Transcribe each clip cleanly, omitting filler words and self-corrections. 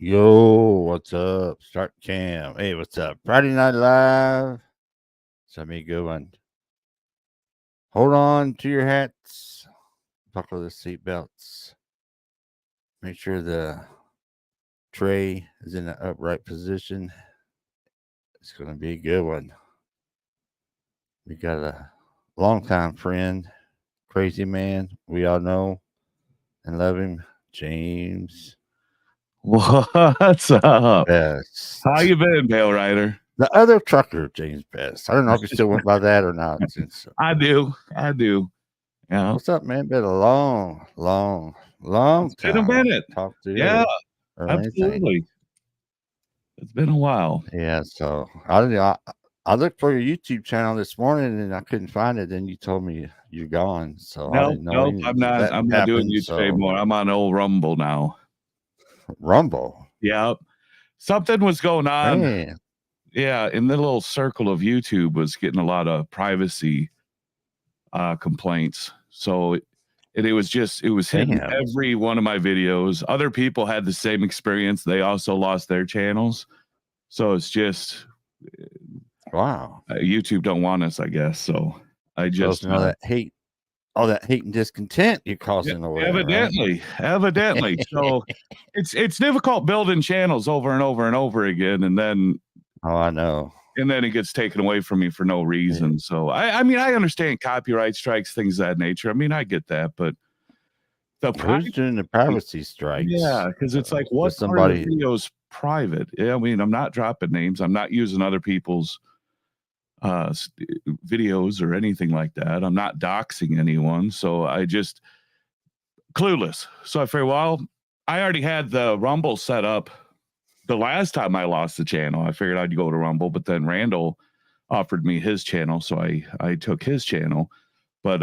Yo, what's up? Start cam. Hey, what's up? Friday Night Live. Send me a good one. Hold on to your hats. Buckle the seatbelts. Make sure the tray is in the upright position. It's going to be a good one. We got a longtime friend, crazy man. We all know and love him, James. What's up? Best. How you been, Pale Rider? The other trucker, James Best. I don't know if you still went by that or not. Since I do. Yeah. what's up, man? Been a long It's been time. a minute. Talk to Yeah, you or anything. absolutely. It's been a while. Yeah, so I looked for your YouTube channel this morning and I couldn't find it. Then you told me you're gone, so I didn't know. I'm not doing YouTube anymore. I'm on old Rumble now. Rumble. Yeah. Something was going on. Man. Yeah, in the little circle of YouTube was getting a lot of privacy complaints. So it was hitting every one of my videos. Other people had the same experience. They also lost their channels. So it's just wow. YouTube don't want us, I guess. So I just all that hate and discontent you're causing over evidently. So it's difficult building channels over and over and over again, and then I know. And then it gets taken away from me for no reason. Yeah. So I mean, I understand copyright strikes, things of that nature. I mean, I get that, but who's doing the privacy strikes? Yeah, because it's like, what part of the video is private? Yeah, I mean, I'm not dropping names. I'm not using other people's videos or anything like that. I'm not doxing anyone. So I just clueless. So I figured, well, I already had the Rumble set up. The last time I lost the channel, I figured I'd go to Rumble, but then Randall offered me his channel, so I took his channel. But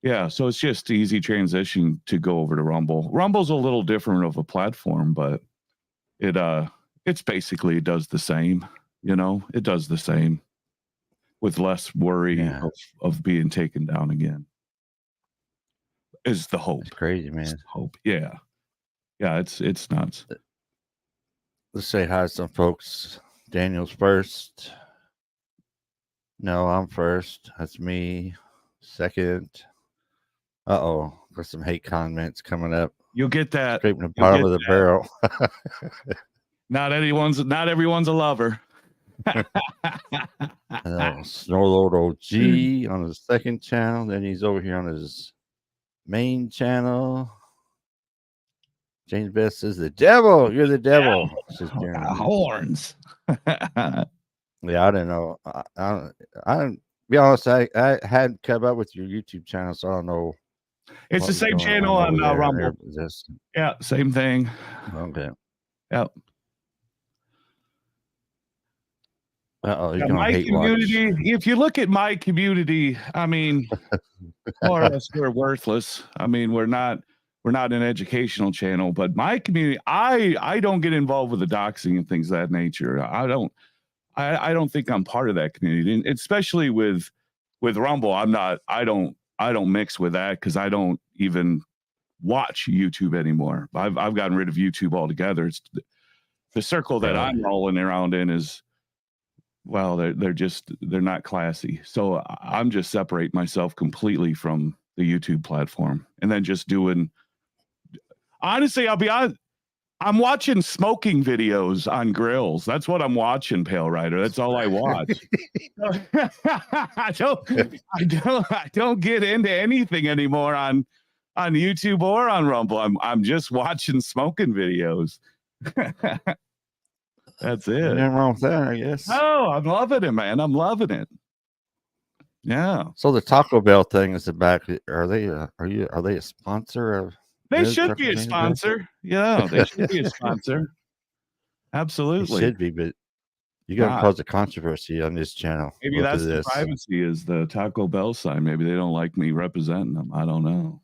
yeah, so it's just easy transition to go over to Rumble. Rumble's a little different of a platform, but it's basically, it does the same. It does the same with less worry of being taken down again. Is the hope. It's crazy, man. It's hope. Yeah, it's nuts. Let's say hi to some folks. Daniel's first. No, I'm first. That's me. Second. There's some hate comments coming up. You'll get that. Scraping the bottom of the barrel. Not everyone's a lover. Snorlord OG on his second channel. Then he's over here on his main channel. James Best says, the devil. You're the devil. Horns. Yeah, I don't know. I don't be honest. I hadn't kept up with your YouTube channel, so I don't know. It's the same channel on Rumble. Yeah, same thing. Okay. Yep. My community. If you look at my community, I mean, more or less, we're worthless. I mean, we're not an educational channel, but my community, I don't get involved with the doxing and things of that nature. I don't think I'm part of that community, and especially with Rumble. I don't mix with that because I don't even watch YouTube anymore. I've gotten rid of YouTube altogether. It's the circle that I'm rolling around in is, well, they're not classy. So I'm just separate myself completely from the YouTube platform, and then just doing. Honestly, I'll be honest. I'm watching smoking videos on grills. That's what I'm watching, Pale Rider. That's all I watch. I don't get into anything anymore on YouTube or on Rumble. I'm just watching smoking videos. That's it. Nothing wrong with that, I guess. Oh, I'm loving it, man. I'm loving it. Yeah. So the Taco Bell thing is back. Are they a sponsor of? They should be a sponsor. Yeah, they should be a sponsor. Absolutely. It should be, but you're going to cause a controversy on this channel. Maybe that's the privacy is the Taco Bell sign. Maybe they don't like me representing them. I don't know.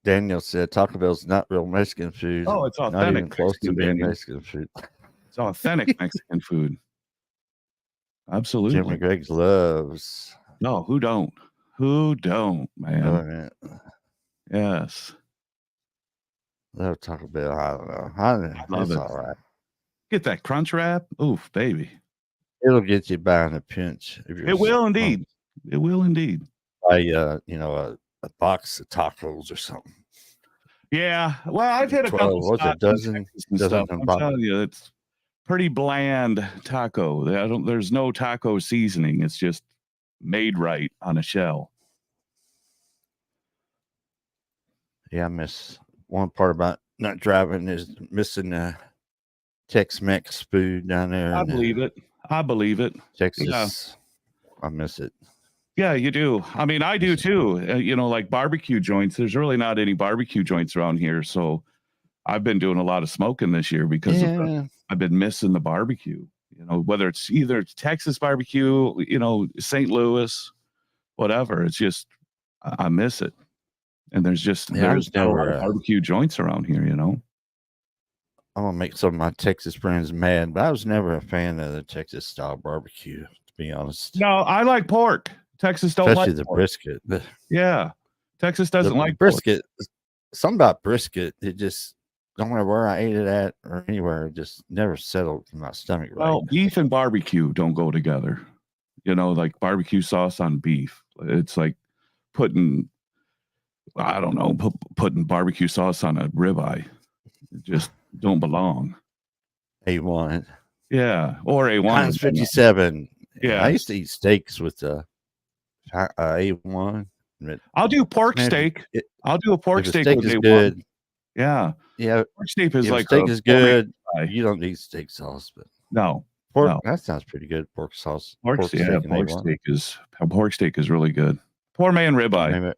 Daniel said Taco Bell's not real Mexican food. Oh, it's authentic. Not even close to being Mexican food. It's authentic Mexican food. Absolutely. Jim McGreg's loves. No, who don't? Who don't, man? Oh, man. Yes. Little Taco Bell. I don't know. I love It's it. all right. Get that crunch wrap. Oof, baby. It'll get you by in a pinch if It you're will indeed. It will indeed. buy a box of tacos or something. Yeah. Well, I've hit a couple 12, what's spots it, dozen? in Texas and Dozen stuff. I'm box. telling you, it's pretty bland taco. There's no taco seasoning. It's just made right on a shell. Yeah, I miss one part about not driving is missing Tex-Mex food down there I in believe it. I believe it. Texas. I miss it. Yeah, you do. I mean, I do too. Like barbecue joints. There's really not any barbecue joints around here, so I've been doing a lot of smoking this year because I've been missing the barbecue. Whether it's either Texas barbecue, St. Louis, whatever. It's just I miss it, and there's not a lot of barbecue joints around here. I'm gonna make some of my Texas friends mad, but I was never a fan of the Texas style barbecue, to be honest. No, I like pork. Texas don't especially like the pork. Brisket. Yeah, Texas doesn't like brisket. Pork. Something about brisket, it just don't matter where I ate it at or anywhere, it just never settled in my stomach right. Well, beef and barbecue don't go together. Like barbecue sauce on beef. It's like putting barbecue sauce on a ribeye. It just don't belong. A1. Yeah, or A1. Times 57. Yeah, I used to eat steaks with A1. I'll do pork steak. I'll do a pork steak with is A1. Good. Yeah. Pork steak is like steak is good. You don't need steak sauce, but no. That sounds pretty good. Pork sauce. Pork steak is really good. Poor man ribeye.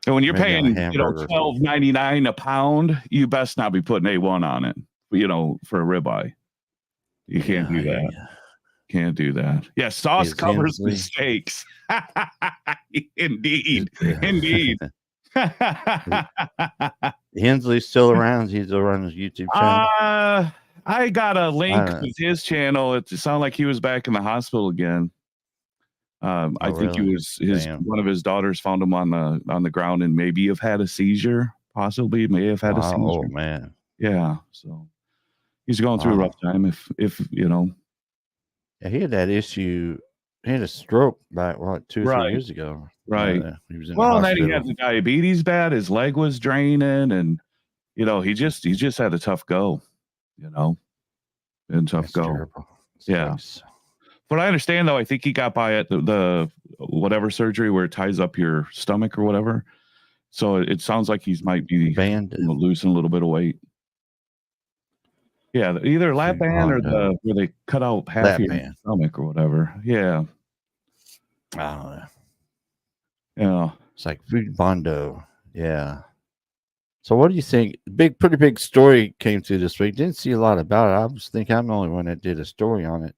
And when you're paying, $12.99 a pound, you best not be putting A1 on it. For a ribeye, you can't do that. Yeah. Can't do that. Yeah, sauce covers the steaks. Indeed. Hensley's still around. He's still on his YouTube channel. I got a link with his channel. It sounded like he was back in the hospital again. I think one of his daughters found him on the ground and maybe have had a seizure. Possibly may have had a seizure. Oh man. Yeah. So he's going through a rough time. If Yeah, he had that issue. He had a stroke back 2 or 3 years ago. Right. He was in and then he had the diabetes bad. His leg was draining, and he just had a tough go. And tough go. Terrible. Yeah. But I understand though. I think he got by at the whatever surgery where it ties up your stomach or whatever. So it sounds like he might be losing a little bit of weight. Yeah, either lap band or where they cut out half your stomach or whatever. Yeah. I don't know. Yeah. It's like food bondo. Yeah. So what do you think? Pretty big story came through this week. Didn't see a lot about it. I was thinking I'm the only one that did a story on it.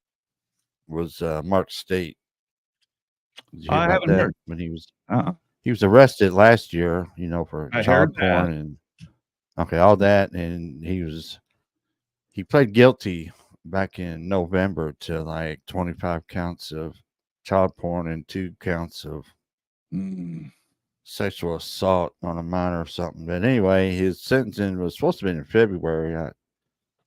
Was Mark State. I haven't heard when he was arrested last year, for child porn and all that, and he pled guilty back in November to like 25 counts of child porn and 2 counts of sexual assault on a minor or something. But anyway, his sentencing was supposed to be in February,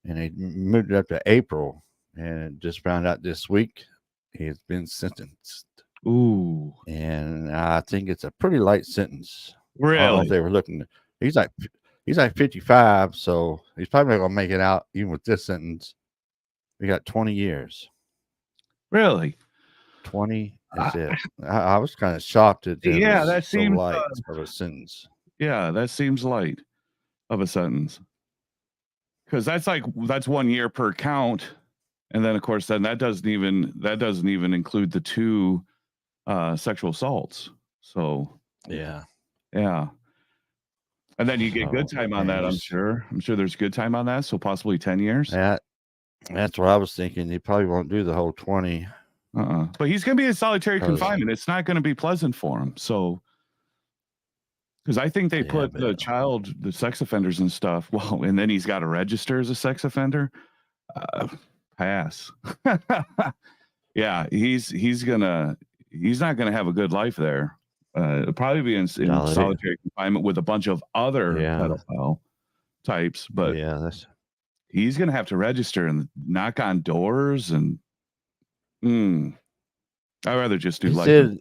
and they moved it up to April. And just found out this week he has been sentenced. Ooh. And I think it's a pretty light sentence. Really? I don't know if they were looking. He's like 55, so he's probably not going to make it out even with this sentence. We got 20 years. Really? 20 is it. I was kind of shocked at that seems so light of a sentence. Yeah, that seems light of a sentence. Because that's 1 year per count. And then, of course, that doesn't even include the 2 sexual assaults. So yeah. And then you get good time on that. I'm sure there's good time on that. So possibly 10 years. That's what I was thinking. He probably won't do the whole 20. But he's going to be in solitary confinement. It's not going to be pleasant for him. So, because I think they put the sex offenders and stuff. Well, and then he's got to register as a sex offender. Pass. Yeah, he's not gonna have a good life there. Probably be in solitary confinement with a bunch of other pedophile. types, but yeah, that's he's going to have to register and knock on doors. And I'd rather just do he like said.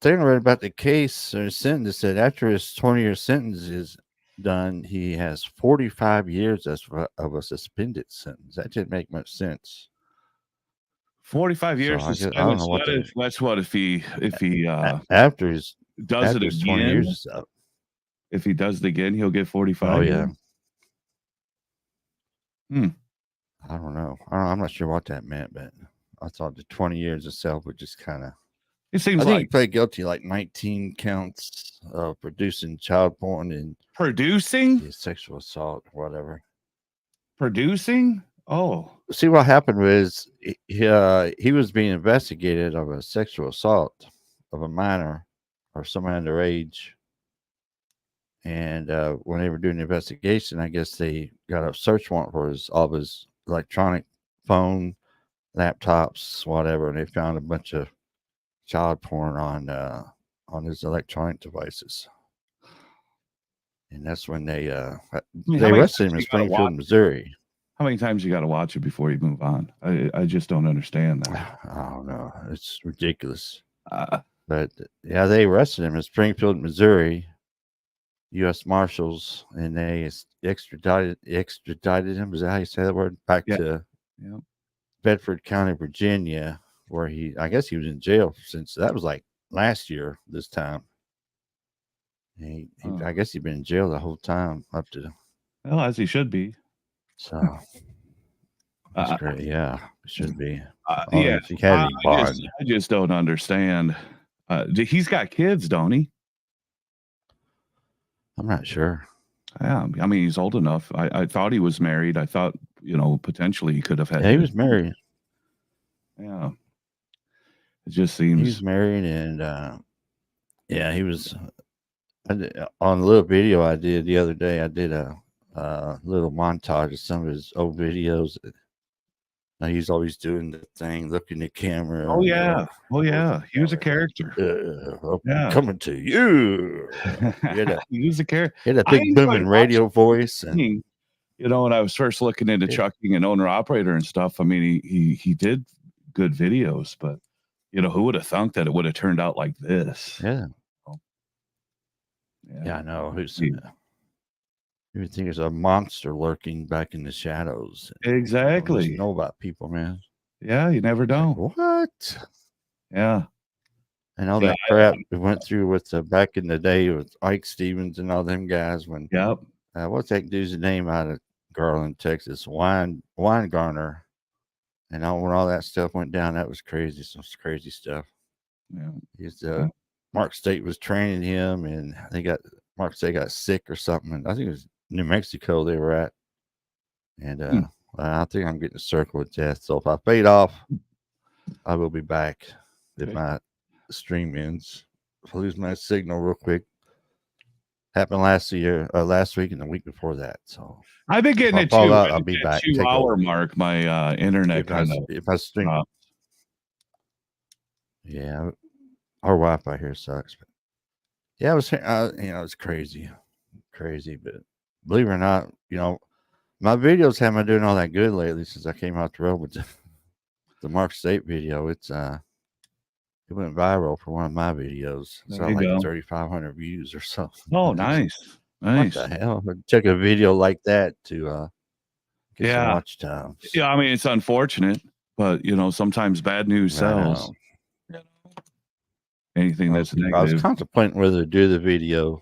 Thing I read about the case or sentence said after his 20-year sentence is done, he has 45 years of a suspended sentence. That didn't make much sense. 45 So years I guess I don't know what that's what if he after his does it 20 years again. is up. If he does it again, he'll get 45. Oh yeah. Hmm. I don't know. I'm not sure what that meant, but I thought the 20 years itself would just kind of. It seems I think he like pled guilty like 19 counts of producing child porn and producing. sexual assault, whatever. Producing. Oh, See what happened was he was being investigated of a sexual assault of a minor or someone underage, and when they were doing the investigation, I guess they got a search warrant for all of his electronic phone, laptops, whatever, and they found a bunch of child porn on his electronic devices. And that's when they arrested him in Springfield, Missouri. How many times you got to watch it before you move on? I just don't understand that. I don't know. It's ridiculous. But yeah, they arrested him in Springfield, Missouri. U.S. Marshals, and they extradited him. Is that how you say that word? Back to Bedford County, Virginia, where I guess he was in jail since that was like last year this time. I guess he'd been in jail the whole time up to. Well, as he should be. So that's great. Yeah, it should be. Yeah, if he had any bond. I just don't understand. He's got kids, don't he? I'm not sure. Yeah, I mean, he's old enough. I thought he was married. I thought, potentially he could have had. Yeah, he was married. Yeah, it just seems he was married, and he was. On a little video I did the other day, I did a little montage of some of his old videos. Now he's always doing the thing, looking at the camera. Oh yeah, he was a character. Coming to you. He was a character. He had a big booming radio voice, and when I was first looking into trucking and owner operator and stuff, I mean, he did good videos, but who would have thunk that it would have turned out like this? Yeah. Yeah, I know. You would think there's a monster lurking back in the shadows. Exactly. You know about people, man. Yeah, you never know. Like, what? Yeah. And all that crap we went through with back in the day with Ike Stevens and all them guys when. Yep. What's that dude's name out of Garland, Texas? Weingarner. And when all that stuff went down, that was crazy. Some crazy stuff. Yeah. Mark State was training him, and Mark State got sick or something. And I think it was New Mexico they were at. And I think I'm getting a circle of death. So if I fade off, I will be back if my stream ends. If I lose my signal real quick. Happened last week and the week before that. So I've been getting it too. I'll be back. 2 hour mark. My internet if I stream. Yeah, our Wi-Fi here sucks. But yeah, it was it's crazy, but believe it or not, my videos haven't been doing all that good lately since I came out the road with the Mark State video. It went viral for one of my videos. It's got like 3,500 views or something. Oh, nice. What the hell? It took a video like that to get some watch time. Yeah, I mean, it's unfortunate, but sometimes bad news sells. Anything that's negative. I was contemplating whether to do the video.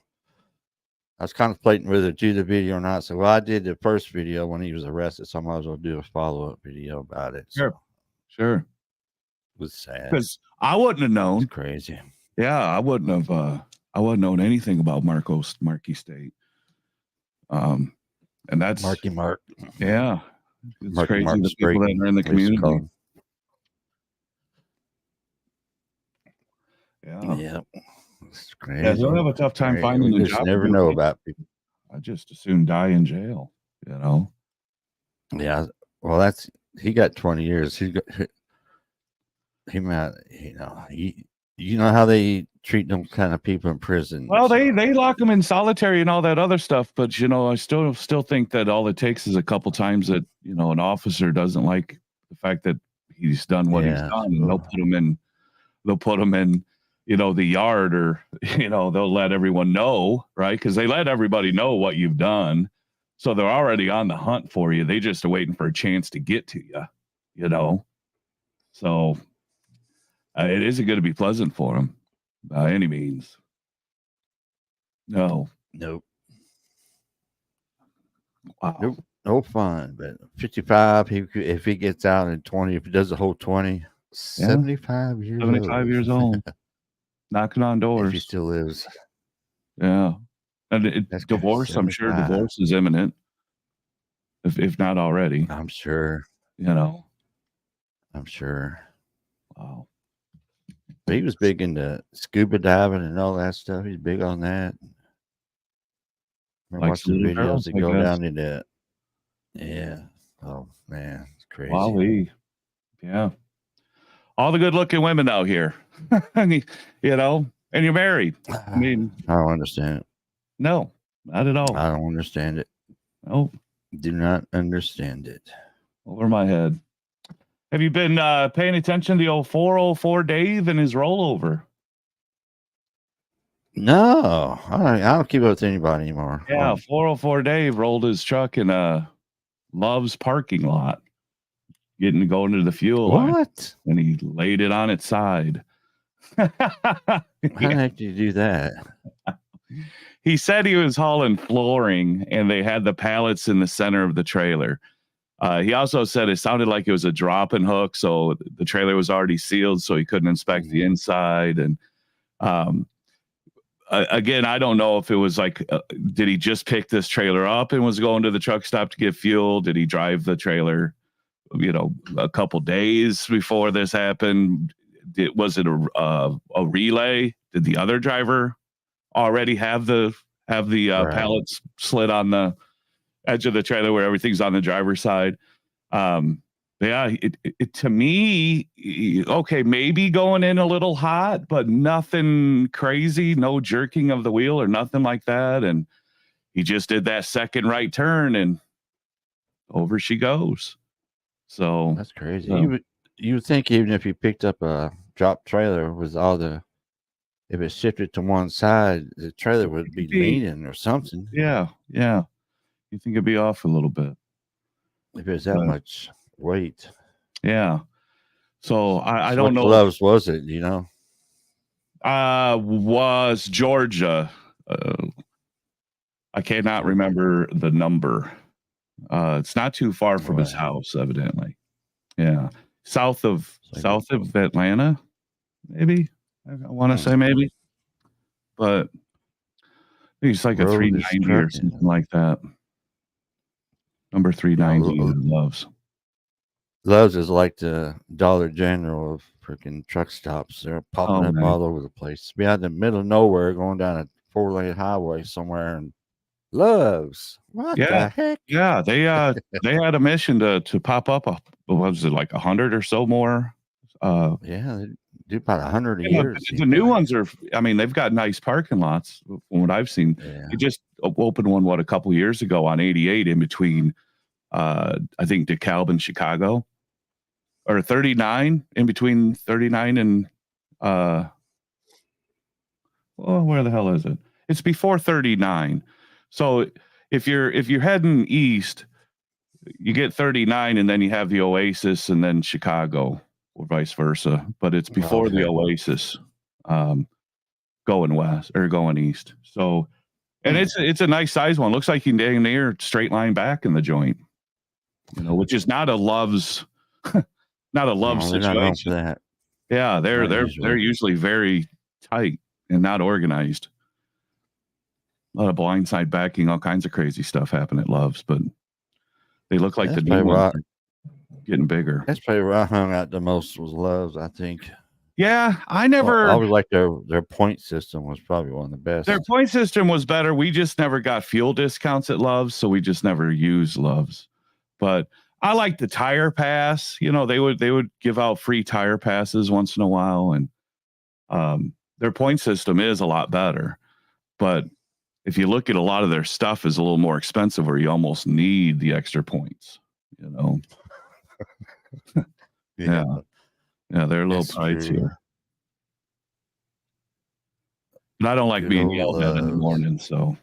or not. So, I did the first video when he was arrested, so I might as well do a follow-up video about it. Sure. It was sad. Because I wouldn't have known. It's crazy. Yeah, I wouldn't have known anything about Marky State. And that's Marky Mark. Yeah. It's Marky crazy Mark the people that are in the community. Yeah. It's crazy. Yeah, they'll have a tough time finding a job. Never know about people. I just assume die in jail, Yeah. Well, he got 20 years. He might, You know how they treat them kind of people in prison. Well, they lock them in solitary and all that other stuff, but I still think that all it takes is a couple times that an officer doesn't like the fact that he's done what he's done, and they'll put him in the yard, or they'll let everyone know, right? Because they let everybody know what you've done, so they're already on the hunt for you. They just are waiting for a chance to get to you. So it isn't going to be pleasant for them by any means. No. Nope. Wow. Nope. No fun. But 55, if he gets out in 20, if he does the whole 20, 75 years 75 years old. Knocking on doors. If he still lives. Yeah. And divorce, I'm sure divorce is imminent. If not already. I'm sure. I'm sure. Wow. But he was big into scuba diving and all that stuff. He's big on that. Remember watching the videos that go down into. Yeah. Oh man, it's crazy. Wow. Yeah. All the good-looking women out here, and you're married. I mean, I don't understand it. No, not at all. I don't understand it. No, do not understand it. Over my head. Have you been paying attention to the old 404 Dave and his rollover? No, I don't keep up with anybody anymore. Yeah, 404 Dave rolled his truck in a Love's parking lot, getting to go into the fuel line, and he laid it on its side. How the heck did you do that? He said he was hauling flooring, and they had the pallets in the center of the trailer. He also said it sounded like it was a drop and hook, so the trailer was already sealed, so he couldn't inspect the inside. And again, I don't know if it was like, did he just pick this trailer up and was going to the truck stop to get fuel? Did he drive the trailer, a couple days before this happened? Was it a relay? Did the other driver already have the pallets slid on the edge of the trailer where everything's on the driver's side? Yeah, it to me, okay, maybe going in a little hot, but nothing crazy, no jerking of the wheel or nothing like that. And he just did that second right turn, and over she goes. So that's crazy. You would think even if you picked up a drop trailer with if it shifted to one side, the trailer would be leaning or something. Yeah. You think it'd be off a little bit if it was that much weight. Yeah. So I don't know. What gloves was it? Was Georgia. I cannot remember the number. It's not too far from his house, evidently. Yeah. South of Atlanta, maybe. I want to say maybe. But I think it's like a 390 or something like that. Number 390 Loves. Loves is like the Dollar General of freaking truck stops. They're popping up all over the place. Be out in the middle of nowhere, going down a 4-lane highway somewhere, and Loves. What the heck? Yeah, they had a mission to pop up. What was it, like 100 or so more? Yeah, they do about 100 a year. The new ones are. I mean, they've got nice parking lots. From what I've seen, they just opened one a couple years ago on 88 in between. I think DeKalb and Chicago, or 39 in between 39 and where the hell is it? It's before 39. So if you're heading east, you get 39 and then you have the Oasis and then Chicago, or vice versa. But it's before the Oasis, going west or going east. So, and it's a nice size one. Looks like you can dang near straight line back in the joint. Which is not a Love's situation. That. Yeah, they're usually very tight and not organized. A lot of blindside backing, all kinds of crazy stuff happen at Love's, but they look like the new ones are getting bigger. That's probably where I hung out the most was Love's, I think. Yeah, I always like their point system was probably one of the best. Their point system was better. We just never got fuel discounts at Love's, so we just never used Love's. But I like the tire pass. They would give out free tire passes once in a while, and Their point system is a lot better, but if you look at a lot of their stuff is a little more expensive, where you almost need the extra points. Yeah, they're a little pricier. But I don't like being yelled at in the morning, so.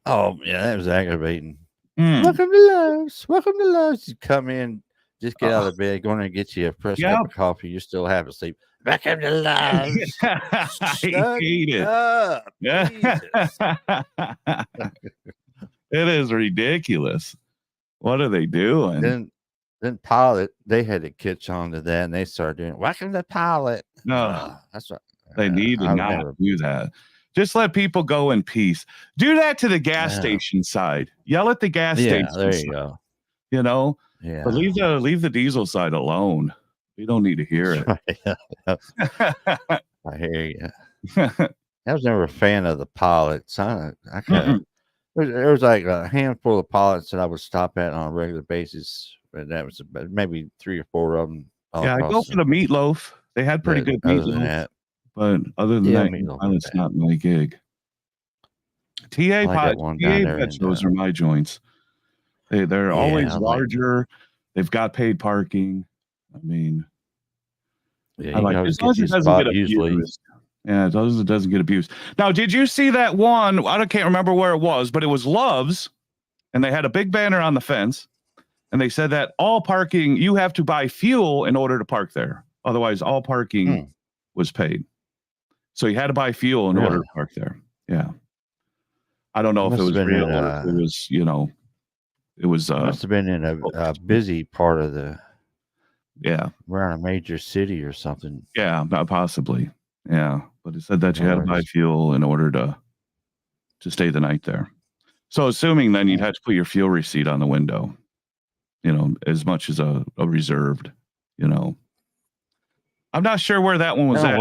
Oh, yeah, that was aggravating. Welcome to Love's. Welcome to Love's. You come in, just get out of bed, go in and get you a fresh cup of coffee. You're still half asleep. Welcome to Love's. I hate it. Up, It is ridiculous. What are they doing? Then Pilot, they had to catch on to that, and they started doing welcome to Pilot. No, that's what they need to not do that. Just let people go in peace. Do that to the gas station side. Yell at the gas station. There you side, go. Yeah. But leave the diesel side alone. We don't need to hear it. I hear you. I was never a fan of the Pilots. I there was like a handful of Pilots that I would stop at on a regular basis, but that was maybe 3 or 4 of them. Yeah, I go for the meatloaf. They had pretty good meatloaf. But other than that, Pilot's not my gig. TA Petros are my joints. They're always larger. They've got paid parking. I mean, I like as long as it doesn't get abused. Yeah, as long as it doesn't get abused. Now, did you see that one? I can't remember where it was, but it was Love's, and they had a big banner on the fence, and they said that all parking, you have to buy fuel in order to park there. Otherwise, all parking was paid. So you had to buy fuel in order to park there. Yeah. I don't know if it was real or if it was, it was. Must have been in a busy part of the. Yeah. Around a major city or something. Yeah, possibly. Yeah. But it said that you had to buy fuel in order to stay the night there. So assuming then you'd have to put your fuel receipt on the window, as much as a reserved, I'm not sure where that one was at.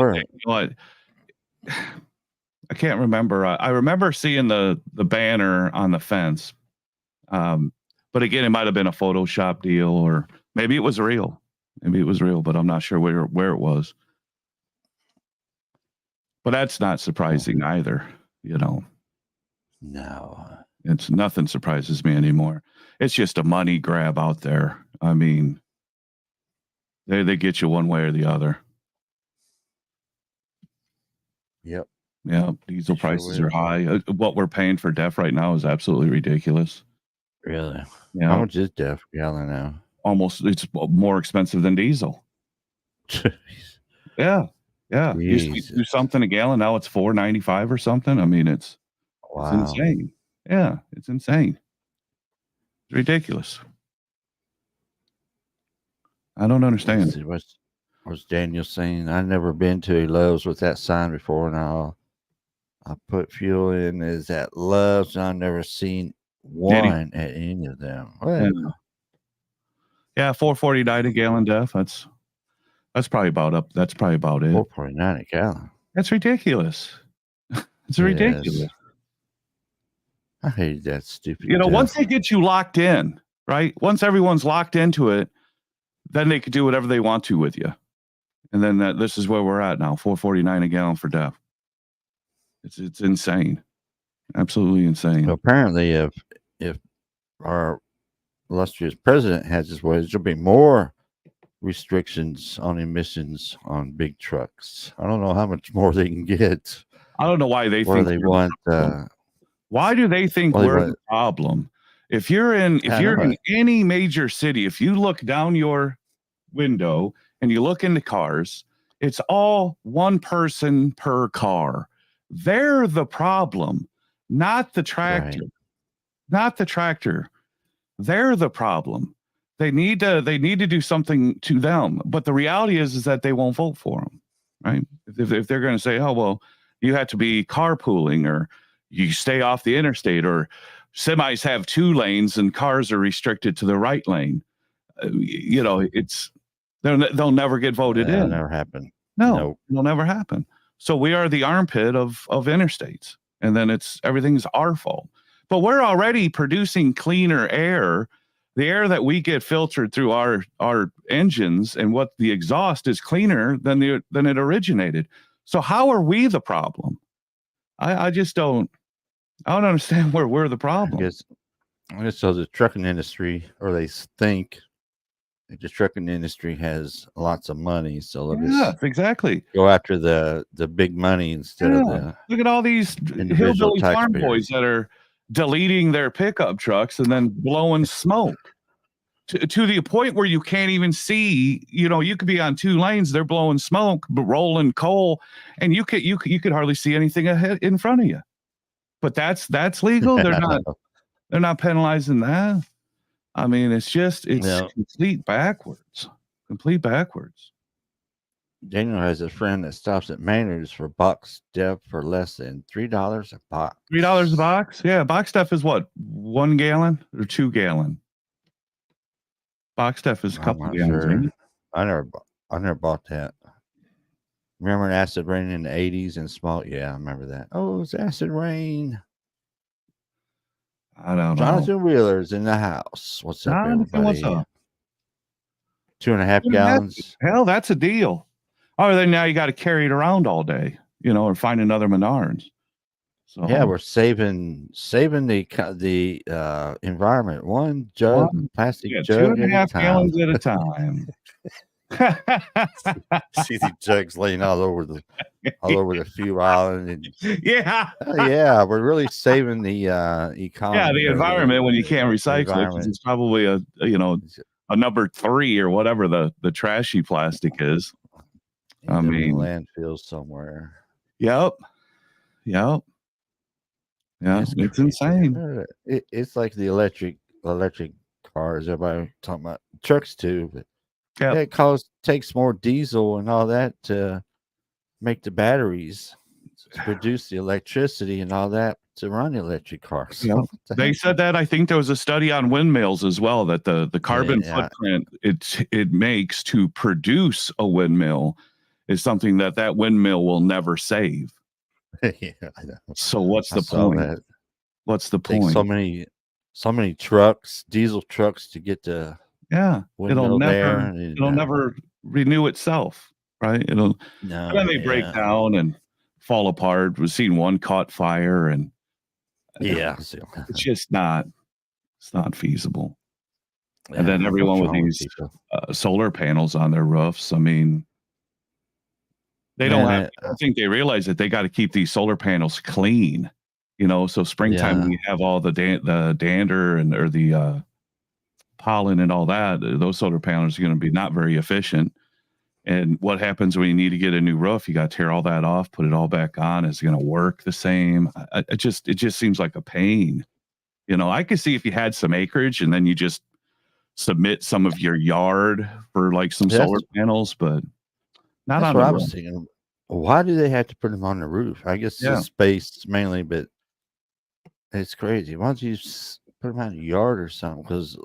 I can't remember. I remember seeing the banner on the fence. But again, it might have been a Photoshop deal, or maybe it was real. But I'm not sure where it was. But that's not surprising either, No. It's nothing surprises me anymore. It's just a money grab out there. I mean, they get you one way or the other. Yep. Yeah, diesel prices are high. What we're paying for DEF right now is absolutely ridiculous. Really? Yeah. How much is DEF gallon now? It's more expensive than diesel. Yeah. Used to do something a gallon. Now it's $4.95 or something. I mean, it's insane. Yeah, it's insane. It's ridiculous. I don't understand. What's Daniel saying? I've never been to a Love's with that sign before, and I put fuel in is at Love's, and I've never seen one at any of them. Yeah, $4.49 a gallon, DEF. That's probably about up. That's probably about it. $4.49 a gallon. That's ridiculous. It's ridiculous. I hate that stupid. Once they get you locked in, right? Once everyone's locked into it, then they could do whatever they want to with you. And then this is where we're at now. $4.49 a gallon for DEF. It's insane. Absolutely insane. Well, apparently, if our illustrious president has his way, there'll be more restrictions on emissions on big trucks. I don't know how much more they can get. I don't know why they think they want. Why do they think we're the problem? If you're in any major city, if you look down your window and you look into cars, it's all one person per car. They're the problem, not the tractor. Right. Not the tractor. They're the problem. They need to do something to them. But the reality is that they won't vote for them, right? If they're going to say, oh, well, you have to be carpooling, or you stay off the interstate, or semis have 2 lanes and cars are restricted to the right lane. They'll never get voted in. That'll never happen. No, it'll never happen. So we are the armpit of interstates, and then everything's our fault. But we're already producing cleaner air the air that we get filtered through our engines and what the exhaust is cleaner than it originated. So how are we the problem? I just don't understand where we're the I problem. guess so. The trucking industry, or they think the trucking industry has lots of money, so they'll Yeah, just exactly. go after the big money instead of Yeah. the Look at all these individual hillbilly farm taxpayer. boys that are deleting their pickup trucks and then blowing smoke to the point where you can't even see. You could be on two lanes, they're blowing smoke, but rolling coal, and you could hardly see anything ahead in front of you. But that's legal. I know. They're not penalizing that. I mean, it's Yeah. complete backwards. Complete backwards. Daniel has a friend that stops at Maynard's for box stuff for less than $3 a box. $3 a box? Yeah, box stuff is what? 1 gallon or 2 gallon? Box stuff is a I'm couple not gallons, ain't sure. it? I never bought that. Remember an acid rain in the 80s and small? Yeah, I remember that. Oh, it's acid rain. I don't know. Jonathan Wheeler's in the house. What's up, Jonathan, what's everybody? up? 2.5 gallons. Hell, that's a deal. Oh, then now you got to carry it around all day, or find another Menards. So Yeah, we're saving the environment. One jug, plastic jug at a 2.5 time. gallons at a time. See the jugs laying all over the fuel island. And, Yeah. yeah, we're really saving the economy. Yeah, the environment when you can't recycle it, 'cause it's probably a number 3 or whatever the trashy plastic is. I mean, landfill somewhere. Yep. Yeah, it's crazy. insane. It's like the electric cars. Everybody talking about trucks too, but it takes more diesel and all that to make the batteries, to produce the electricity and all that to run the electric cars. Yep. They said that. I think there was a study on windmills as well, that the carbon footprint it makes to produce a windmill is something that windmill will never save. Yeah, I know. So what's the point? What's the point? So many trucks, diesel trucks, to get the it'll never renew itself, right? And then they break down and fall apart. We've seen one caught fire, and it's just not feasible. And then everyone with these solar panels on their roofs, I mean, they I don't think they realize that they got to keep these solar panels clean, so springtime when you have all the dander or the pollen and all that, those solar panels are going to be not very efficient. And what happens when you need to get a new roof? You got to tear all that off, put it all back on. Is it going to work the same? It just seems like a pain. I could see if you had some acreage and then you just submit some of your yard for like some solar panels, but not on the roof. I was thinking, why do they have to put them on the roof? I guess it's space mainly, but it's crazy. Why don't you put them out in the yard or something? Because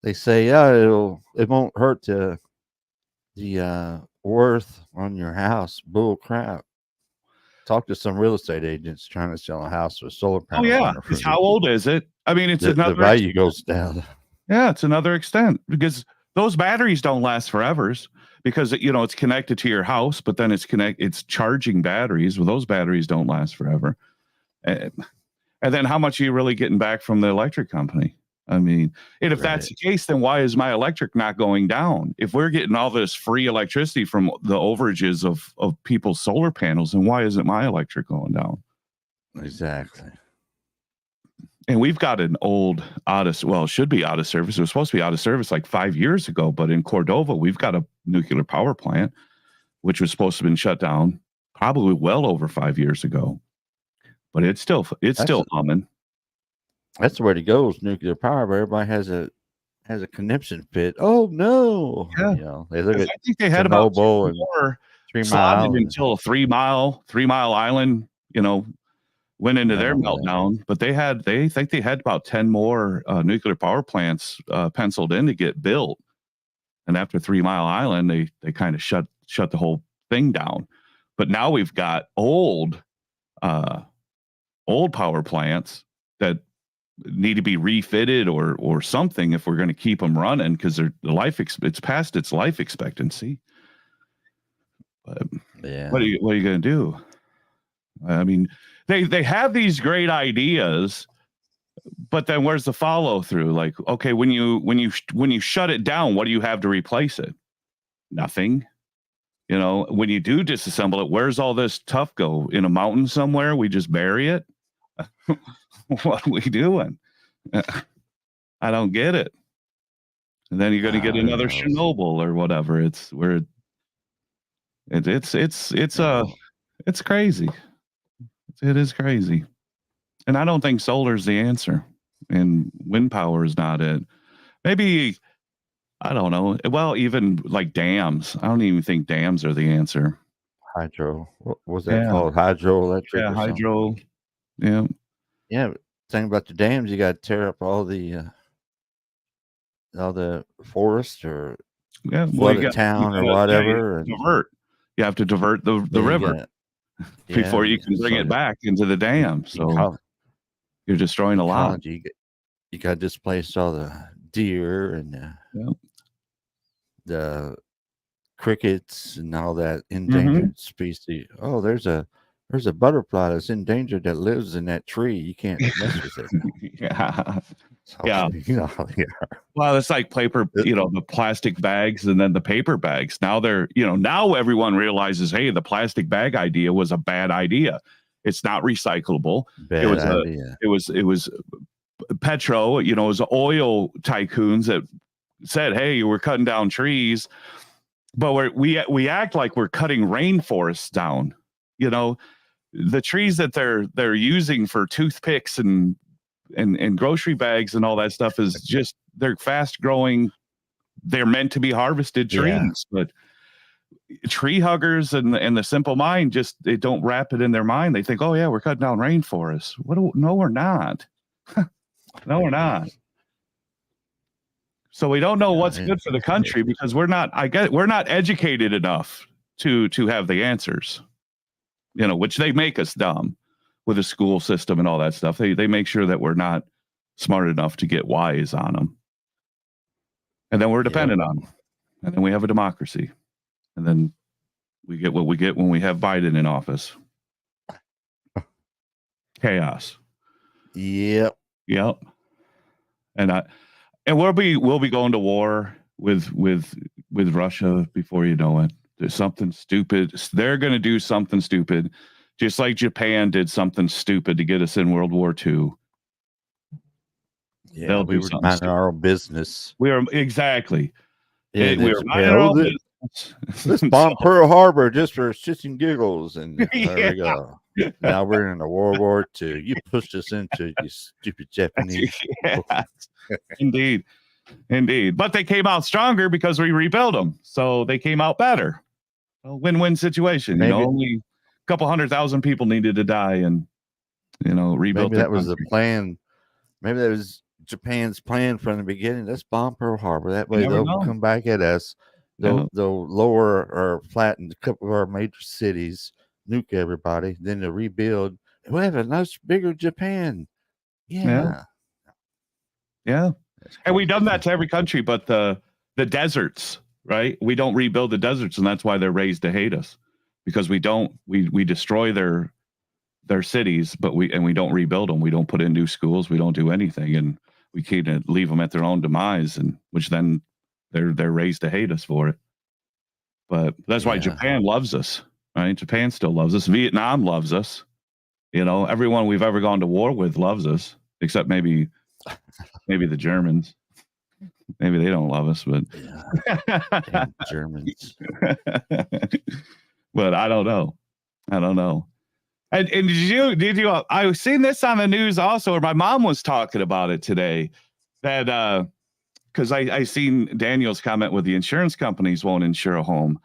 they say, it won't hurt the worth on your house. Bull crap. Talk to some real estate agents trying to sell a house with solar panels. Oh yeah, because how old is it? I mean, it's the value goes down. Yeah, it's another extent, because those batteries don't last forever, because it's connected to your house, but then it's charging batteries. Well, those batteries don't last forever. And then how much are you really getting back from the electric company? I mean, and if that's the case, then why is my electric not going down? If we're getting all this free electricity from the overages of people's solar panels, then why isn't my electric going down? Exactly. And we've got an old should be out of service. It was supposed to be out of service like 5 years ago, but in Cordova, we've got a nuclear power plant, which was supposed to have been shut down probably well over 5 years ago. But it's still humming. That's the way to go, is nuclear power, but everybody has a conniption fit. Oh no. Yeah. They look at I think they had about 2 more 3 Mile until a 3 mile island, went into their meltdown. But they think they had about 10 more nuclear power plants penciled in to get built. And after 3 Mile Island, they kind of shut the whole thing down. But now we've got old power plants that need to be refitted or something if we're going to keep them running, because it's past its life expectancy. But Yeah. what are you going to do? I mean, they have these great ideas, but then where's the follow through? Like, okay, when you shut it down, what do you have to replace it? Nothing. You know, when you do disassemble it, where's all this stuff go? In a mountain somewhere? We just bury it? What are we doing? I don't get it. And then you're going to get another Chernobyl or whatever. It's crazy. It is crazy. And I don't think solar is the answer, and wind power is not it. Maybe, I don't know. Well, even like dams. I don't even think dams are the answer. Hydro. What was that called? Hydroelectric or hydro. something? Yeah. Yeah. Thing about the dams, you got to tear up all the forest or flood a town or whatever. Divert. You have to divert the river before you can bring it back into the dam. So you're destroying a lot. You got to displace all the deer and the crickets and all that endangered species. Oh, there's a butterfly that's endangered that lives in that tree. You can't mess with it. Yeah. So, yeah. Well, it's like paper, the plastic bags and then the paper bags. Now now everyone realizes, hey, the plastic bag idea was a bad idea. It's not recyclable. Bad idea. It was petro, it was oil tycoons that said, hey, we're cutting down trees, but we act like we're cutting rainforests down. The trees that they're using for toothpicks and grocery bags and all that stuff is just, they're fast growing. They're meant to be harvested trees, but tree huggers and the simple mind they don't wrap it in their mind. They think, oh yeah, we're cutting down rainforests. No, we're not. No, we're not. So we don't know what's good for the country because we're not educated enough to have the answers, which they make us dumb with the school system and all that stuff. They make sure that we're not smart enough to get wise on them. And then we're dependent on them. And then we have a democracy. And then we get what we get when we have Biden in office. Chaos. Yep. And we'll be going to war with Russia before you know it. There's something stupid. They're going to do something stupid, just like Japan did something stupid to get us in World War II. Yeah, we were minding our own business. We are exactly. Yeah, we were minding our own business. Let's bomb Pearl Harbor just for shits and giggles, and there we go. Now we're in a World War II. You pushed us into, you stupid Japanese. Indeed. But they came out stronger because we rebuilt them, so they came out better. A win-win situation. Only a couple 100,000 people needed to die, and rebuild. Maybe that was the plan. Maybe that was Japan's plan from the beginning. Let's bomb Pearl Harbor. That way they'll come back at us. They'll lower or flatten a couple of our major cities, nuke everybody, then they'll rebuild. We'll have a nice bigger Japan. Yeah. And we've done that to every country, but the deserts, right? We don't rebuild the deserts, and that's why they're raised to hate us, because we destroy their cities, but we don't rebuild them. We don't put in new schools. We don't do anything, and we can't leave them at their own demise, and which then they're raised to hate us for it. But that's why Japan loves us, right? Japan still loves us. Vietnam loves us. Everyone we've ever gone to war with loves us, except maybe the Germans. Maybe they don't love us, but Germans. But I don't know. And did you? I've seen this on the news also, or my mom was talking about it today. That because I seen Daniel's comment with the insurance companies won't insure a home.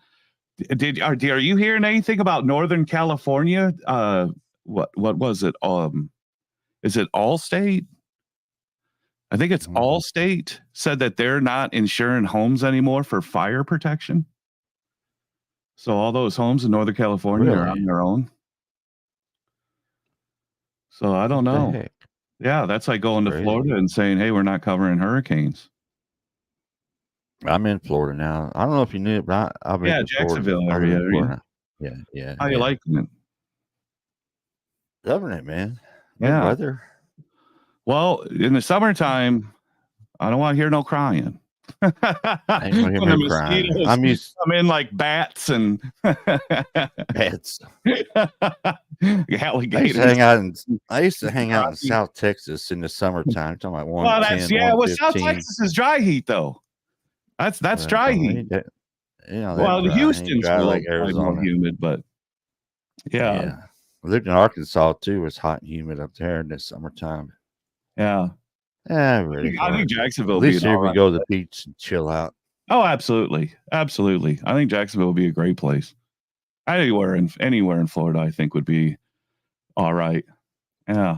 Are you hearing anything about Northern California? What was it? Is it Allstate? I think it's Allstate said that they're not insuring homes anymore for fire protection. So all those homes in Northern California are on their own. So I don't know. Yeah, that's like going to Crazy. Florida and saying, "Hey, we're not covering hurricanes." I'm in Florida now. I don't know if you knew, but I've been Yeah, to Florida. Jacksonville I live area. in Are you? Florida. Yeah, How you liking it? Loving it, man. Good Yeah. weather. Well, in the summertime, I don't want to hear no crying. I ain't gonna hear When the me crying. mosquitoes I'm used come in like bats and pets. alligators. I used to hang out in South Texas in the summertime. Talking about Well, that's 110, well, South 115. Texas is dry heat though. That's Well, dry don't heat. ain't that, that Well, dry. Ain't Houston's a dry little like probably more Arizona. humid, but yeah, Yeah. I lived in Arkansas too. It's hot and humid up there in the summertime. yeah. Yeah, I ready think, for I think it. Jacksonville At will be least an here all we right. go to the beach and chill out. Oh, absolutely, absolutely. I think Jacksonville will be a great place. Anywhere in Florida, I think would be all right. Yeah.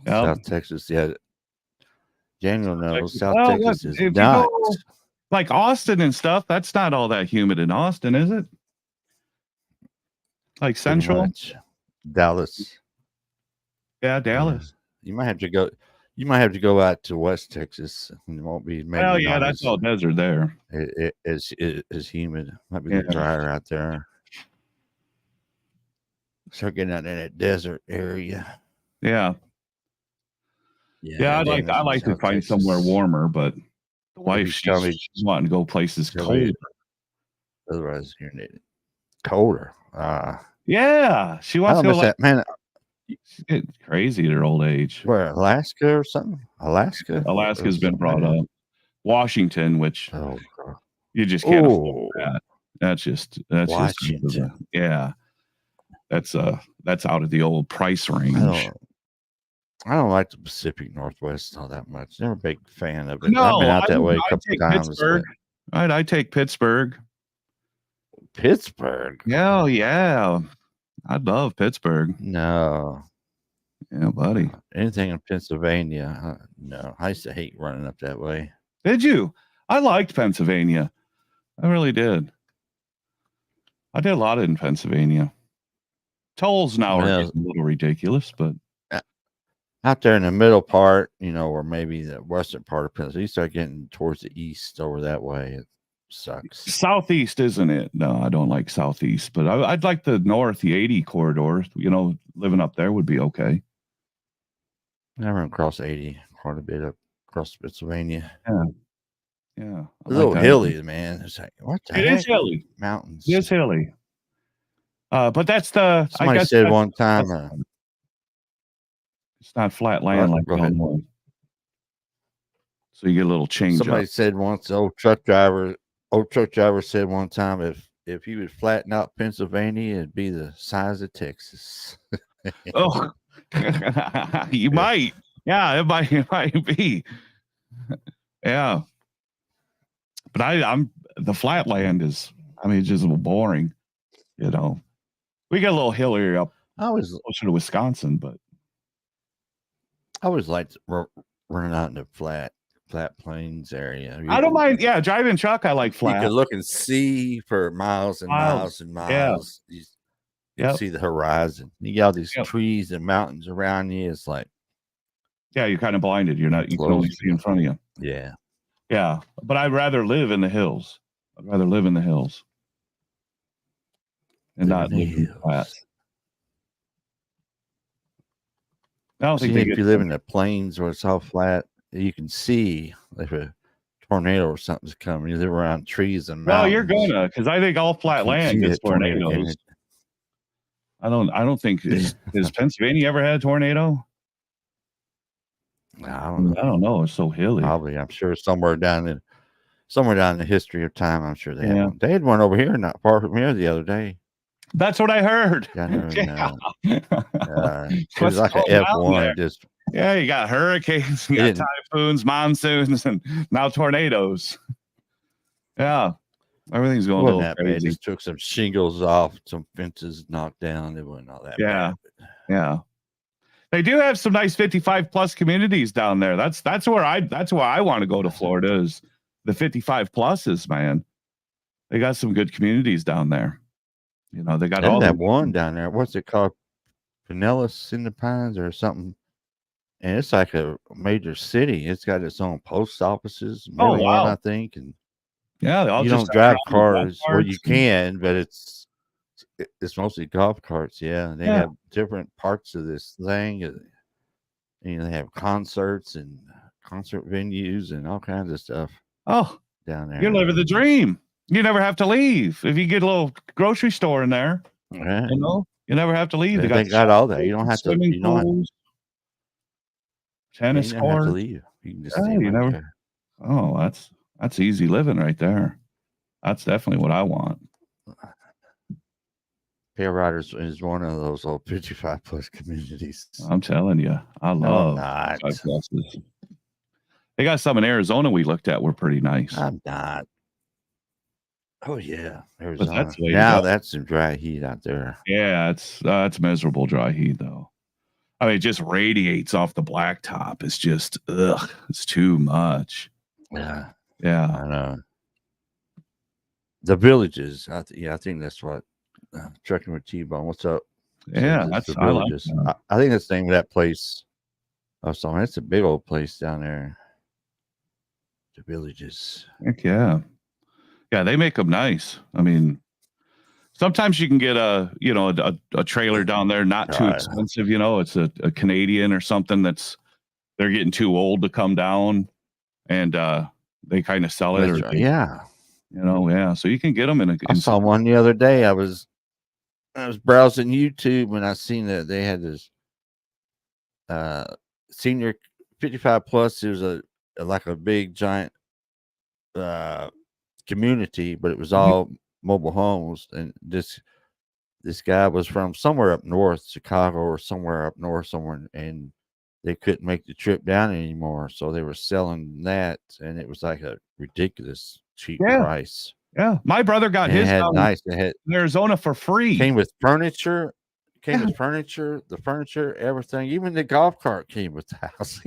Yep. South Texas, yeah. Daniel knows South Well, Texas is if you not go like Austin and stuff, that's not all that humid in Austin, is it? Like pretty Central? much Dallas. Yeah, Yeah. Dallas. You might have to go. You might have to go out to West Texas. And it won't be maybe Well, yeah, not that's as all desert there. as humid. Might be a Yeah. little drier out there. Start getting out in that desert area. Yeah. Yeah, I'd Daniel's I from like to South find somewhere Texas. warmer, but the If wife, you tell me, she's wanting to go places tell me colder. otherwise, you're colder. Yeah, she I wants to don't go miss like that, man. she's getting crazy at her old age. Where Alaska or something? Alaska. Alaska's been brought up. Washington, which Oh, God. you just can't afford Oh, that. That's just Washington. yeah. That's out of the old price range. I don't like the Pacific Northwest all that much. Never a big fan of it. No, I've been out that way a I'd couple take times. Pittsburgh. I'd take Pittsburgh. Pittsburgh. Yeah, yeah. I'd love Pittsburgh. No. Yeah, buddy. Anything in Pennsylvania? No. I used to hate running up that way. Did you? I liked Pennsylvania. I really did. I did a lot in Pennsylvania. Tolls now are getting a little ridiculous, but out there in the middle part, or maybe the western part of Pennsylvania, you start getting towards the east over that way. It sucks. Southeast, isn't it? No, I don't like Southeast, but I'd like the north, the 80 corridor. Living up there would be okay. I ran across 80 quite a bit up across Pennsylvania. Yeah. A little hilly, man. It's like, what the heck? It is hilly. Mountains. It is hilly. But that's the somebody said one time it's not flat land like Illinois. So you get a little change. Somebody said once, old truck driver said one time, if you would flatten out Pennsylvania, it'd be the size of Texas. Oh, you might. Yeah, it might be. Yeah. But I'm the flat land is, it's just a little boring, We get a little hillier up closer to Wisconsin, but I always liked running out in the flat plains area. I don't mind. Yeah, driving truck, I like flat. You can look and see for miles and miles and miles. You see the horizon. You got all these trees and mountains around you. It's like, yeah, you're kind of blinded. You can only see in front of you. Yeah. Yeah. But I'd rather live in the hills. And not live in flat. I don't think if you live in the plains where it's all flat, you can see if a tornado or something's coming. You live around trees and mountains. Well, you're gonna, because I think all flat land gets tornadoes. I don't think has Pennsylvania ever had a tornado? I don't know. It's so hilly. Probably, I'm sure somewhere down in the history of time, I'm sure they had one. They had one over here, not far from here, the other day. That's what I heard. It was like an F1. Just you got hurricanes, you got typhoons, monsoons, and now tornadoes. Yeah, everything's going a little crazy. They just took some shingles off, some fences knocked down. It wasn't all that bad. Yeah. They do have some nice 55 plus communities down there. That's where I want to go to Florida, is the 55 pluses, man. They got some good communities down there. They got all that one down there. What's it called? Pinellas in the Pines or something? and it's like a major city. It's got its own post offices, Oh, more than one, wow. I think. And Yeah, they all you just don't hang drive around with golf cars. Well, you carts and can, but it's mostly golf carts. Yeah, and they yeah. have different parts of this thing. They have concerts and concert venues and all kinds of stuff Oh, down you're there. living the dream. You never have to leave. If you get a little grocery store in there, Yeah, you never have to leave. They got they the got all that. shopping, You don't have to. swimming You don't. pools, Yeah, tennis you never have to court. leave. You can just Yeah, stay you right never. there. Oh, that's easy living right there. That's definitely what I want. Pale Riders is one of those old 55 plus communities. I'm telling you, I No, I'm love not. 55 pluses. They got some in Arizona we looked at were pretty nice. I'm not. Oh yeah, But Arizona. that's the way to Now go. that's some dry heat out there. Yeah, it's miserable dry heat though. I mean, it just radiates off the blacktop. It's just it's too much. Yeah, Yeah. I know. The Villages. I think that's what. Trucking with T-Bone. What's up? Yeah, It's the I like Villages. that. I think that's the name of that place. Oh, so it's a big old place down there. The Villages. Heck yeah. Yeah, they make them nice. I mean, sometimes you can get a trailer down there, not too God. expensive. It's a Canadian or something they're getting too old to come down, and they kind of sell it. That's Or right. Yeah. yeah. So you can get them I saw one the other day. I was browsing YouTube and I seen that they had this senior 55 plus. It was like a big giant community, but it was all mobile homes. And this guy was from somewhere up north, Chicago or somewhere up north somewhere, and they couldn't make the trip down anymore, so they were selling that, and it was like a ridiculous cheap price. Yeah, my brother got And his it had down nice. It had in Arizona for free. came with furniture. The furniture, everything, even the golf cart came with the house.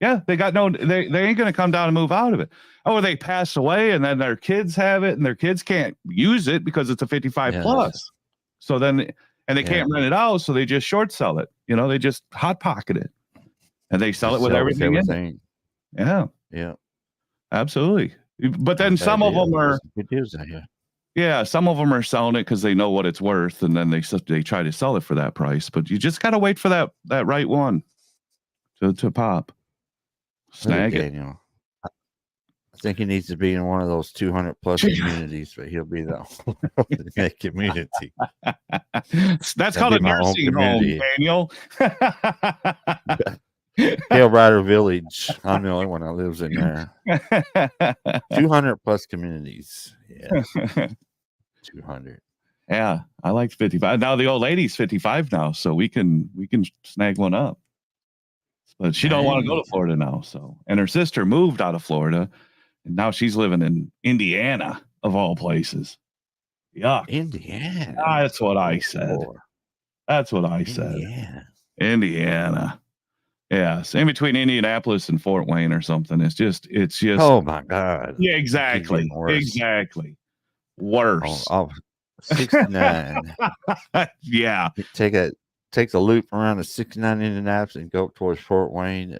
Yeah, they got they ain't gonna come down and move out of it. Oh, they pass away and then their kids have it and their kids can't use it because it's a 55 plus. So then they can't rent it out, so they just short sell it. They just hot pocket it. And they sell it with everything in it. Yeah. Yeah. Absolutely. But then some of them are good deals out here. Yeah, some of them are selling it because they know what it's worth, and then they try to sell it for that price. But you just gotta wait for that right one to pop. Snag it. Daniel. I think he needs to be in one of those 200 plus communities, but he'll be the in that community. That's called a nursing home, Daniel. Pale Rider Village. I'm the only one that lives in there. 200 plus communities. Yeah. 200. Yeah, I like 55. Now the old lady's 55 now, so we can snag one up. But she don't want to go to Florida now. So, and her sister moved out of Florida, and now she's living in Indiana of all places. Yuck. Indiana. That's what I said. That's what I said. Indiana. Yes, in between Indianapolis and Fort Wayne or something. It's just. Oh my God. Yeah, exactly. Exactly. Worse. Oh, 69. Yeah. Take the loop around the 69 Indianapolis and go towards Fort Wayne.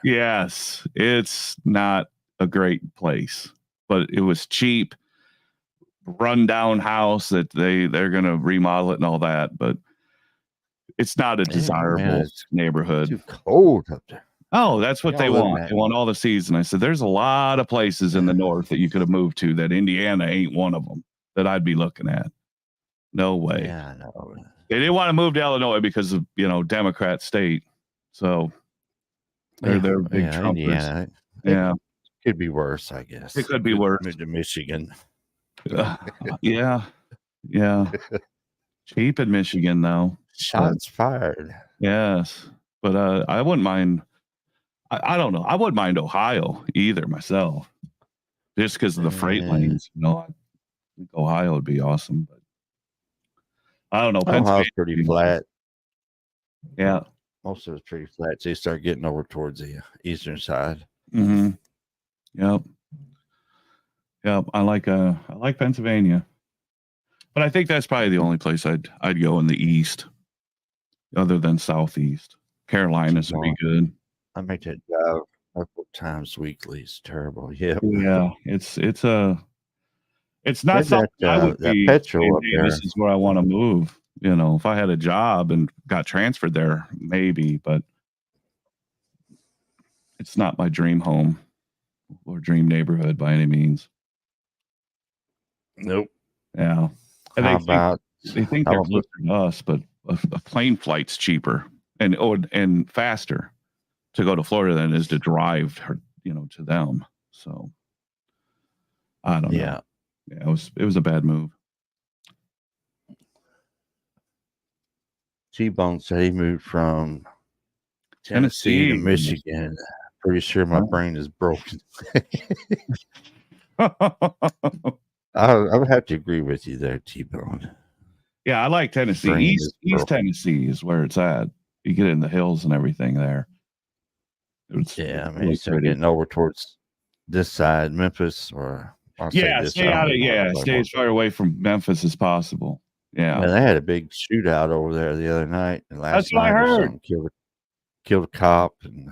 Yes, it's not a great place, but it was cheap, rundown house that they're going to remodel it and all that, but it's not a desirable neighborhood. It's too cold up there. Oh, that's what they want. They want all the season. I said, there's a lot of places in the north that you could have moved to that Indiana ain't one of them that I'd be looking at. No way. Yeah, I know. They didn't want to move to Illinois because of, Democrat state. So they're big Trumpers. Indiana. Yeah. Could be worse, I guess. It could be worse. Move to Michigan. Yeah. Cheap in Michigan, though. Shots fired. Yes. But I wouldn't mind. I don't know. I wouldn't mind Ohio either myself. Just because of the freight lanes. I think Ohio would be awesome. But I don't know. Ohio's pretty flat. Yeah. Most of it's pretty flat. So you start getting over towards the eastern side. Mm-hmm. Yep. I like Pennsylvania. But I think that's probably the only place I'd go in the east, other than southeast. Carolinas would be good. I make that drive a couple times weekly. It's terrible. Yeah. Yeah, it's not Had something I would that be saying, petrol up "Hey, there. this is where I want to move." You know, if I had a job and got transferred there, maybe, but it's not my dream home or dream neighborhood by any means. Nope. Yeah. And How about they think they're closer to us, but a plane flight's cheaper and faster to go to Florida than it is to drive to them. So I don't know. yeah. Yeah, it was a bad move. T-Bone said he moved from Tennessee to Michigan. Pretty sure my brain is broken. I would have to agree with you there, T-Bone. Yeah, I like Tennessee. East Tennessee is where it's at. You get in the hills and everything there. You start getting over towards this side, Memphis, or stay as far away from Memphis as possible. Yeah. They had a big shootout over there the other night, and that's what I heard. Killed a cop and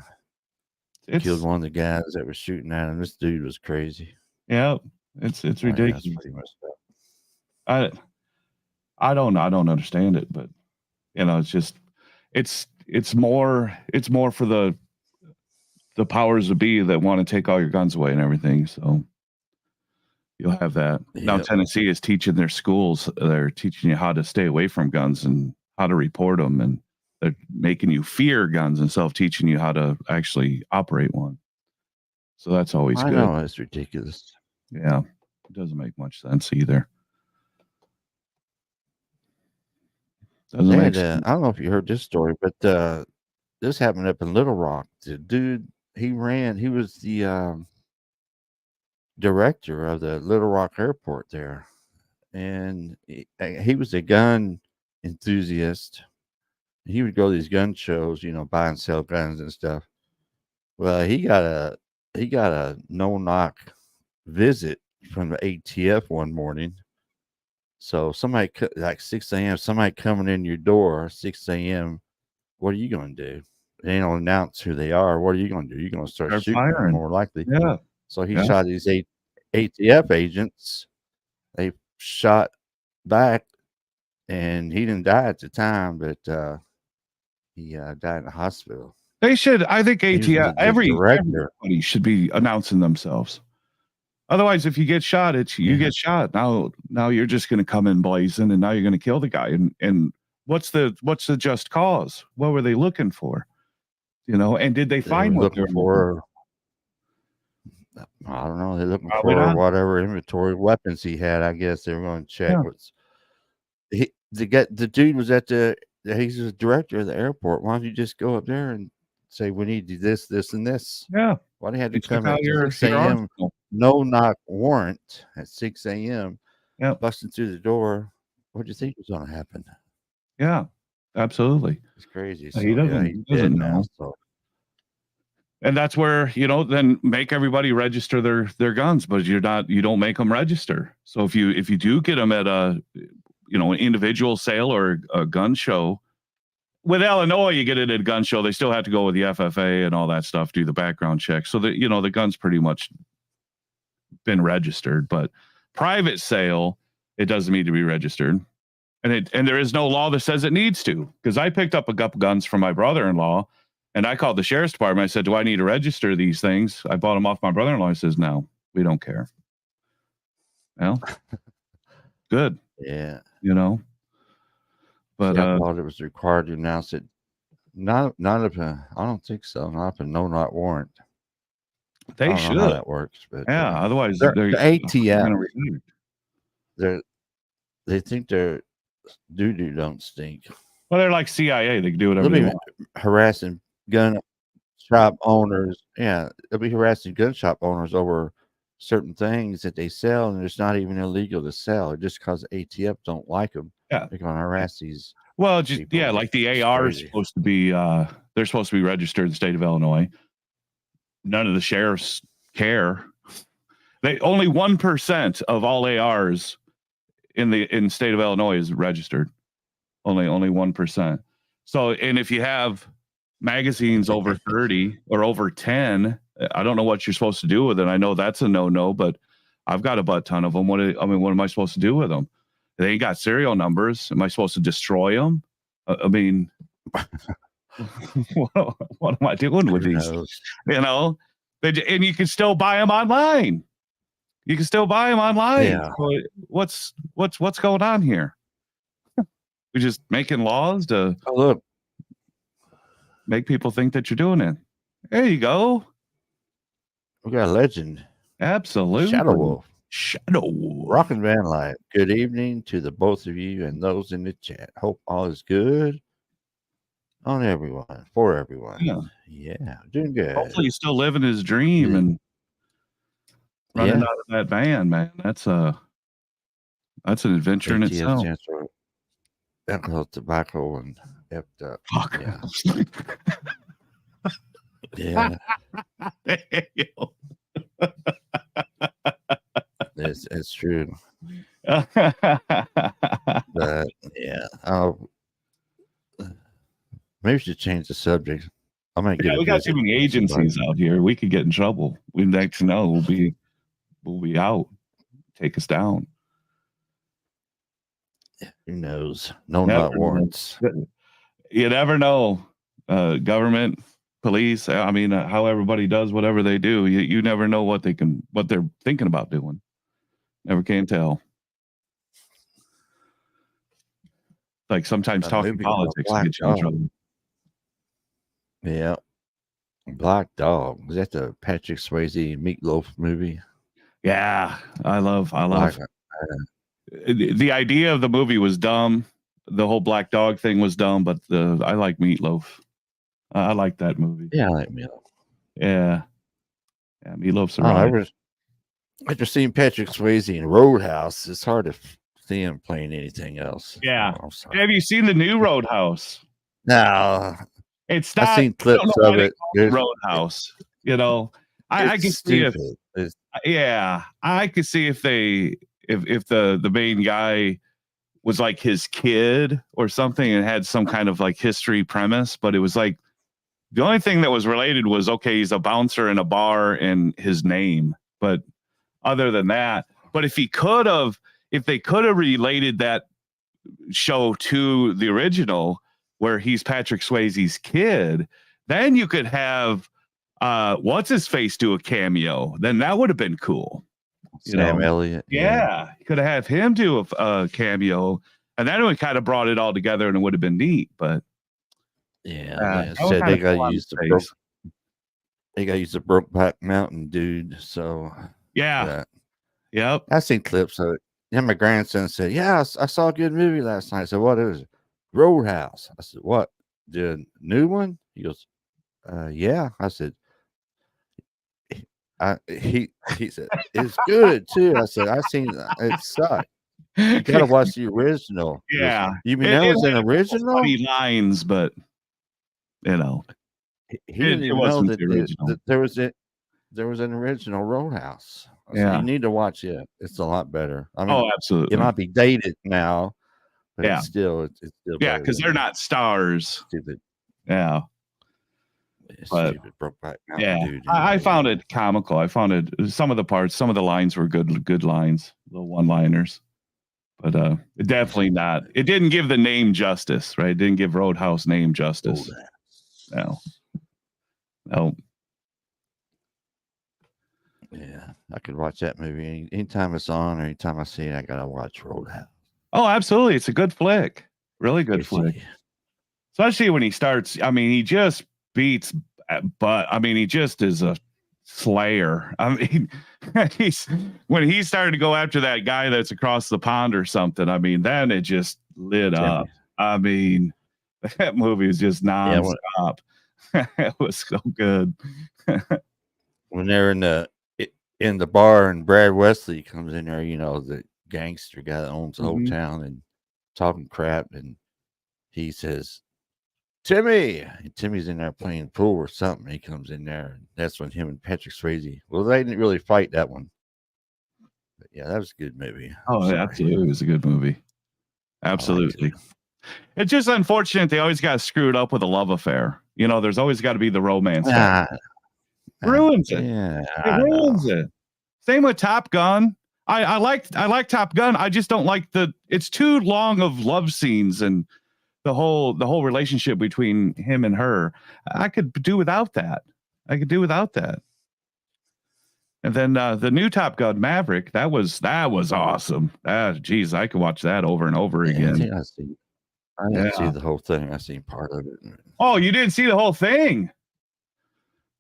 killed one of the guys that was shooting at him. This dude was crazy. Yeah, it's ridiculous. Yeah, pretty messed up. I don't understand it, but it's just it's more for the powers that be that want to take all your guns away and everything. So you'll have that. Yep. Now Tennessee is teaching their schools. They're teaching you how to stay away from guns and how to report them, and they're making you fear guns instead of teaching you how to actually operate one. So that's always good. I know, it's ridiculous. Yeah, it doesn't make much sense either. Doesn't make sense. I don't know if you heard this story, but this happened up in Little Rock. The dude, he was the director of the Little Rock Airport there, and he was a gun enthusiast. He would go to these gun shows, buy and sell guns and stuff. Well, he got a no-knock visit from the ATF one morning. So somebody, like 6 a.m., somebody coming in your door 6 a.m., what are you going to do? They don't announce who they are. What are you going to do? You're going to start shooting them, more likely. Yeah. So he shot these ATF agents. They shot back, and he didn't die at the time, but he died in the hospital. They should. I think ATF, everybody should be announcing themselves. Otherwise, if you get shot, you get shot. Now you're just going to come in blazing, and now you're going to kill the guy. And what's the just cause? What were they looking for? And did they find what looking for? I don't know. They're looking for whatever inventory weapons he had. I guess they were going to check. The dude was he's the director of the airport. Why don't you just go up there and say, we need this, this, and this? Yeah. Why do you have to come at 6 a.m.? No knock warrant at 6 a.m. Yeah. Busting through the door. What do you think was going to happen? Yeah, absolutely. It's crazy. So, he doesn't know. So. And that's where, then make everybody register their guns, but you don't make them register. So if you do get them at an individual sale or a gun show, with Illinois, you get it at a gun show, they still have to go with the FFA and all that stuff, do the background check. So that, the gun's pretty much been registered, but private sale, it doesn't need to be registered. And there is no law that says it needs to, because I picked up a couple guns from my brother-in-law, and I called the sheriff's department. I said, do I need to register these things? I bought them off my brother-in-law. He says, no, we don't care. Well, good. Yeah. But I thought it was required to announce it. Not if I don't think so. Not if a no-knock warrant. They should. How that works, but otherwise the ATF. They think their doo-doo don't stink. Well, they're like CIA. They can do whatever they want. Harassing gun shop owners. Yeah, they'll be harassing gun shop owners over certain things that they sell, and it's not even illegal to sell. Just because ATF don't like them, they're going to harass these. Well, like the AR is supposed to be. They're supposed to be registered in the state of Illinois. None of the sheriffs care. Only 1% of all ARs in the state of Illinois is registered. Only 1%. So, and if you have magazines over 30 or over 10. I don't know what you're supposed to do with it. I know that's a no, but I've got a butt ton of them. What am I supposed to do with them? They ain't got serial numbers. Am I supposed to destroy them? I mean, what am I doing with these? You know, and you can still buy them online. You can still buy them online. Yeah. So what's going on here? We're just making laws to make people think that you're doing it. There you go. We got a legend. Absolutely. Shadow Wolf. Rockin' Van Life. Good evening to the both of you and those in the chat. Hope all is good on everyone, for everyone. Yeah, doing good. Hopefully he's still living his dream and running out of that van, man. That's an adventure in itself. Alcohol, tobacco, and effed up. Fuck. Yeah. It's true. But yeah, maybe we should change the subject. I'm gonna get. We got too many agencies out here. We could get in trouble. We next know we'll be out. Take us down. Who knows? No, not warrants. You never know. Government, police. I mean, how everybody does whatever they do. You never know what they're thinking about doing. Never can tell. Like sometimes talking politics gets you in trouble. Yeah. Black Dog. Was that the Patrick Swayze Meatloaf movie? Yeah, I love the idea of the movie was dumb. The whole Black Dog thing was dumb, but I like Meatloaf. I like that movie. Yeah, I like Meatloaf. Yeah, Meatloaf's a ride. After seeing Patrick Swayze in Roadhouse, it's hard to see him playing anything else. Yeah. Have you seen the new Roadhouse? No. It's not. I've seen clips of it. Roadhouse. You know, I can see if. I could see if the main guy was like his kid or something and had some kind of like history premise, but it was like the only thing that was related was he's a bouncer in a bar and his name, but other than that, but if they could have related that show to the original where he's Patrick Swayze's kid, then you could have what's his face do a cameo. Then that would have been cool. Sam Elliott. Yeah. You could have him do a cameo, and then it kind of brought it all together, and it would have been neat. But they got to use the Brokeback Mountain dude. So yep. I've seen clips of it. And my grandson said, "Yeah, I saw a good movie last night." I said, "What is it?" Roadhouse. I said, "What? The new one?" He goes, "Yeah." I said, he said, "It's good too." I said, "I seen it sucked. You gotta watch the original." Yeah. Goes, you mean that was an original? Funny lines, but he didn't even know that there was an original Roadhouse. I said, you need to watch it. It's a lot better. I mean, absolutely. It might be dated now, but it's still because they're not stars. Stupid. Yeah. But, dude, I found it comical. I found it some of the lines were good lines, little one-liners. But it definitely not. It didn't give the name justice, right? It didn't give Roadhouse name justice. No. Yeah, I could watch that movie anytime it's on or anytime I see it. I gotta watch Roadhouse. Oh, absolutely. It's a good flick. Really good flick. Especially when he starts. I mean, he just beats butt. I mean, he just is a slayer. I mean, when he started to go after that guy that's across the pond or something, I mean, then it just lit up. I mean, that movie was just nonstop. It was so good. When they're in the bar and Brad Wesley comes in there, the gangster guy that owns the whole town, and talking crap, and he says, "Timmy," and Timmy's in there playing pool or something. He comes in there, and that's when him and Patrick Swayze. Well, they didn't really fight that one, but yeah, that was a good movie. Absolutely, it was a good movie. Absolutely. It's just unfortunate they always got screwed up with a love affair. You know, there's always got to be the romance. Ruins it. Yeah, It ruins it. Same with Top Gun. I like Top Gun. I just don't like it's too long of love scenes and the whole relationship between him and her. I could do without that. And then the new Top Gun Maverick, that was awesome. Geez, I could watch that over and over again. I didn't see the whole thing. I seen part of it. Oh, you didn't see the whole thing?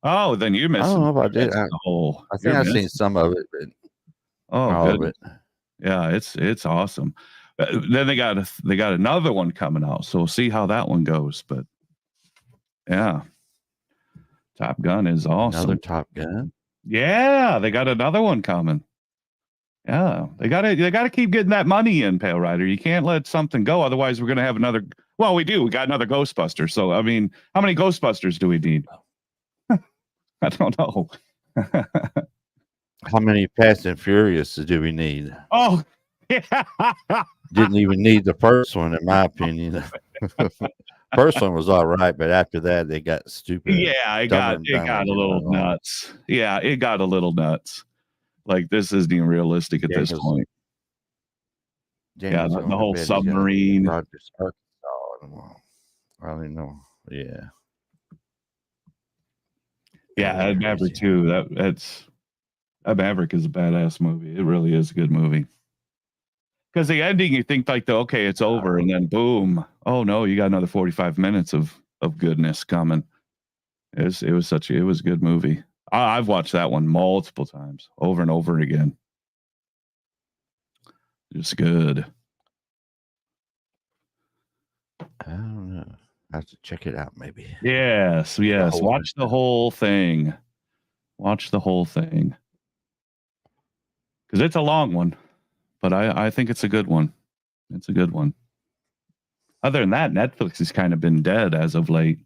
Oh, then you missed. I don't know if I did. I think I've seen some of it, but all of it. Yeah, it's awesome. Then they got another one coming out, so we'll see how that one goes. But yeah, Top Gun is awesome. Another Top Gun. Yeah, they got another one coming. Yeah, they gotta keep getting that money in, Pale Rider. You can't let something go, otherwise we're gonna have another. Well, we got another Ghostbuster. So I mean, how many Ghostbusters do we need? I don't know. How many Fast and Furious do we need? Oh, yeah. Didn't even need the first one, in my opinion. First one was all right, but after that, they got stupid. Yeah, it got a little nuts. Yeah, it got a little nuts. Like, this isn't even realistic at this point. Yeah, the whole submarine. I don't even know. Yeah. Yeah, Maverick too. That Maverick is a badass movie. It really is a good movie. Because the ending, you think like, okay, it's over, and then boom, oh no, you got another 45 minutes of goodness coming. It was a good movie. I've watched that one multiple times, over and over again. Just good. I don't know. I have to check it out, maybe. Yes. Watch the whole thing. Because it's a long one, but I think it's a good one. It's a good one. Other than that, Netflix has kind of been dead as of late.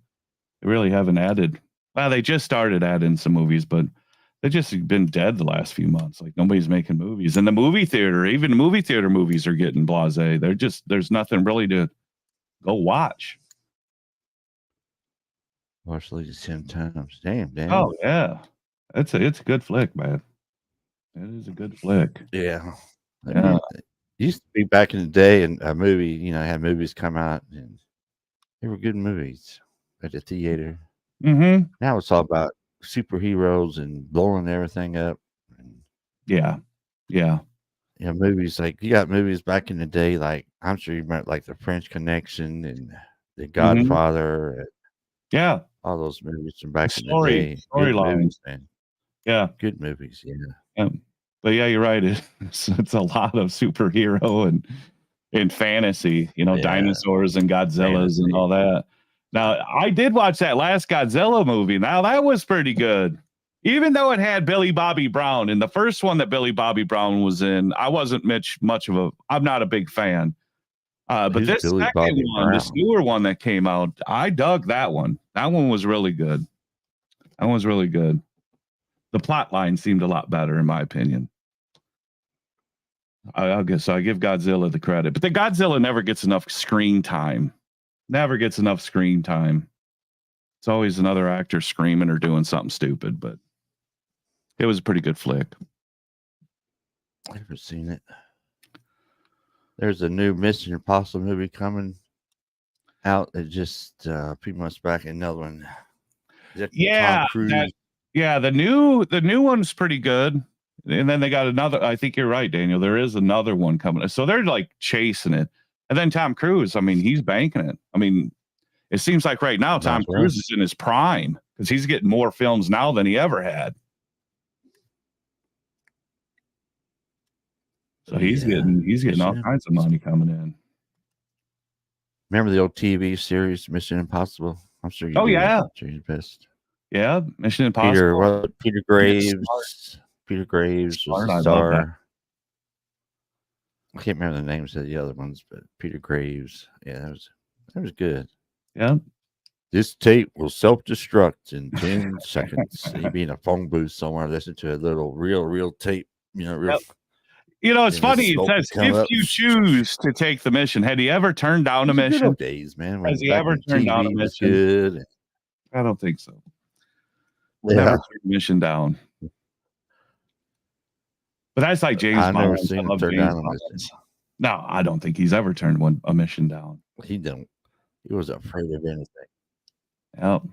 They really haven't added. Well, they just started adding some movies, but they've just been dead the last few months. Like, nobody's making movies. And the movie theater, even the movie theater movies are getting blasé. There's nothing really to go watch. Watch Legion 10 times. Damn. Oh, yeah. It's a good flick, man. It is a good flick. Yeah. It used to be back in the day, and a movie, had movies come out, and they were good movies at the theater. Mm-hmm. Now it's all about superheroes and blowing everything up. And, movies like, you got movies back in the day, like, I'm sure you remember, like The French Connection and The Godfather. Yeah. All those movies from back in the day. Storylines, man. Yeah. Good movies, But yeah, you're right. It's a lot of superhero and fantasy, dinosaurs and Godzillas and all that. Now, I did watch that last Godzilla movie. Now, that was pretty good. Even though it had Billy Bobby Brown. In the first one that Billy Bobby Brown was in, I wasn't I'm not a big fan. But this second one, this newer one that came out, I dug that one. That one was really good. The plot line seemed a lot better, in my opinion. I guess I give Godzilla the credit, but the Godzilla never gets enough screen time. It's always another actor screaming or doing something stupid, but it was a pretty good flick. I've never seen it. There's a new Mission Impossible movie coming out. It just a few months back. Another one. Yeah, the new one's pretty good. And then they got another. I think you're right, Daniel. There is another one coming. So they're like chasing it. And then Tom Cruise, I mean, he's banking it. I mean, it seems like right now Tom Cruise is in his prime because he's getting more films now than he ever had. So he's getting all kinds of money coming in. Remember the old TV series Mission Impossible? I'm sure you do. Yeah. I'm sure you're the best. Yeah, Mission Impossible. Peter Graves. Peter Graves was the star. I can't remember the names of the other ones, but Peter Graves. Yeah, that was good. Yeah. This tape will self-destruct in 10 seconds. He'd be in a phone booth somewhere, listening to a little real tape. It's funny. It says, if you choose to take the mission, had he ever turned down a mission? Days, man. Has he ever turned down a mission? I don't think so. We'll never Yeah. turn a mission down. But that's like James I've Bond. never seen him love turn James down a Bond. mission. No, I don't think he's ever turned a mission down. He don't. He was afraid of anything. Yep.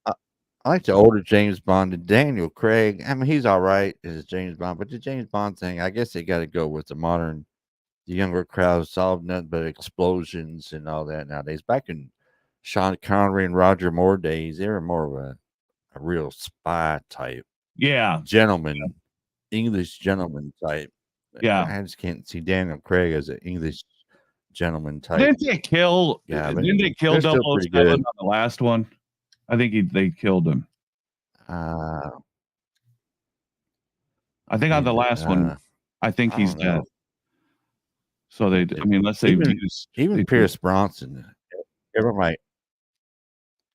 I like the older James Bond and Daniel Craig. I mean, he's all right as James Bond, but the James Bond thing, I guess they got to go with the younger crowd solve nothing but explosions and all that nowadays. Back in Sean Connery and Roger Moore days, they were more of a real spy type. Yeah. Gentleman, English gentleman type. Yeah. I just can't see Daniel Craig as an English gentleman type. Didn't they kill? Yeah, Didn't they kill 007 on the last one? I think they killed him. I think on the last one, I think he's dead. So they, I mean, let's say even Pierce Bronson.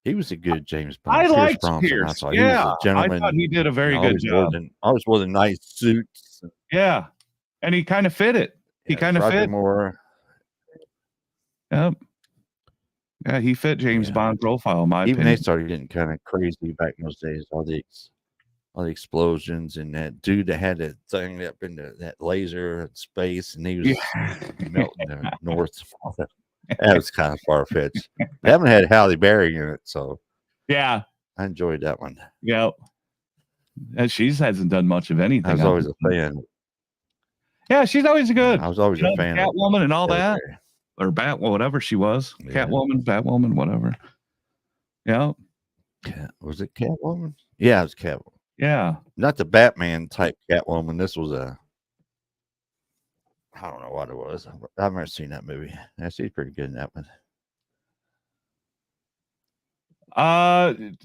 He was a good James Bond. I liked Bronson. Pierce. He was a gentleman. I thought he did a very good job. Always wore the nice suits. Yeah, and he kind of fit it. He kind of fit. More. Yep. Yeah, he fit James Bond profile. My even opinion. They started getting kind of crazy back in those days. All the explosions and that dude that had that thing up in that laser in space, and he was melting the north. That was kind of far fetched. They haven't had Halle Berry in it, so yeah, I enjoyed that one. Yep. And she hasn't done much of anything. I was always a fan. Yeah, she's always good. I was always a fan. Catwoman and all that, or whatever she was. Yeah. Batwoman, whatever. Yeah. Was it Catwoman? Yeah, it was Catwoman. Yeah. Not the Batman type Catwoman. This was I don't know what it was. I've never seen that movie. Yeah, she's pretty good in that one.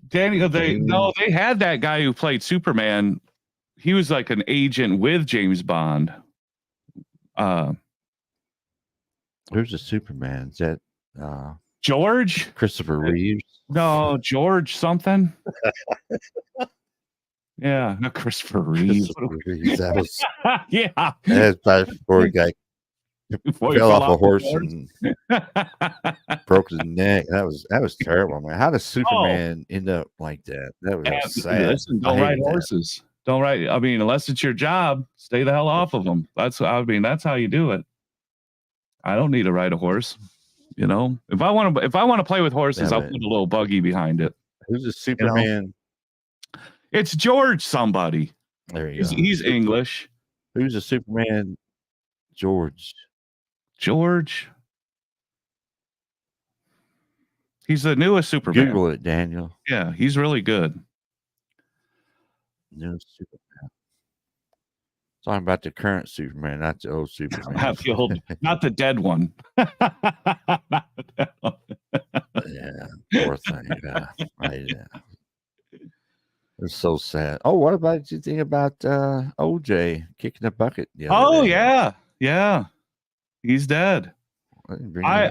Daniel, they had that guy who played Superman. He was like an agent with James Bond. Who's the Superman? Is that George? Christopher Reeves? No, George something. Yeah, not Christopher Reeves. That was yeah. That's before he got fell off a horse and broke his neck. That was terrible, man. How does Superman end up like that? That was sad. Listen, don't ride horses. Don't ride. I mean, unless it's your job, stay the hell off of them. That's how you do it. I don't need to ride a horse. You know, if I want to play with horses, I'll put a little buggy behind it. Who's a Superman? You know? It's George somebody. There you go. He's English. Who's a Superman? George. He's the newest Superman. Google it, Daniel. Yeah, he's really good. Newest Superman. Talking about the current Superman, not the old Superman. Not the dead one. Yeah, poor thing. Yeah. It's so sad. Oh, what about you think about OJ kicking the bucket? Oh day? Yeah. He's dead. Yeah.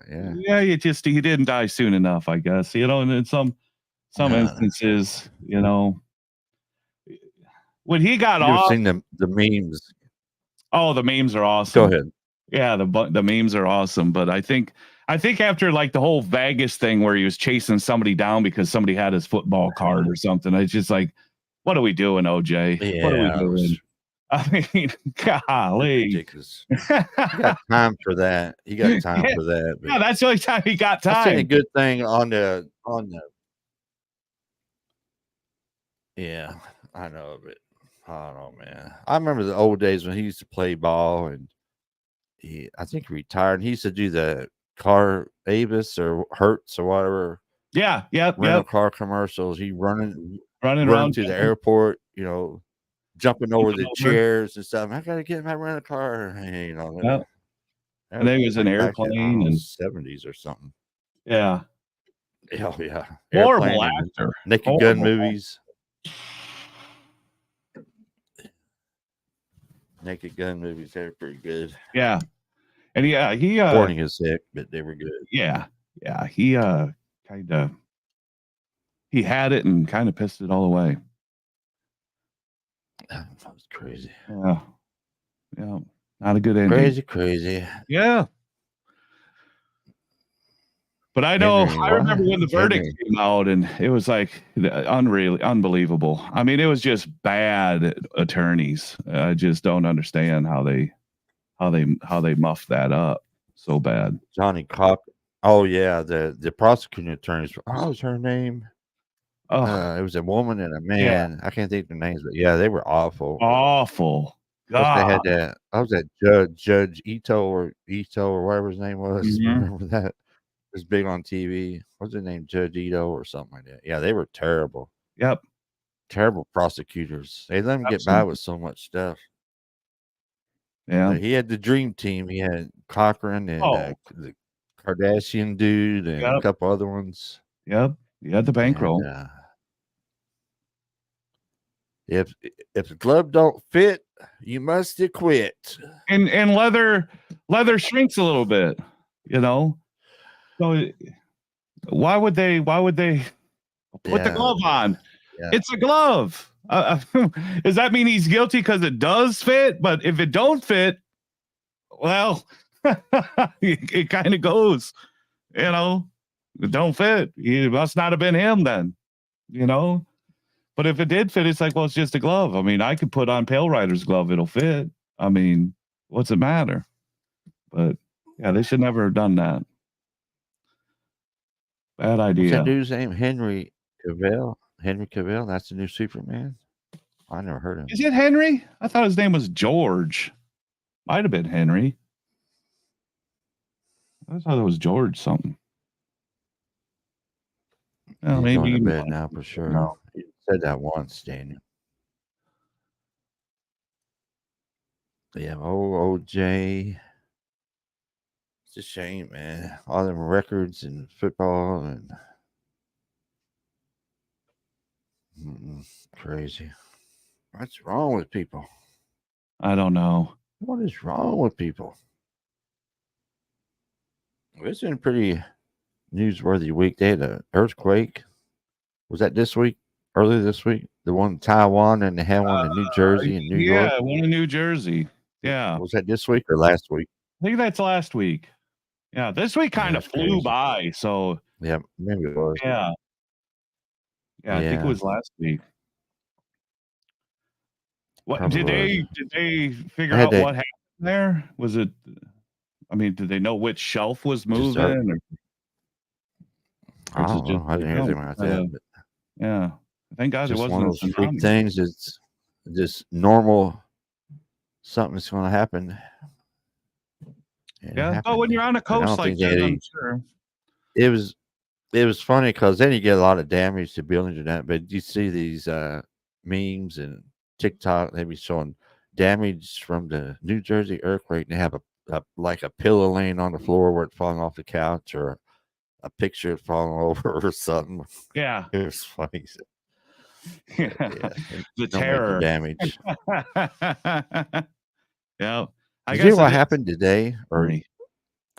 He didn't die soon enough, I guess. You know, and in some instances, you know, when he got off. You've seen the memes. Oh, the memes are awesome. Go ahead. Yeah, the memes are awesome, but I think after like the whole Vegas thing where he was chasing somebody down because somebody had his football card or something, it's just like, what are we doing, OJ? Yeah, what are we doing? I mean, golly. Ridiculous. He got time for that. He got time for that. Yeah, that's the only time he got time. I've seen a good thing on the. Yeah, I know, but I don't know, man. I remember the old days when he used to play ball, and I think he retired. And he used to do the car Avis or Hertz or whatever. Yeah, rental car commercials. He running around to the airport, you know, jumping over the chairs and stuff. I gotta get my rental car. You know, and there was an airplane in the 70s or something. Yeah. Oh yeah. Horrible actor. Naked Gun movies. Naked Gun movies, they're pretty good. Yeah. And he Warning is sick, but they were good. Yeah. He he had it and kind of pissed it all away. That was crazy. Yeah. Not a good ending. Crazy. Yeah. But I know Henry, I remember what? when the verdict Henry. came out, and it was like unbelievable. I mean, it was just bad attorneys. I just don't understand how they muffed that up so bad. Johnny Cock. Oh yeah, the prosecuting attorneys. What was her name? Oh, It was a woman and a yeah, man. I can't think of their names, but yeah, they were awful. awful. Plus, they God. had that. I was that Judge Ito or whatever his name was. Mhm. Remember that? It was big on TV. What's his name? Judge Ito or something like that. Yeah, they were terrible. Yep, Terrible prosecutors. They let him get by absolutely. with so much stuff. Yeah. But he had the dream team. He had Cochran and Oh, the Kardashian dude and a yep, couple other ones. yep. You had the And bankroll. if the glove don't fit, you must quit. And leather shrinks a little bit, you know? So why would they put the Yeah, glove on? yeah, It's a glove. Does that mean he's guilty because it does fit? But if it don't fit, well, it kind of goes, you know, it don't fit. It must not have been him then, you know. But if it did fit, it's like, well, it's just a glove. I mean, I could put on Pale Rider's glove, it'll fit. I mean, what's it matter? But yeah, they should never have done that. Bad what's that idea. dude's name? Henry Cavill. Henry Cavill. That's the new Superman. I never heard of him. Is it Henry? I thought his name was George. Might have been Henry. I thought it was George something. Well, He's going maybe to bed now for sure. no. You said that once, Daniel. Yeah, OJ. It's a shame, man. All them records in football and crazy. What's wrong with people? I don't know. What is wrong with people? Well, it's been a pretty newsworthy week. They had an earthquake. Was that this week? Earlier this week? The one in Taiwan and they had one in New Jersey and New York. Yeah, one in New Jersey. Yeah. Was that this week or last week? I think that's last week. Yeah, this week Yeah, kind of that's flew crazy. by. So Yeah, maybe it was. yeah. Yeah, I think it Yeah, was last week. What probably was. did they figure I had out that what happened there? Was it I mean, did they know which shelf was just moving or I is it don't just know. I like, didn't hear oh, anything like that, but yeah. Thank God it just one wasn't of a those freak tsunami. things. It's just normal. Something's going to happen, and it Yeah. Oh, when happened. you're on a But I coast don't like think they that, had I'm any. sure. It was funny because then you get a lot of damage to buildings and that. But you see these memes and TikTok, they be showing damage from the New Jersey earthquake. And they have a like a pillow laying on the floor where it's falling off the couch, or a picture falling over or something. Yeah. It was funny. Yeah. Yeah, and The no major terror. damage. Yeah. I Did you hear guess it what is happened today funny.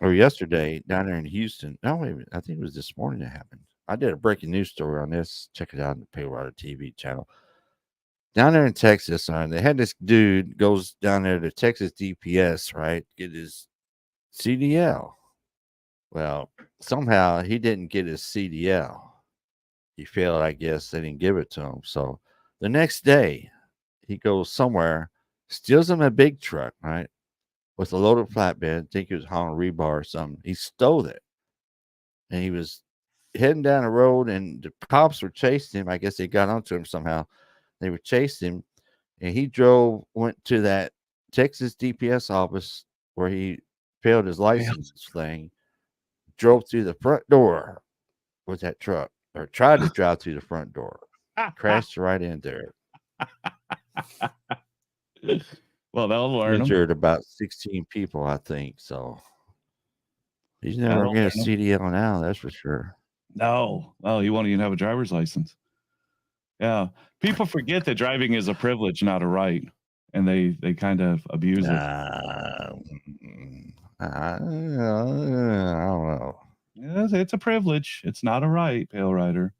or yesterday down there in Houston? No, wait a minute. I think it was this morning it happened. I did a breaking news story on this. Check it out on the Paywater TV channel. Down there in Texas, they had this dude goes down there to Texas DPS, right? Get his CDL. Well, somehow he didn't get his CDL. He failed, I guess. They didn't give it to him. So the next day, he goes somewhere, steals him a big truck, right? With a loaded flatbed. Think he was hauling rebar or something. He stole it. And he was heading down the road, and the cops were chasing him. I guess they got onto him somehow. They were chasing him, and he went to that Texas DPS office where he failed his license thing, drove through the front door with that truck, or tried to drive through the front door, crashed right in there. Well, they'll learn them. Injured about 16 people, I think. So he's never That'll going to get a learn 'em. CDL now, that's for sure. No. Well, you won't even have a driver's license. Yeah. People forget that driving is a privilege, not a right. And they kind of abuse it. I don't know. Yes, it's a privilege. It's not a right, Pale Rider.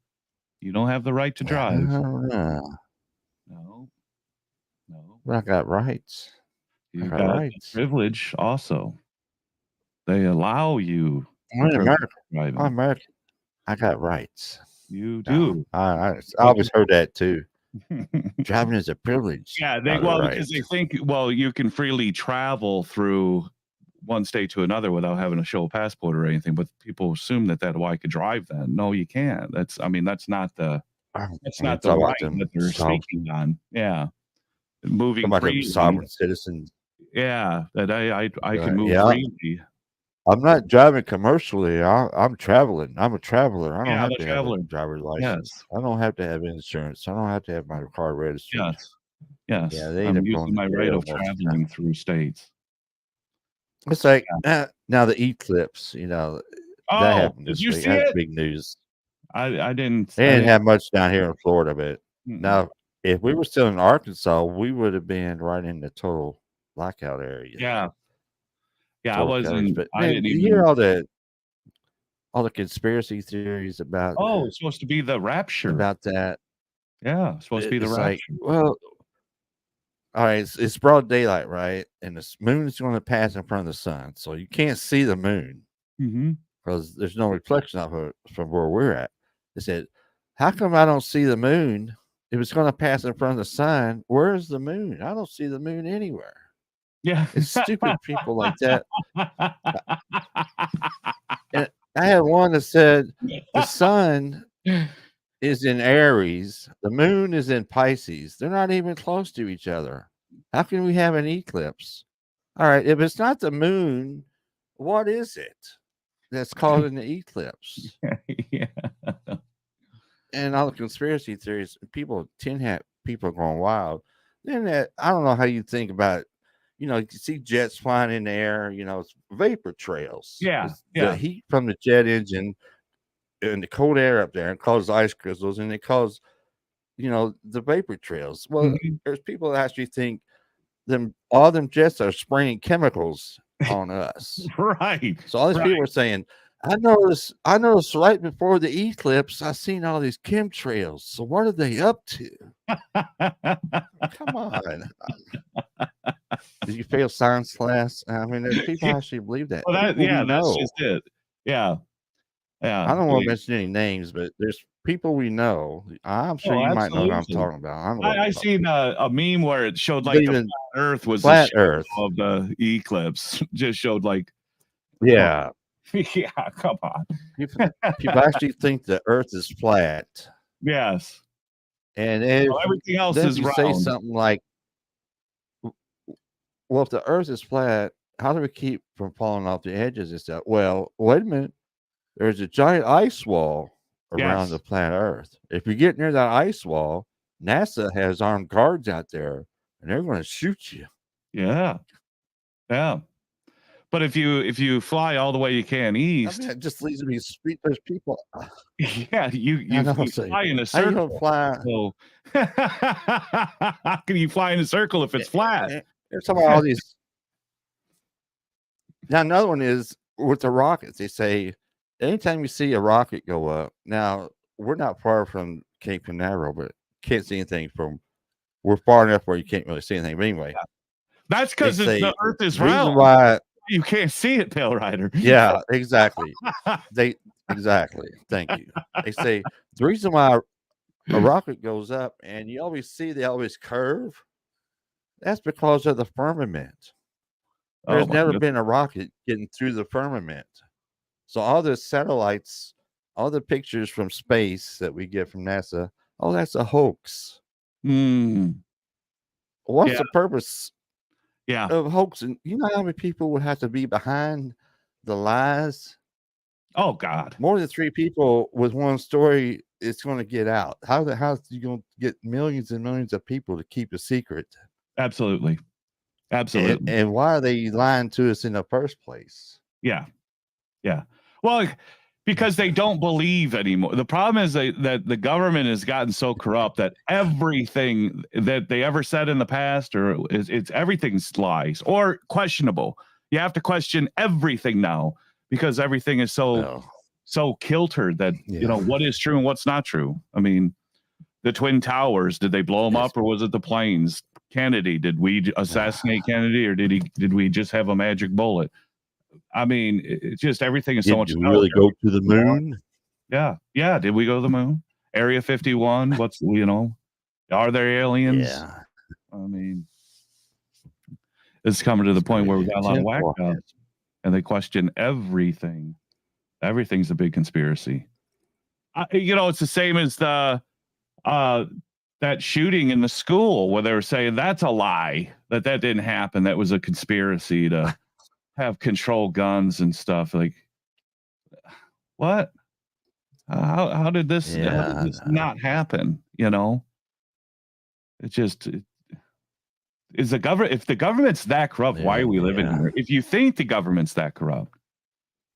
You don't have the right to I drive. don't know. No. No. But I got rights. I You got got the rights. privilege also. They allow you I'm in America. I'm driving. American. I got rights. You No, do. I always heard that too. Driving is a privilege. Yeah, not a right. because they think, well, you can freely travel through one state to another without having to show a passport or anything. But people assume that I could drive then. No, you can't. That's not the right that they're speaking on. Yeah, moving freely. Sovereign citizens. Yeah, that I can move Yeah. freely. I'm not driving commercially. I'm traveling. I'm a traveler. I don't have to have a driver's license. Yes. I don't have to have insurance. I don't have to have my car registered. Yes. Yeah, I'm using my right of traveling through states. It's like now the eclipse, that happened this did you week. see That's it? big news. I didn't. They didn't have much down here in Florida, but now if we were still in Arkansas, we would have been right in the total blackout area. Yeah. Yeah, I wasn't. But I didn't you even hear all the conspiracy theories about. Oh, it's supposed to be the rapture. About that. Yeah, it's supposed to be the rapture. Like, well, all right, it's broad daylight, right? And the moon is going to pass in front of the sun, so you can't see the moon because there's no reflection of it from where we're at. They said, "How come I don't see the moon? If it's going to pass in front of the sun, where's the moon? I don't see the moon anywhere." Yeah, it's stupid people like that. And I had one that said the sun is in Aries, the moon is in Pisces. They're not even close to each other. How can we have an eclipse? All right, if it's not the moon, what is it that's causing the eclipse? Yeah. And all the conspiracy theories, people going wild. Then I don't know how you think about, you see jets flying in the air, it's vapor trails. Yeah. The heat from the jet engine and the cold air up there and cause ice crystals, and it causes, the vapor trails. Well, there's people that actually think all them jets are spraying chemicals on us. Right. So all these people are saying, I noticed right before the eclipse, I seen all these chemtrails. So what are they up to? Come on. Did you fail science class? I mean, there's people actually believe that. Well, that's just it. Yeah. Yeah. I don't want to mention any names, but there's people we know. I'm sure you might know what I'm talking about. I seen a meme where it showed like the flat Earth was flat Earth of the eclipse. Just showed like, yeah, yeah. Come on, people actually think the Earth is flat. Yes, and if everything else is you round. Say something like, "Well, if the Earth is flat, how do we keep from falling off the edges and stuff?" Well, wait a minute. There's a giant ice wall around the planet Earth. If you get near that ice wall, NASA has armed guards out there, and they're going to shoot you. Yeah, yeah. But if you fly all the way you can east, it just leads me to there's people. Yeah, you fly in a circle. How you don't fly? So, how can you fly in a circle if it's flat? They're talking about all these. Now another one is with the rockets. They say, anytime you see a rocket go up, now we're not far from Cape Canaveral, but can't see anything we're far enough where you can't really see anything. But anyway, that's because the Earth is round. Why you can't see it, Pale Rider. Yeah, exactly. Exactly. Thank you. They say the reason why a rocket goes up and you always see they always curve, that's because of the firmament. There's never been a rocket getting through the firmament. So all the satellites, all the pictures from space that we get from NASA, that's a hoax. What's the purpose of hoax? And you know how many people would have to be behind the lies? Oh, God. More than 3 people with one story, it's going to get out. How are you going to get millions and millions of people to keep a secret? Absolutely. And why are they lying to us in the first place? Yeah. Well, because they don't believe anymore. The problem is that the government has gotten so corrupt that everything that they ever said in the past it's everything's lies or questionable. You have to question everything now because everything is so kiltered that what is true and what's not true. I mean, the Twin Towers, did they blow them up or was it the planes? Kennedy, did we assassinate Kennedy or did we just have a magic bullet? I mean, it's just everything is so Did much. you really go to the moon? Yeah, yeah. Did we go to the moon? Area 51. What's Are there aliens? Yeah, I mean, it's coming to the it's point where we crazy. got a lot of whack jobs, and they question everything. Everything's a big conspiracy. It's the same as the that shooting in the school where they were saying that's a lie, that didn't happen. That was a conspiracy to have control guns and stuff. Like, what? How did this Yeah, not happen? It just is the government. If the government's that corrupt, why are we living yeah. here? If you think the government's that corrupt,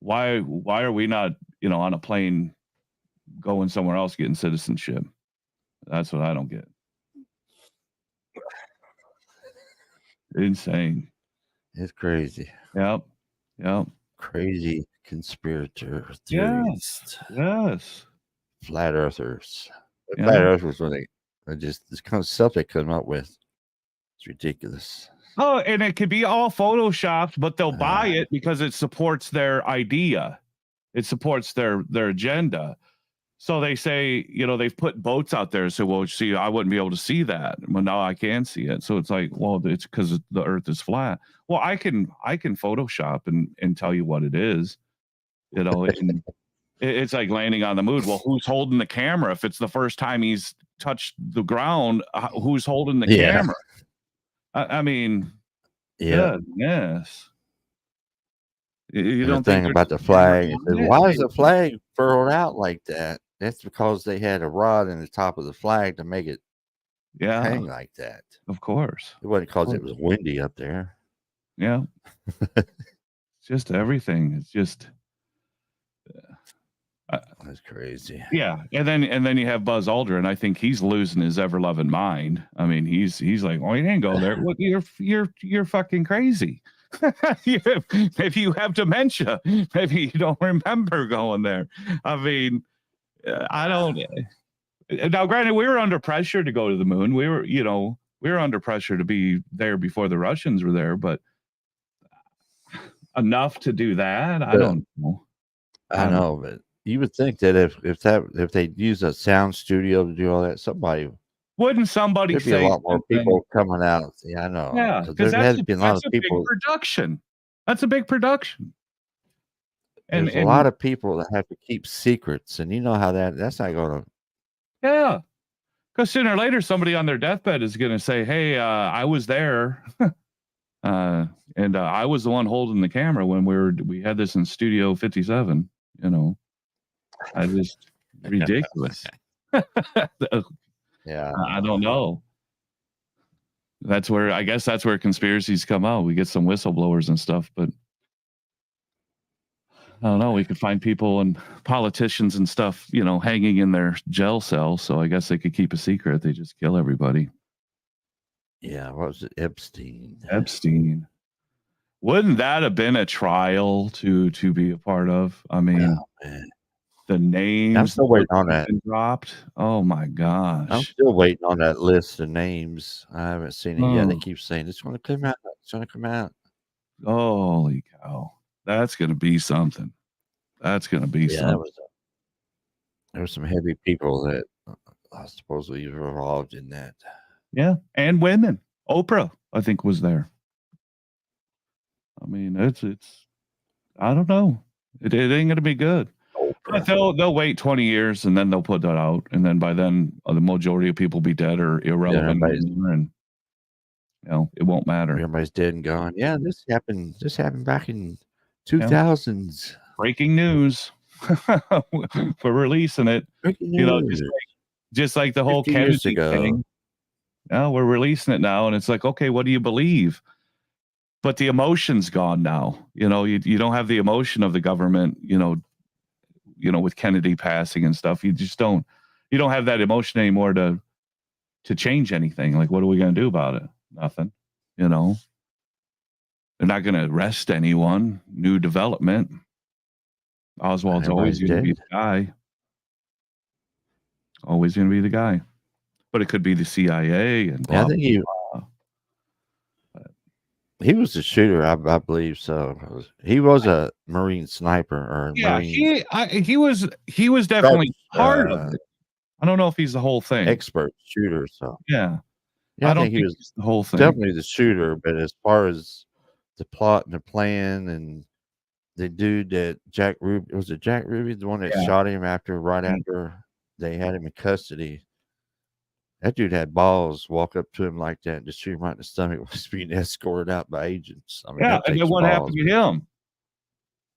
why are we not on a plane going somewhere else getting citizenship? That's what I don't get. Insane. It's crazy. Yep. Crazy conspirator Yes. theorists. Yes. Flat earthers. Yeah. Flat earthers, when they just this kind of stuff they come up with. It's ridiculous. Oh, and it could be all photoshopped, but they'll buy it because it supports their idea. It supports their agenda. So they say, they've put boats out there. So, well, see, I wouldn't be able to see that. Well, now I can see it. So it's like, well, it's because the Earth is flat. Well, I can Photoshop and tell you what it is. And it's like landing on the moon. Well, who's holding the camera? If it's the first time he's touched the ground, who's holding the camera? I mean, yes. You don't think think about the flag? Why is the flag furrowed out like that? That's because they had a rod in the top of the flag to make it hang like that. Of course. It wasn't because it was windy up there. Yeah. It's just everything. It's just that's crazy. Yeah, and then you have Buzz Aldrin. I think he's losing his ever loving mind. I mean, he's like, "Oh, you didn't go there. Well, you're fucking crazy. Maybe you have dementia. Maybe you don't remember going there. I mean, I don't. Now, granted, we were under pressure to go to the moon. We were under pressure to be there before the Russians were there, but enough to do that, I don't know. I know, but you would think that if they use a sound studio to do all that, wouldn't somebody there'd be say a lot more people coming out. Yeah, I know. Yeah, because there has been a lot of people. Big production. That's a big production. There's a lot of people that have to keep secrets, and you know how that's not going to. Yeah, because sooner or later somebody on their deathbed is going to say, "Hey, I was there." And I was the one holding the camera when we had this in Studio 57. I just ridiculous. Yeah, I don't know. I guess that's where conspiracies come out. We get some whistleblowers and stuff, but I don't know. We could find people and politicians and stuff, hanging in their jail cells. So I guess they could keep a secret. They just kill everybody. Yeah, what was it? Epstein. Wouldn't that have been a trial to be a part of? I mean, the names. I'm still waiting on that. Dropped. Oh my gosh! I'm still waiting on that list of names. I haven't seen it yet. They keep saying it's going to come out. It's going to come out. Holy cow! That's going to be something. That's going to be something. There were some heavy people that supposedly were involved in that. Yeah, and women. Oprah, I think, was there. I mean, it's. I don't know. It ain't going to be good. But they'll wait 20 years and then they'll put that out, and then by then the majority of people be dead or irrelevant, and it won't matter. Everybody's dead and gone. Yeah, this happened. This happened back in 2000s. Breaking news. We're releasing it. Just like the whole Kennedy thing. Yeah, we're releasing it now, and it's like, okay, what do you believe? But the emotion's gone now. You don't have the emotion of the government. With Kennedy passing and stuff, you don't have that emotion anymore to change anything. Like, what are we going to do about it? Nothing. They're not going to arrest anyone. New development. Oswald's always going to be the guy. Always going to be the guy. But it could be the CIA and blah, I think He was a shooter, I believe so. He was a Marine sniper or Yeah, Marine he was definitely part of it. I don't know if he's the whole thing. expert shooter. So Yeah, yeah, I I don't think he think was he's the whole thing. definitely the shooter. But as far as the plot and the plan and the dude that Jack Ruby was it Jack Ruby, the one that Yeah. shot him right Mm. after they had him in custody. That dude had balls, walk up to him like that and just shoot him right in the stomach while he's being escorted out by agents. I mean, Yeah, that and then takes what happened balls.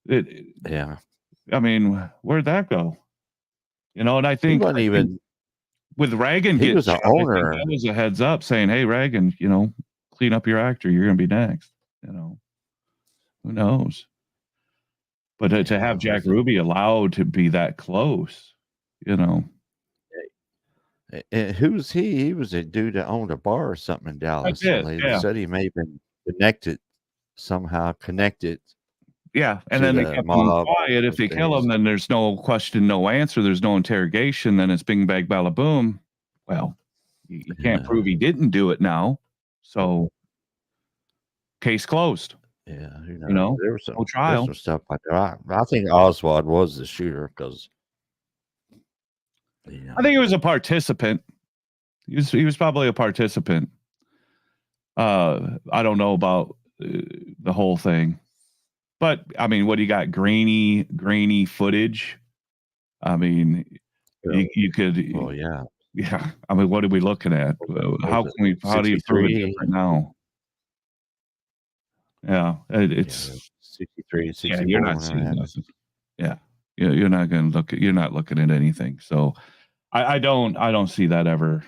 to him? Yeah. I mean, where'd that go? And I He think wasn't even with Reagan he getting was an shot, I think that owner. was a heads up saying, "Hey, Reagan, clean up your act or you're gonna be next." Who knows? But to Yeah, have it Jack was Ruby allowed to be that close, and who was he? He was a dude that owned a bar or something in I Dallas. So did, they yeah. said he may have been somehow connected Yeah, and to then they the kept him mob quiet. If those they kill him, days. then there's no question, no answer. There's no interrogation. Then it's bing, bang, balla, boom. Well, you can't Yeah, prove he didn't do it now. So case closed. yeah, who You knows? know, no There's trial. some stuff like that. I think Oswald was the shooter because I think he was a participant. He was probably a participant. I don't know about the whole thing, but I mean, what do you got? Grainy footage. I mean, you could, well, yeah. yeah. I mean, what are we looking at? Was it How do you prove it 63? different now? Yeah, Yeah, it's 63, yeah. You're 64 not when that seeing happened. nothing. Yeah, you're not going to look at. You're not looking at anything. So I don't see that ever.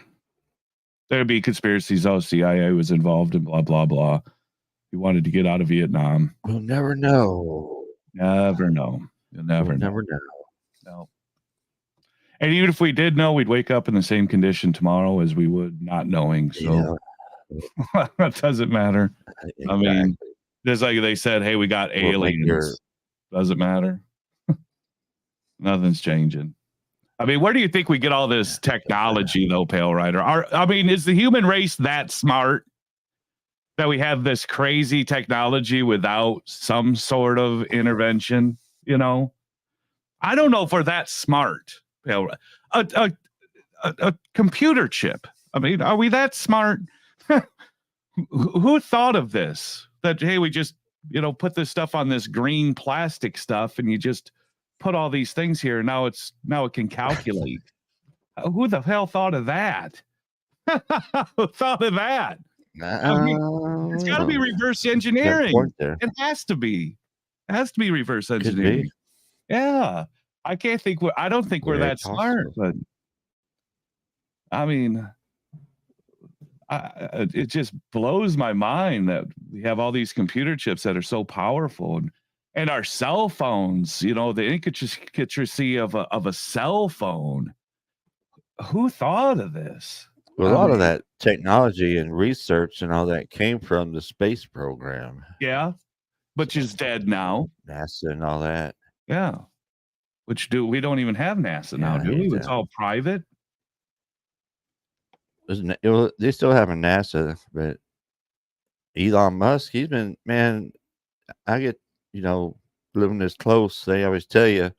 There'd be conspiracies. Oh, CIA was involved in blah blah blah. He wanted to get out of Vietnam. We'll never know. Never know. You'll never We'll know. never know. No. And even if we did know, we'd wake up in the same condition tomorrow as we would not knowing. So that doesn't matter. I mean, Exactly. just like they said, hey, we got Will make your aliens. Doesn't matter. Nothing's changing. I mean, where do you think we get all this technology, though, Pale Rider? Is the human race that smart that we have this crazy technology without some sort of intervention? I don't know if we're that smart. Pale a computer chip. I mean, are we that smart? Who thought of this? That, hey, we just, put this stuff on this green plastic stuff and you just put all these things here. Now it can calculate. Who the hell thought of that? Who thought of that? I mean, it's got to be reverse got a engineering. point there. It has to be. It has to be reverse Could engineering. be. Yeah. I don't think we're Very that smart, possible. but I mean, it just blows my mind that we have all these computer chips that are so powerful, and our cell phones. The intricacy of a cell phone. Who thought of this? Well, a I lot of mean, that technology and research and all that came from the space program. yeah, but she's dead now. NASA and all that. Yeah, we don't even have NASA now, do we? It's all private. They still have a NASA, but Elon Musk, he's been, man, I get, living this close, they always tell you,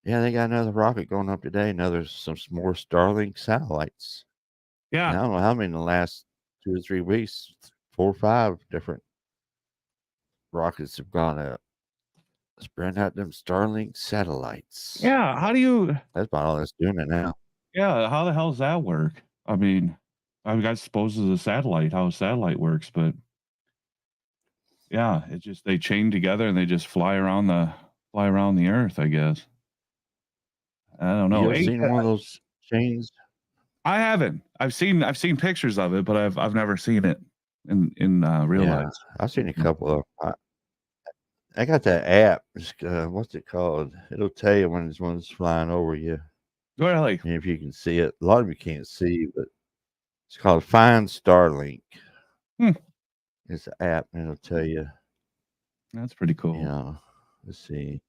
yeah, they got another rocket going up today. Some more Starlink satellites. Yeah. And I don't know how many in the last 2 or 3 weeks, 4 or 5 different rockets have gone up. Spreading out them Starlink satellites. Yeah. That's about all that's doing it now. Yeah. How the hell does that work? I suppose it's a satellite, how a satellite works, but yeah, they chain together and they just fly around the earth, I guess. I don't know. You ever seen one of those chains? I haven't. I've seen pictures of it, but I've never seen it in real life. I've seen a couple of. I got that app. What's it called? It'll tell you when one's flying over you. Really? And if you can see it, a lot of you can't see, but it's called Find Starlink. It's an app, and it'll tell you. That's pretty cool. Let's see.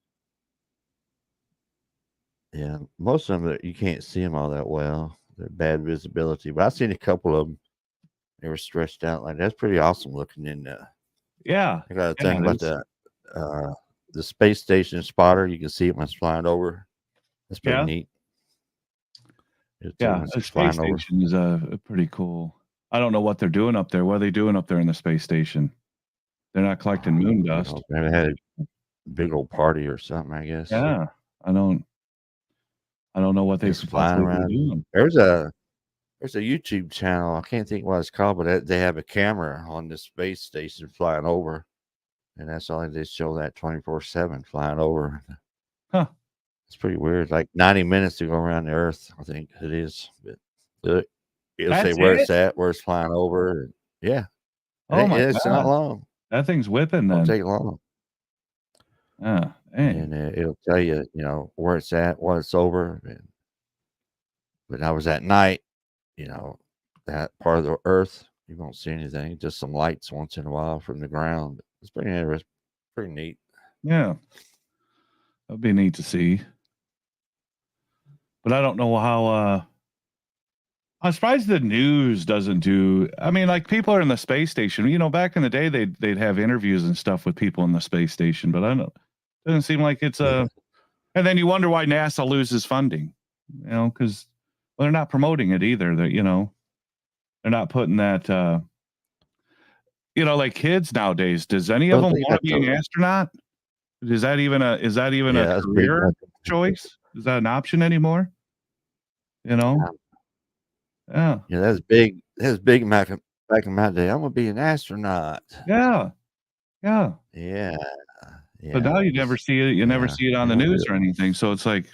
Yeah, most of them you can't see them all that well. They're bad visibility, but I've seen a couple of them. They were stretched out like that's pretty awesome looking in Yeah. I got a Yeah, thing about the space station spotter. You can see it when it's flying over. That's pretty Yeah. neat. It's Yeah. when A it's space flying over. station is pretty cool. I don't know what they're doing up there. What are they doing up there in the space station? They're not collecting moon dust. Maybe they had a big old party or something, I guess. Yeah. I don't know what they Just could flying possibly be around. doing. There's a YouTube channel. I can't think what it's called, but they have a camera on the space station flying over, and that's all they show that 24/7 flying over. Huh. It's pretty weird. Like 90 minutes to go around the Earth, I think it is. But it'll say That's where it? it's at, where it's flying over. Yeah, Oh my it's not god. long. That thing's whipping Won't then. take long, Yeah. Dang. and it'll tell you, where it's at, what it's over. But I was at night, that part of the Earth. You won't see anything, just some lights once in a while from the ground. It's pretty interesting, pretty neat. Yeah. That'd be neat to see. But I don't know how I'm surprised the news doesn't do. I mean, like people are in the space station. Back in the day, they'd have interviews and stuff with people in the space station. But I don't. Doesn't seem like it's a. And then you wonder why NASA loses funding. Because they're not promoting it either. That they're not putting that. Like kids nowadays. Does any of Well, them they want got to be an astronaut? Is that even a that's big. career choice? Is that an option anymore? Yeah. Yeah, that's big. That's big back in my day. I'm gonna be an astronaut. Yeah. Yeah. Yeah, But yeah. now you never see it. You never see it on the news or anything. So it's like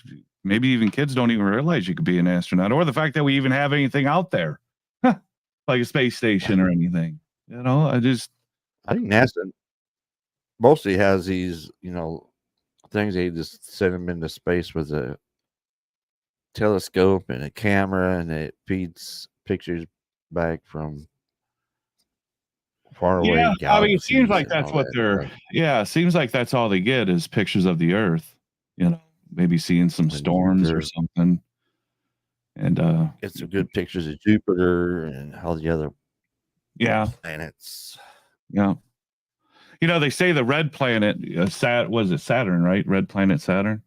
maybe even kids don't even realize you could be an astronaut, or the fact that we even have anything out there, like a space station or anything. I think NASA mostly has these, things they just send them into space with a telescope and a camera, and it feeds pictures back from far away yeah. I mean, it seems galaxies like and that's all what that they're. stuff. Yeah, it seems like that's all they get is pictures of the Earth. Maybe seeing some And storms or Jupiter, something. And get some good pictures of Jupiter and all the other yeah, planets. yeah. They say the red planet, was it Saturn, right? Red planet Saturn.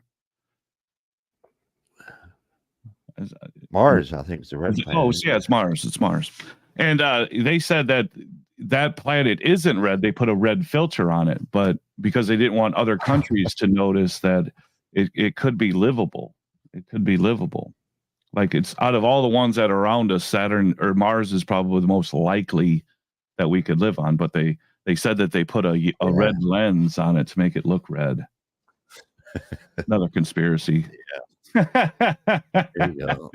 Mars, I think, is the red planet. Yeah, it's Mars. It's Mars. And they said that planet isn't red. They put a red filter on it, but because they didn't want other countries to notice that it could be livable. It could be livable. Like it's out of all the ones that are around us, Saturn or Mars is probably the most likely that we could live on. But they said that they put a red lens on it to make it look red. Another conspiracy. Yeah. There you go.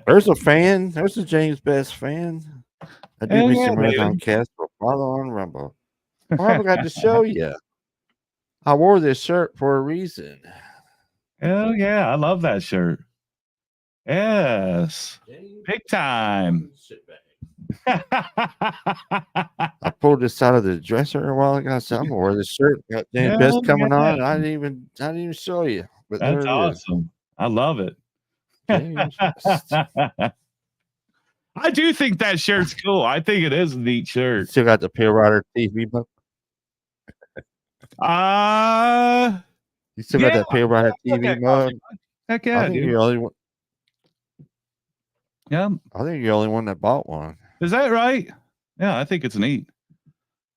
There's a fan. There's a James Best fan. I do me some Marathon Cast for follow on Rumble. I forgot to show you. I wore this shirt for a reason. Hell yeah, I love that shirt. Yes. Big time. I pulled this out of the dresser a while ago. I said, I'm gonna wear this shirt. Got James Best coming on. I didn't even show you. But that's there it awesome. is. I love it. I do think that shirt's cool. I think it is a neat shirt. Still got the Pale Rider TV book. You still got that Pale Rider TV mug? Heck yeah, I think dude. you're the only one. Yeah. I think you're the only one that bought one. Is that right? Yeah, I think it's neat.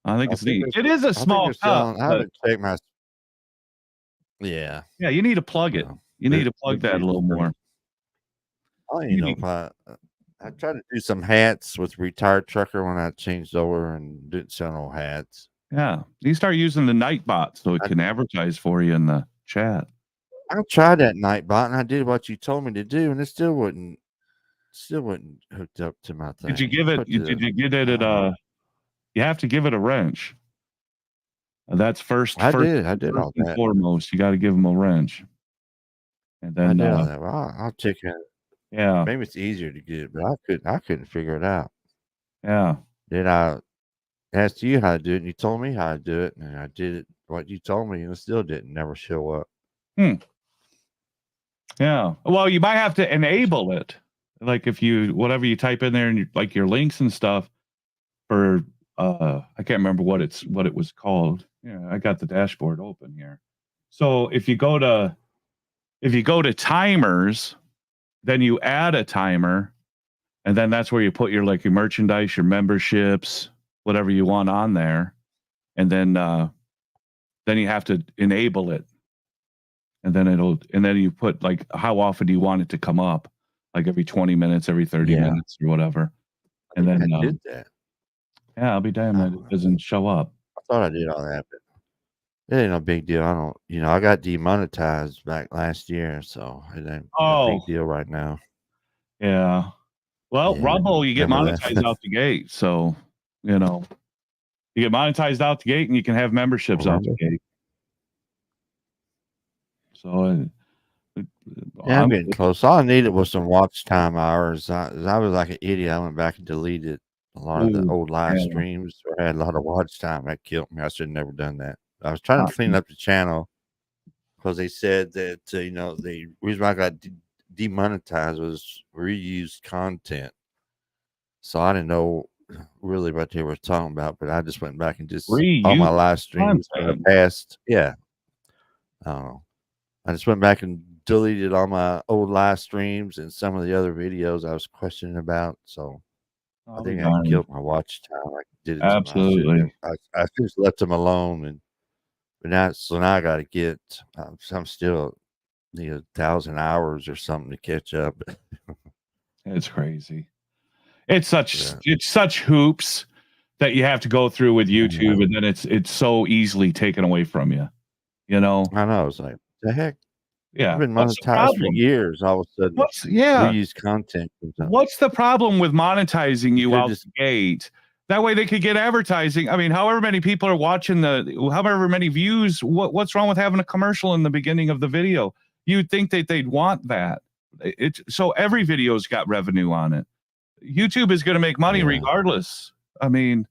I think it's neat. It is a small cup. I haven't checked my. Yeah. Yeah, you need to plug it. You need to plug that a little more. I don't even know if I tried to do some hats with Retired Trucker when I changed over and didn't sell no hats. Yeah. You start using the Nightbot so it can advertise for you in the chat. I tried that Nightbot and I did what you told me to do, and it still wouldn't hooked up to my thing. Did you give it? Did you get it at you have to give it a wrench. That's first. I did all that. Foremost, you got to give them a wrench. And then I did all that. Well, I'll check it. Yeah. Maybe it's easier to get, but I couldn't figure it out. Yeah. Then I asked you how to do it, and you told me how to do it, and I did it what you told me, and it still didn't never show up. Yeah. Well, you might have to enable it. Like if you whatever you type in there and like your links and stuff for I can't remember what it was called. Yeah, I got the dashboard open here. So if you go to timers, then you add a timer, and then that's where you put your your merchandise, your memberships, whatever you want on there, and then you have to enable it, and then you put how often do you want it to come up, like every 20 minutes, every 30 minutes, or whatever, and then I did that. yeah, I'll be damned that it doesn't show up. I thought I did all that, but it ain't no big deal. I don't, I got demonetized back last year, so it ain't a big deal right now. Yeah. Well, Yeah, Rumble, you get remember that? monetized out the gate, so you get monetized out the gate, and you can have memberships out the gate. So Yeah, I'm getting close. All I needed was some watch time hours. I was like an idiot. I went back and deleted a lot of the old live streams. Or I had a lot of watch time. That killed me. I should have never done that. I was trying to clean up the channel because they said that the reason why I got demonetized was reused content. So I didn't know really what they were talking about, but I just went back and just all my live streams in the past. Yeah, I don't know. I just went back and deleted all my old live streams and some of the other videos I was questioning about. So I think I killed my watch time. I did it. Absolutely. I just left them alone, but now I got to get. I'm still 1,000 hours or something to catch up. It's crazy. It's such hoops that you have to go through with YouTube, and then it's so easily taken away from you. I know. It's like the heck. Yeah, I've been monetized for years. All of a sudden, we use content. What's the problem with monetizing you out the gate? That way they could get advertising. I mean, however many people are watching however many views, what's wrong with having a commercial in the beginning of the video? You'd think that they'd want that. So every video's got revenue on it. YouTube is going to make money regardless. I mean,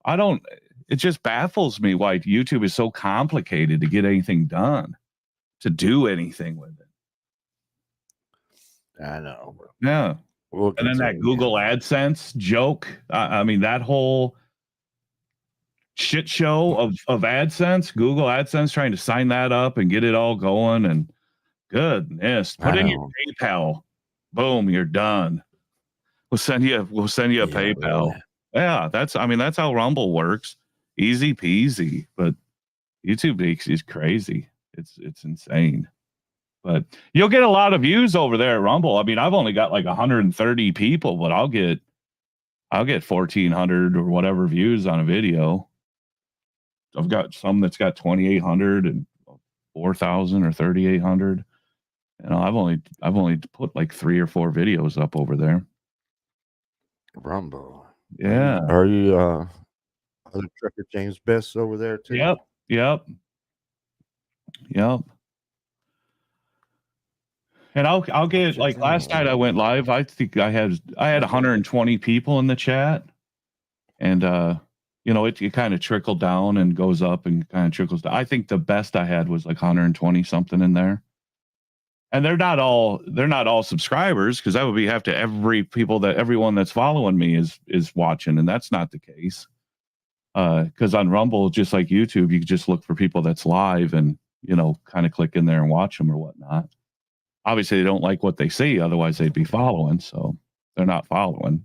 it just baffles me why YouTube is so complicated to get anything done, to do anything with it. I know. Yeah. And then that Google AdSense joke. I mean, that whole shit show of AdSense, Google AdSense trying to sign that up and get it all going. And goodness, put in your PayPal. Boom, you're done. We'll send you a PayPal. Yeah, that's how Rumble works. Easy peasy. But YouTube is crazy. It's insane. But you'll get a lot of views over there at Rumble. I mean, I've only got 130 people, but I'll get 1,400 or whatever views on a video. I've got some that's got 2,800 and 4,000 or 3,800. I've only put 3 or 4 videos up over there. Rumble. Yeah. Are you other Trucker James Best over there too? Yep. And I'll get last night I went live. I think I had 120 people in the chat, and it kind of trickled down and goes up and kind of trickles down. I think the best I had was 120 something in there. And they're not all subscribers, because that would be everyone that's following me is watching, and that's not the case. Because on Rumble, just like YouTube, you can just look for people that's live and kind of click in there and watch them or whatnot. Obviously, they don't like what they see, otherwise they'd be following. So they're not following.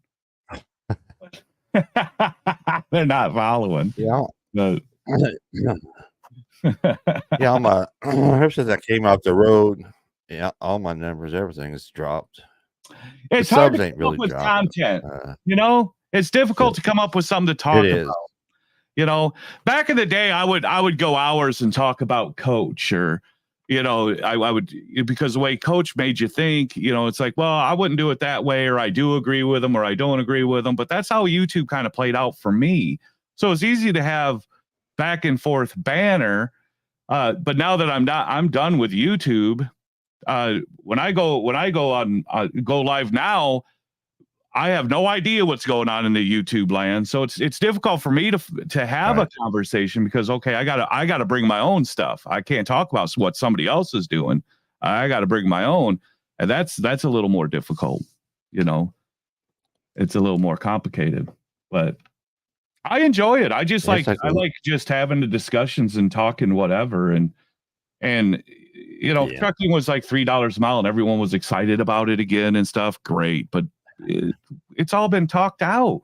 They're not following. Yeah. But, yeah, ever since I came off the road, all my numbers, everything has dropped. It's hard to come up with content. It's difficult to come up with something to talk about. Back in the day, I would go hours and talk about Coach, or I would, because the way Coach made you think, it's like, well, I wouldn't do it that way, or I do agree with him, or I don't agree with him. But that's how YouTube kind of played out for me. So it's easy to have back and forth banner. But now that I'm done with YouTube. When I go live now, I have no idea what's going on in the YouTube land. So it's difficult for me to have a conversation, because I gotta bring my own stuff. I can't talk about what somebody else is doing. I gotta bring my own, and that's a little more difficult. It's a little more complicated, but I enjoy it. I just It's I like just having the discussions and talking whatever. And trucking was like $3 a mile and everyone was excited about it again and stuff. Great. But it's all been talked out.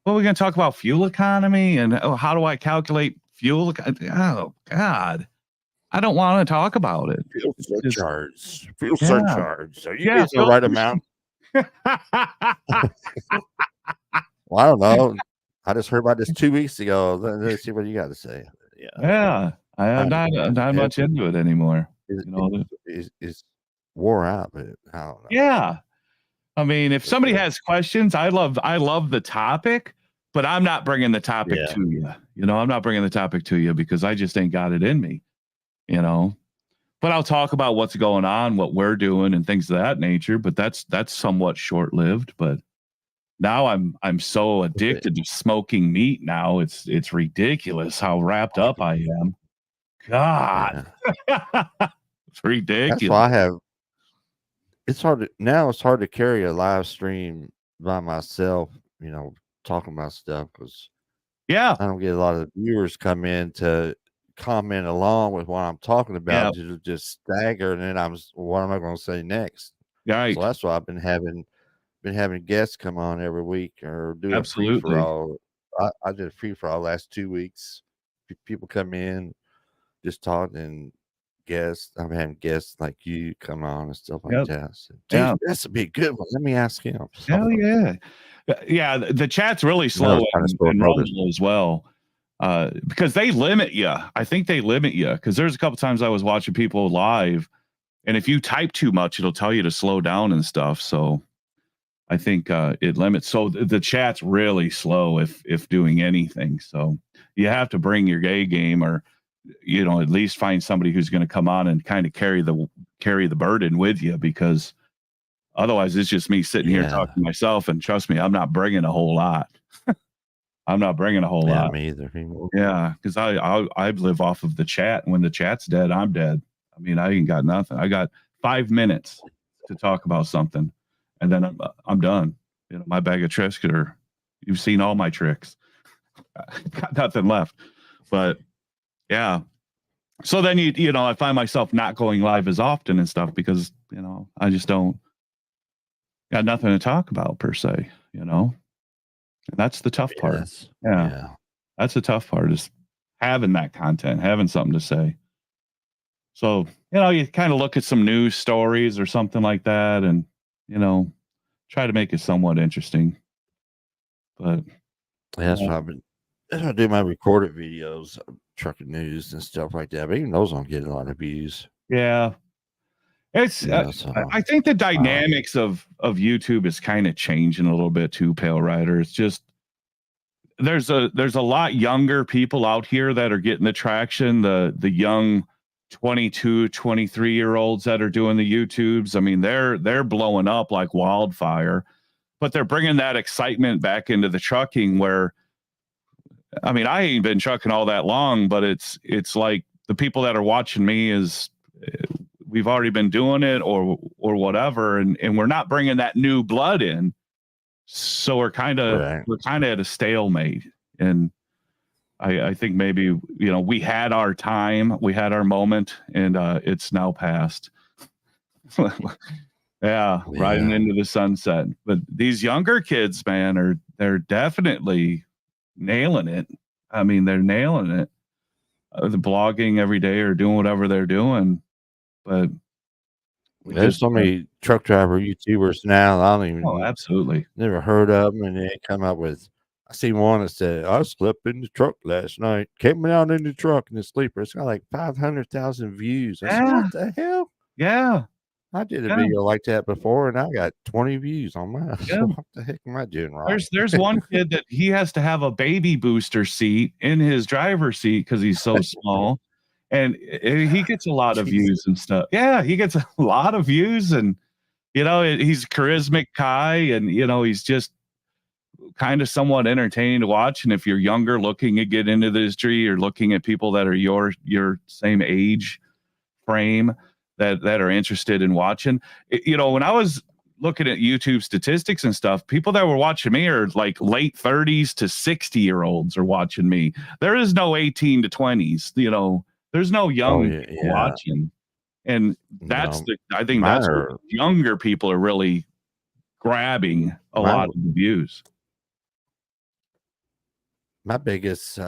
What are we going to talk about? Fuel economy and how do I calculate fuel? Oh God. I don't want to talk about it. Fuel surcharge. Fuel Yeah. surcharge. Are you getting the right amount? Well, I don't know. I just heard about this 2 weeks ago. Let's see what you got to say. Yeah. I'm not much into it anymore. It's wore out, but I don't know. Yeah. I mean, if somebody has questions, I love the topic, but I'm not bringing the topic to you. I'm not bringing the topic to you because I just ain't got it in me. But I'll talk about what's going on, what we're doing, and things of that nature. But that's somewhat short-lived. But now I'm so addicted to smoking meat. Now it's ridiculous how wrapped up I am. God, it's ridiculous. That's why I have. It's hard to carry a live stream by myself. Talking about stuff because I don't get a lot of viewers come in to comment along with what I'm talking about. To just stagger, and then what am I going to say next? Right. So that's why I've been having guests come on every week or do a free Absolutely. for all. I did a free for all last 2 weeks. People come in, just talk and guests. I'm having guests like you come on and stuff like that. So, dude, this would be a good one. Let me ask him. Hell yeah. Yeah, the chat's really slow and mobile as well. Because they limit you. I think they limit you because there's a couple times I was watching people live, and if you type too much, it'll tell you to slow down and stuff. So I think it limits. So the chat's really slow if doing anything. So you have to bring your gay game, or at least find somebody who's going to come on and kind of carry the burden with you, because otherwise it's just me sitting here talking to myself. And trust me, I'm not bringing a whole lot. I'm not bringing a whole lot. Me either. Yeah, because I live off of the chat. And when the chat's dead, I'm dead. I mean, I ain't got nothing. I got 5 minutes to talk about something, and then I'm done. My bag of tricks, you've seen all my tricks. Got nothing left. But yeah. So then I find myself not going live as often and stuff because I just don't got nothing to talk about per se. And that's the tough part. Yeah. That's the tough part, is having that content, having something to say. So, you kind of look at some news stories or something like that and, try to make it somewhat interesting. But that's what I've been. I do my recorded videos, trucking news and stuff like that. But even those don't get a lot of views. Yeah. It's I think the dynamics of YouTube is kind of changing a little bit too, Pale Rider. It's just there's a lot younger people out here that are getting the traction, the young 22, 23-year-olds that are doing the YouTubes. I mean, they're blowing up like wildfire, but they're bringing that excitement back into the trucking where, I mean, I ain't been trucking all that long, but it's like the people that are watching me is we've already been doing it or whatever. And we're not bringing that new blood in. So we're kind of at a stalemate. And I think maybe, we had our time, we had our moment, and it's now past. Riding into the sunset. But these younger kids, man, they're definitely nailing it. I mean, they're nailing it. They're blogging every day or doing whatever they're doing. But there's so many truck driver YouTubers now. I don't even. Oh, absolutely. Never heard of them, and they come up with. I seen one that said, "I slept in the truck last night. Came out in the truck in the sleeper." It's got like 500,000 views. I said, what the hell? Yeah. I did a video like that before, and I got 20 views on mine. So what the heck am I doing wrong? There's one kid that he has to have a baby booster seat in his driver's seat because he's so small, and he gets a lot of views and stuff. Yeah, he gets a lot of views, and he's a charismatic guy, and he's just kind of somewhat entertaining to watch. And if you're younger, looking to get into the industry, or looking at people that are your same age frame, that are interested in watching. When I was looking at YouTube statistics and stuff, people that were watching me are like late 30s to 60-year-olds are watching me. There is no 18 to 20s, you know, there's no young people watching. And that's I think that's where younger people are really grabbing a lot of the views. My biggest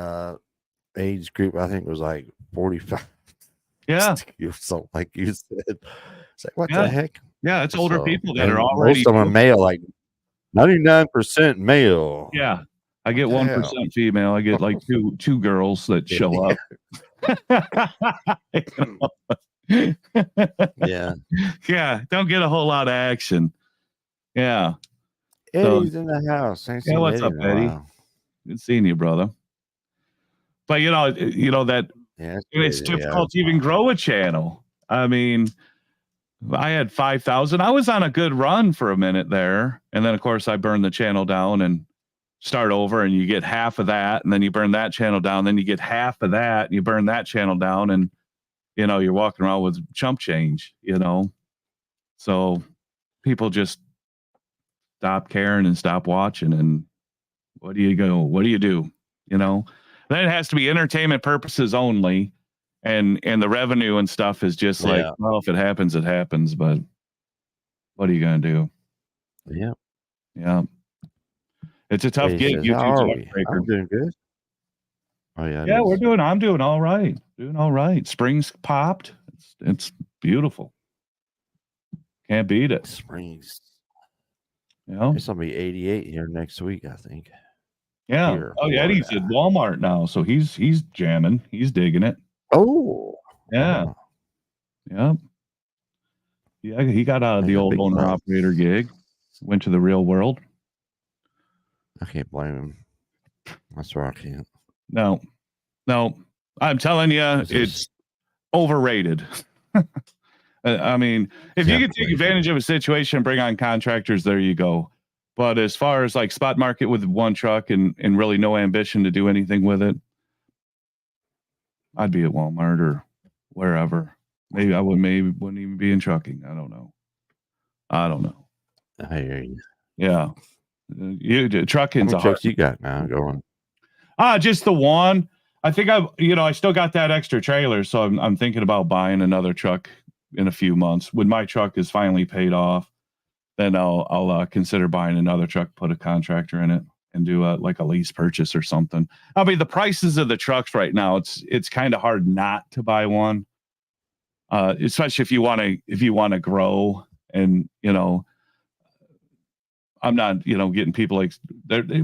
age group, I think, was like 45. Yeah. So, like you said, it's like, what the heck? Yeah, it's older people that are already. Most of them are male, like 99% male. Yeah. I get 1% female. I get like two girls that show up. Yeah. Yeah. Don't get a whole lot of action. Yeah. Eddie's in the house. Yeah, what's up, Eddie? Good seeing you, brother. But you know that it's difficult to even grow a channel. I mean, I had 5,000. I was on a good run for a minute there. And then of course I burned the channel down and start over, and you get half of that, and then you burn that channel down, then you get half of that, and you burn that channel down, and you know, you're walking around with chump change, you know. So people just stop caring and stop watching, and what do you do? You know, then it has to be entertainment purposes only, and the revenue and stuff is just like, well, if it happens, it happens, but what are you gonna do? Yeah. It's a tough gig. I'm doing good. Oh yeah. Yeah, I'm doing all right. Doing all right. Spring's popped. It's beautiful. Can't beat it. Springs. You know, it's gonna be 88 here next week, I think. Yeah. Here, oh yeah, he's at Walmart now, so he's jamming. He's digging it. Oh. Yeah. Yeah. Yeah. He got out of the old owner operator gig. Went to the real world. I can't blame him. That's where I can't. No, I'm telling you, it's overrated. I mean, if you can take advantage of a situation and bring on contractors, there you go. But as far as like spot market with one truck and really no ambition to do anything with it, I'd be at Walmart or wherever. Maybe wouldn't even be in trucking. I don't know. I hear you. Yeah. Trucking's how many trucks you got now going? Just the one. I think I still got that extra trailer, so I'm thinking about buying another truck in a few months. When my truck is finally paid off, then I'll consider buying another truck, put a contractor in it, and do like a lease purchase or something. I mean, the prices of the trucks right now, it's kind of hard not to buy one, especially if you want to grow. And I'm not getting people like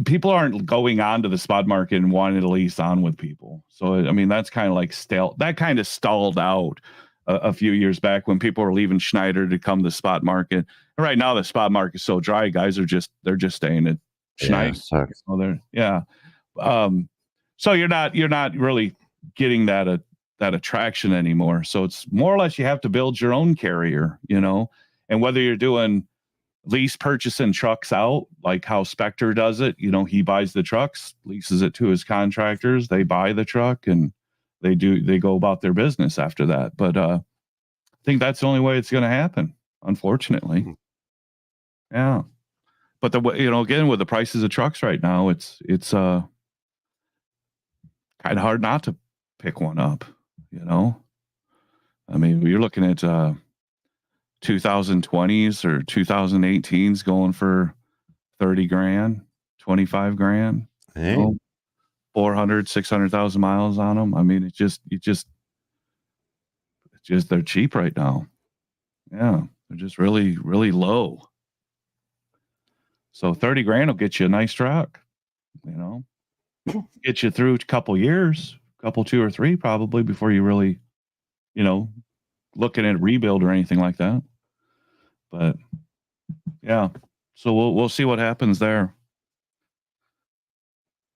people aren't going on to the spot market and wanting to lease on with people. So I mean, that's kind of like that kind of stalled out a few years back when people were leaving Schneider to come to the spot market. And right now the spot market's so dry, guys they're just staying at Schneider. So you're not really getting that attraction anymore. So it's more or less you have to build your own carrier, and whether you're doing lease purchasing trucks out like how Spectre does it, he buys the trucks, leases it to his contractors, they buy the truck, and they go about their business after that. But I think that's the only way it's going to happen, unfortunately. Yeah. But again, with the prices of trucks right now, it's kind of hard not to pick one up, I mean, you're looking at 2020s or 2018s going for 30 grand, 25 grand, 400, 600,000 miles on them. I mean, they're cheap right now. Yeah. They're just really, really low. So 30 grand will get you a nice truck, get you through a couple years, 2 or 3 probably before you really, looking at rebuild or anything like that. But yeah, so we'll see what happens there.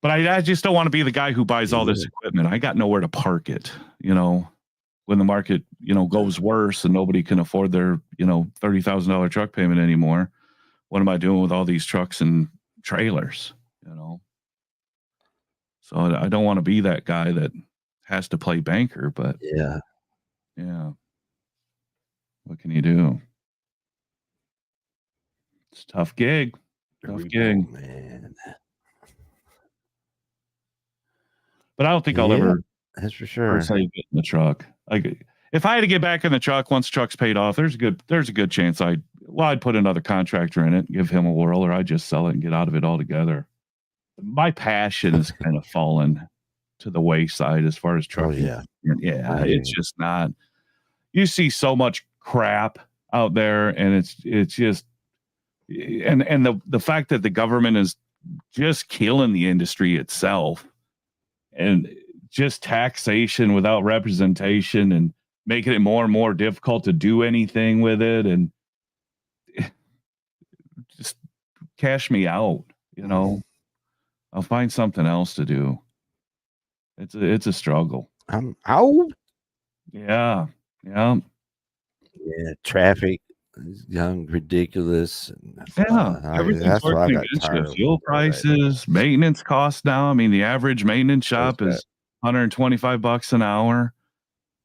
But I just don't want to be the guy who buys all this equipment. I got nowhere to park it, when the market, goes worse and nobody can afford their, $30,000 truck payment anymore. What am I doing with all these trucks and trailers, So I don't want to be that guy that has to play banker, but yeah. What can you do? It's a tough gig. Tough gig. Man. But I don't think I'll ever that's for per sure. se get in the truck. Like if I had to get back in the truck once the truck's paid off, there's a good chance I'd put another contractor in it, give him a whirl, or I'd just sell it and get out of it altogether. My passion has kind of fallen to the wayside as far as trucking. Yeah, it's just not. You see so much crap out there, and it's just, and the fact that the government is just killing the industry itself, and just taxation without representation, and making it more and more difficult to do anything with it, and just cash me out, you know. I'll find something else to do. It's a struggle. I'm out. Yeah. Yeah, traffic is young, ridiculous. Everything's working against you. Fuel prices, maintenance costs now. I mean, the average maintenance shop is $125 an hour.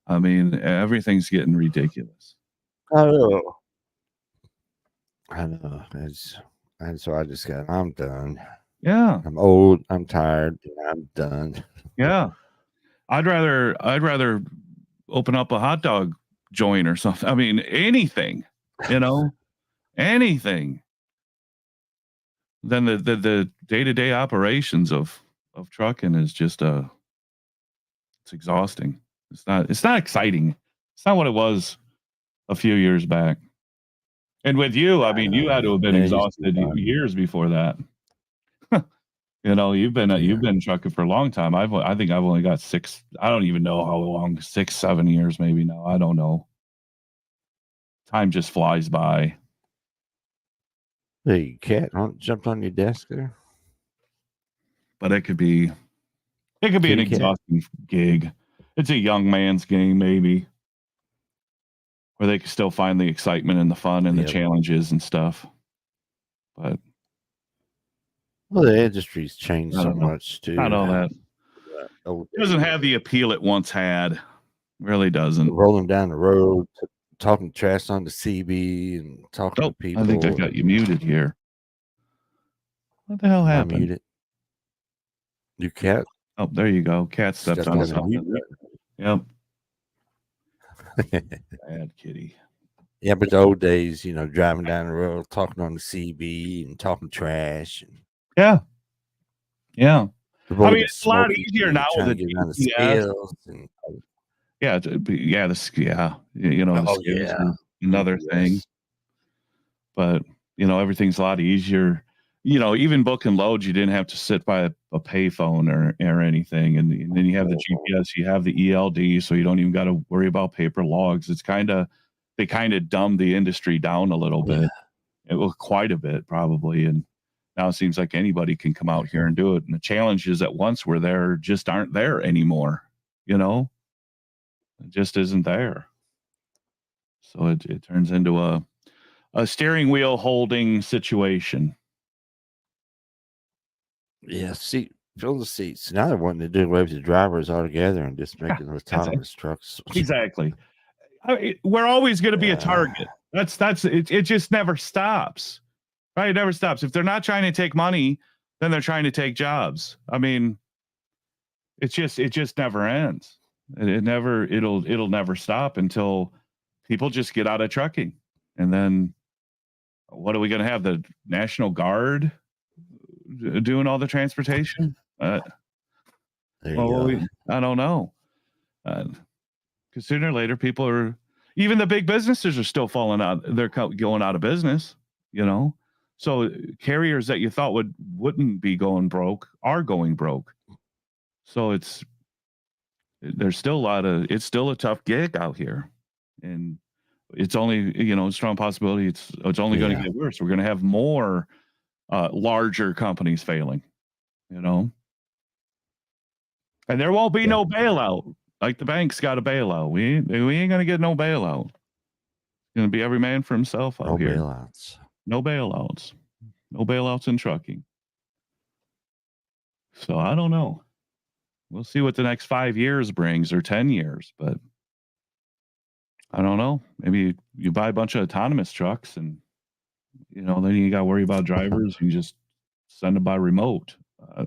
I mean, everything's getting ridiculous. I know. And so I'm done. Yeah. I'm old. I'm tired. I'm done. Yeah. I'd rather open up a hot dog joint or something. I mean, anything, anything than the day-to-day operations of trucking is just it's exhausting. It's not exciting. It's not what it was a few years back. And with you, I mean, you had to have been exhausted years before that. You've been trucking for a long time. I think I've only got 6. I don't even know how long. 6, 7 years maybe now. I don't know. Time just flies by. Hey, cat, jumped on your desk there. But it could be an exhausting gig. It's a young man's game, maybe, where they can still find the excitement and the fun and the challenges and stuff. But the industry's changed so much too. Not all that. It doesn't have the appeal it once had. Really doesn't. Rolling down the road, talking trash on the CB and talking to people. I think I got you muted here. What the hell happened? I'm muted. You cat? Oh, there you go. Cat stepped on something. Yep. Bad kitty. Yeah, but the old days, driving down the road, talking on the CB and talking trash. Yeah. I mean, it's a lot easier now with the GPS. The skills are another thing. But, everything's a lot easier. Even booking loads, you didn't have to sit by a payphone or anything. And then you have the GPS, you have the ELD, so you don't even got to worry about paper logs. They kind of dumbed the industry down a little bit. It was quite a bit, probably. And now it seems like anybody can come out here and do it. And the challenges that once were there just aren't there anymore. It just isn't there. So it turns into a steering wheel holding situation. Yeah, fill the seats. Now they're wanting to do away with the drivers altogether and just make them autonomous trucks. Exactly. We're always going to be a target. That's it. It just never stops. Right? It never stops. If they're not trying to take money, then they're trying to take jobs. I mean, it just never ends. It'll never stop until people just get out of trucking. And then what are we going to have? The National Guard doing all the transportation? I don't know. Because sooner or later, even the big businesses are still falling out. They're going out of business, So carriers that you thought wouldn't be going broke are going broke. So it's still a tough gig out here. And it's only, a strong possibility it's only going to get worse. We're going to have more larger companies failing, And there won't be no bailout. Like the banks got a bailout. We ain't going to get no bailout. It's going to be every man for himself out here. No bailouts. No bailouts in trucking. So I don't know. We'll see what the next 5 years brings or 10 years, but I don't know. Maybe you buy a bunch of autonomous trucks and Then you got to worry about drivers. You just send them by remote. I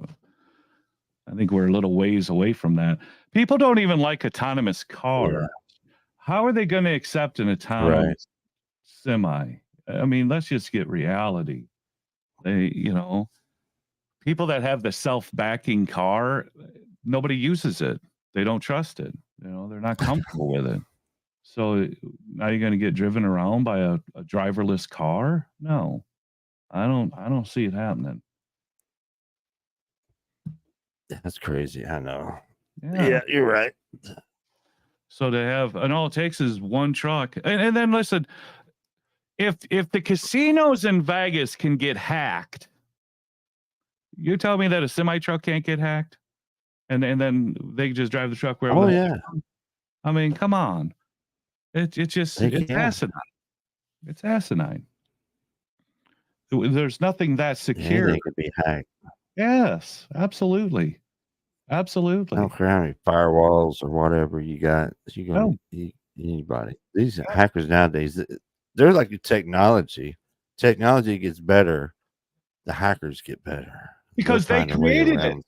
think we're a little ways away from that. People don't even like autonomous cars. Yeah. How are they going to accept an autonomous semi? I mean, let's just get reality. People that have the self-backing car, nobody uses it. They don't trust it. They're not comfortable with it. So now you're going to get driven around by a driverless car? No, I don't see it happening. That's crazy. I know. Yeah, you're right. So they have, and all it takes is one truck. And then listen, if the casinos in Vegas can get hacked, you tell me that a semi truck can't get hacked, and then they can just drive the truck wherever. Oh yeah. I mean, come on. It's can. asinine. It's asinine. There's nothing that secure. Anything can be hacked. Yes, absolutely. I Absolutely. don't care how many firewalls or whatever you got. You No. gonna anybody. These hackers nowadays, they're like technology. Technology gets better, the hackers get better Because they find a way created it. around.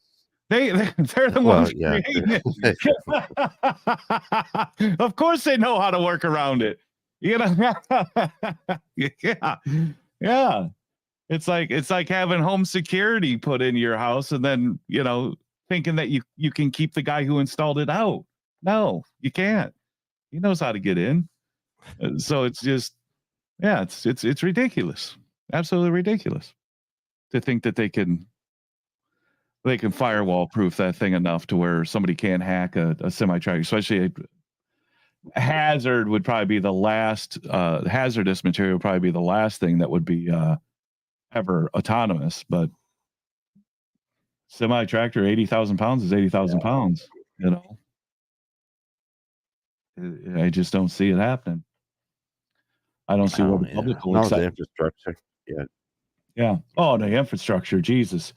They're the Well, ones yeah. creating it. Of course they know how to work around it. Yeah. It's like having home security put in your house and then, thinking that you can keep the guy who installed it out. No, you can't. He knows how to get in. So it's just, yeah, it's ridiculous. Absolutely ridiculous to think that they can firewall proof that thing enough to where somebody can't hack a semi-truck, especially a hazard would probably be the last, hazardous material would probably be the last thing that would be ever autonomous. But semi-tractor, 80,000 pounds is 80,000 pounds, I just don't see it happening. I don't see what the public will accept. The infrastructure. Yeah. Yeah. Oh, the infrastructure, Jesus.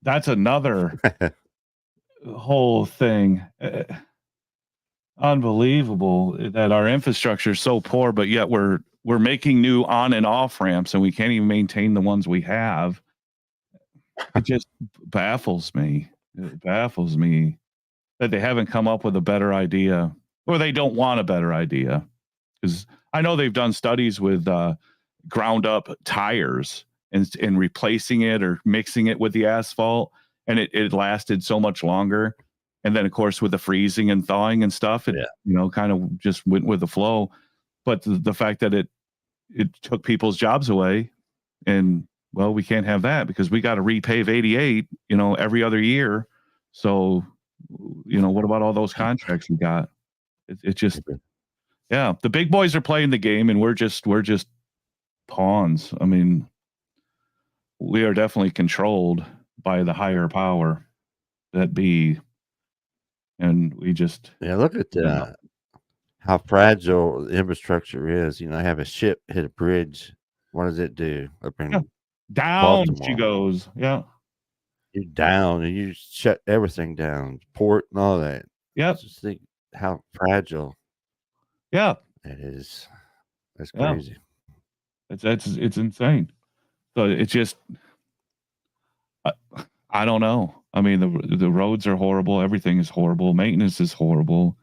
That's another whole thing. Unbelievable that our infrastructure is so poor, but yet we're making new on and off ramps and we can't even maintain the ones we have. It just baffles me. It baffles me that they haven't come up with a better idea, or they don't want a better idea. Because I know they've done studies with ground up tires and replacing it or mixing it with the asphalt, and it lasted so much longer. And then, of course, with the freezing and thawing and stuff, it kind of just went with the flow. But the fact that it took people's jobs away, and well, we can't have that because we got to repave 88, every other year. So, what about all those contracts we got? It just, yeah, the big boys are playing the game, and we're just pawns. I mean, we are definitely controlled by the higher power that be, and we just look at how fragile the infrastructure is. I have a ship hit a bridge. What does it do up in down? Baltimore? She goes, yeah. You're down, and you shut everything down, port and all that. Yep. Just think how fragile. Yeah, it is. That's crazy. It's insane. So it's just, I don't know. I mean, the roads are horrible. Everything is horrible. Maintenance is horrible.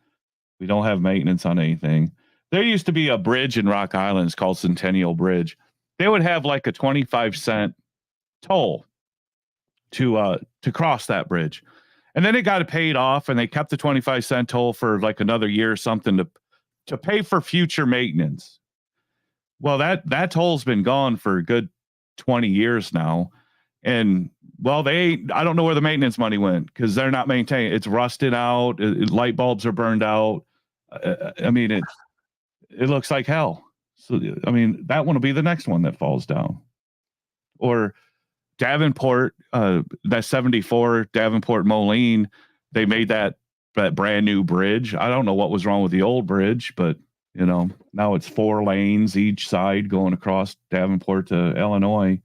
We don't have maintenance on anything. There used to be a bridge in Rock Island. It's called Centennial Bridge. They would have like a 25-cent toll to cross that bridge. And then it got paid off, and they kept the 25-cent toll for like another year or something to pay for future maintenance. Well, that toll's been gone for a good 20 years now. And well, I don't know where the maintenance money went because they're not maintaining. It's rusted out. Light bulbs are burned out. I mean, it looks like hell. So, I mean, that one will be the next one that falls down. Or Davenport, that 74 Davenport Moline, they made that brand new bridge. I don't know what was wrong with the old bridge, but now it's 4 lanes each side going across Davenport to Illinois.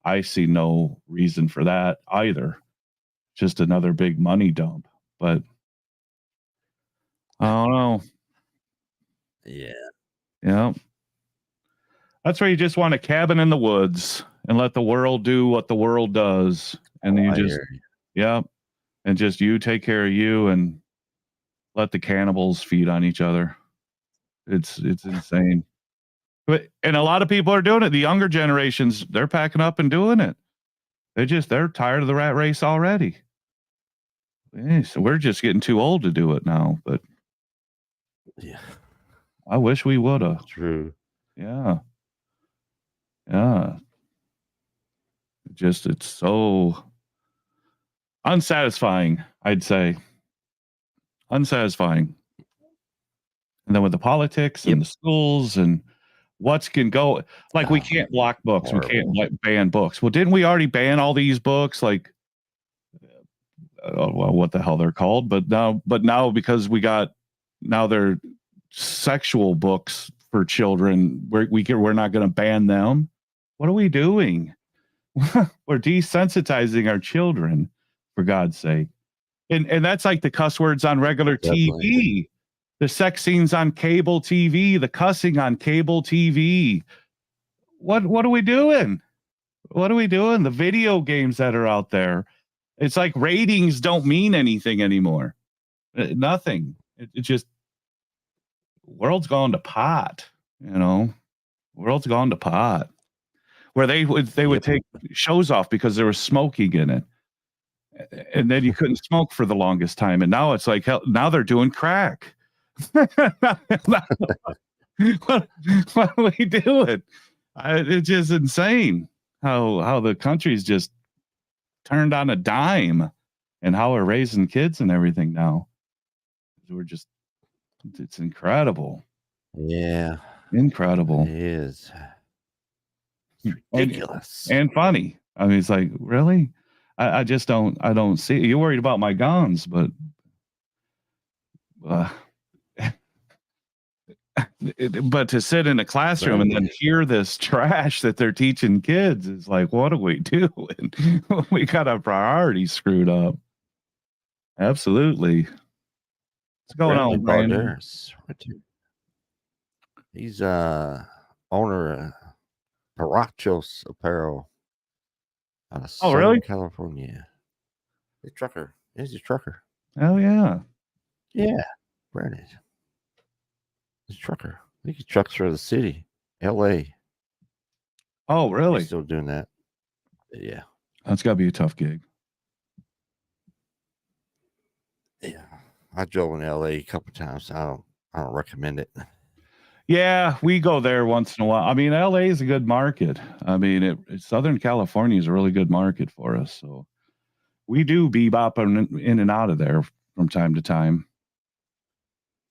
I see no reason for that either. Just another big money dump. But I don't know. Yeah. Yeah. That's where you just want a cabin in the woods and let the world do what the world does. And you I just, hear you. yeah, and just you take care of you and let the cannibals feed on each other. It's insane. And a lot of people are doing it. The younger generations, they're packing up and doing it. They're tired of the rat race already. So we're just getting too old to do it now, but Yeah, I wish we would have. true. Yeah. Yeah. It's so unsatisfying, I'd say. Unsatisfying. And then with the politics and the schools and what's can go, like we can't block books, we can't ban books. Well, didn't we already ban all these books? Like, well, what the hell they're called? But now because now they're sexual books for children, we're not going to ban them. What are we doing? We're desensitizing our children, for God's sake. And that's like the cuss words on regular TV, the sex scenes on cable TV, the cussing on cable TV. What are we doing? What are we doing? The video games that are out there. It's like ratings don't mean anything anymore. Nothing. It just, world's gone to pot, World's gone to pot. Where they would take shows off because there was smoking in it. And then you couldn't smoke for the longest time. And now it's like, hell, now they're doing crack. what are we doing? It's just insane how the country's just turned on a dime and how we're raising kids and everything now. It's incredible. Yeah. Incredible. It is. It's ridiculous. And funny. I mean, it's like, really? I just don't see it. You're worried about my guns, but but to sit in a classroom and then hear this trash that they're teaching kids is like, what are we doing? We got our priorities screwed up. Absolutely. What's going on, Brandon? He's owner of Parachos Apparel out of Southern California. He's a trucker. He's a trucker. Oh yeah. Yeah. Brandon. He's a trucker. I think he trucks for the city, LA. Oh, really? He's still doing that. Yeah. That's gotta be a tough gig. Yeah. I drove in LA a couple times. I don't recommend it. Yeah, we go there once in a while. I mean, LA is a good market. I mean, Southern California is a really good market for us. So we do bebop in and out of there from time to time,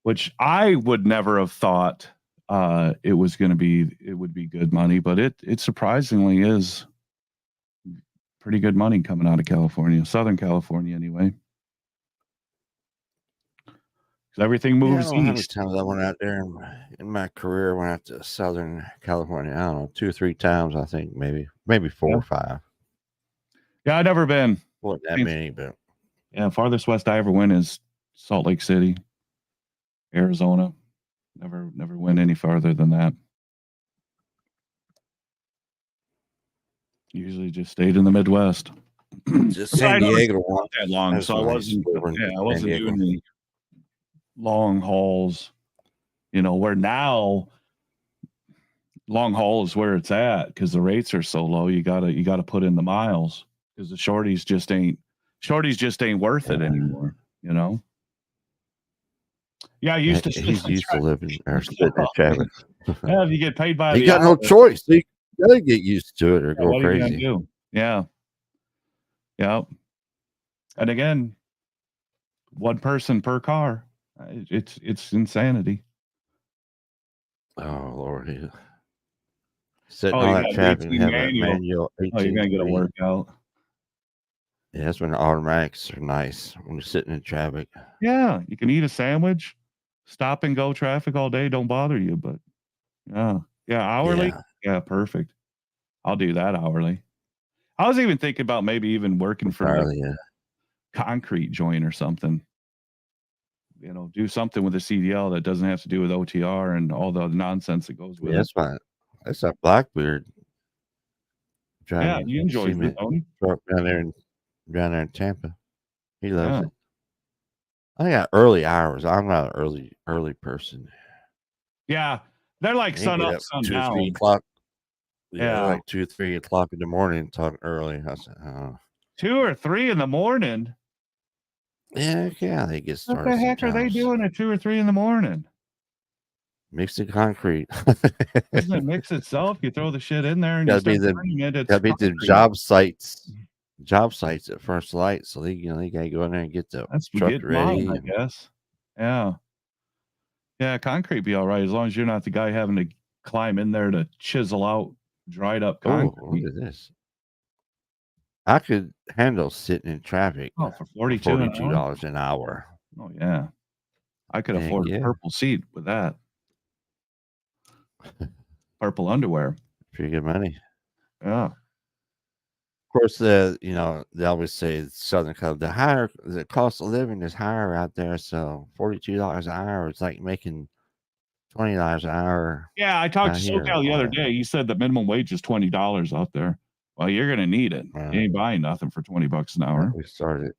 which I would never have thought it would be good money, but it surprisingly is pretty good money coming out of California, Southern California anyway. Everything moves east. How many times I went out there in my career? Went out to Southern California. I don't know, 2 or 3 times. I think maybe 4 or 5. Yeah, I've never been. Wasn't that many, but yeah, farthest west I ever went is Salt Lake City, Arizona. Never went any farther than that. Usually just stayed in the Midwest. Just San Diego not that long, so I wasn't doing any long hauls, where now long haul is where it's at because the rates are so low. You gotta put in the miles because the shorties just ain't worth it anymore. Yeah, I used to. He's used to living or sitting in traffic. Yeah, if you get paid by, you got no choice. You gotta get used to it or go crazy. Yeah. And again, one person per car. It's insanity. Oh Lord, sitting on that traffic and having a manual. You're gonna get a workout. Yeah, that's when the automatics are nice when you're sitting in traffic. Yeah, you can eat a sandwich, stop and go traffic all day, don't bother you. But hourly, yeah, perfect. I'll do that hourly. I was even thinking about maybe even working for a concrete joint or something. Do something with a CDL that doesn't have to do with OTR and all the nonsense that goes with it. That's fine. That's a Blackbeard Yeah, driving he enjoys it, cement don't he? truck down there in Tampa. He loves Yeah. it. I got early hours. I'm not an early person. Yeah. They're like They sun get up, up sun 2 or 3 down. o'clock. Yeah, Yeah. like 2 or 3 o'clock in the morning, talking early. I said, 2 or 3 in the morning. yeah, they get What the started heck are they sometimes. doing at 2 or 3 in the morning? Mixing concrete. Doesn't it mix itself? You throw the shit in there and you Gotta be start the burning it. It's gotta be the concrete. job sites at first light. So they gotta go in there and get the That's truck getting modern, ready. I guess. Yeah. Yeah, concrete be all right as long as you're not the guy having to climb in there to chisel out dried up Oh, look concrete. at this. I could handle sitting in traffic Oh, for for 42 an hour? $42 an hour. Oh, yeah. I could Heck afford a yeah. purple seat with that. Purple underwear. Pretty good money. Yeah. Of course, they always say Southern California, the cost of living is higher out there. So $42 an hour is like making $20 an hour Yeah, I talked out to here. SoCal the other day. He said the minimum wage is $20 out there. Well, you're gonna need it. You ain't buying nothing for $20 an hour. We started,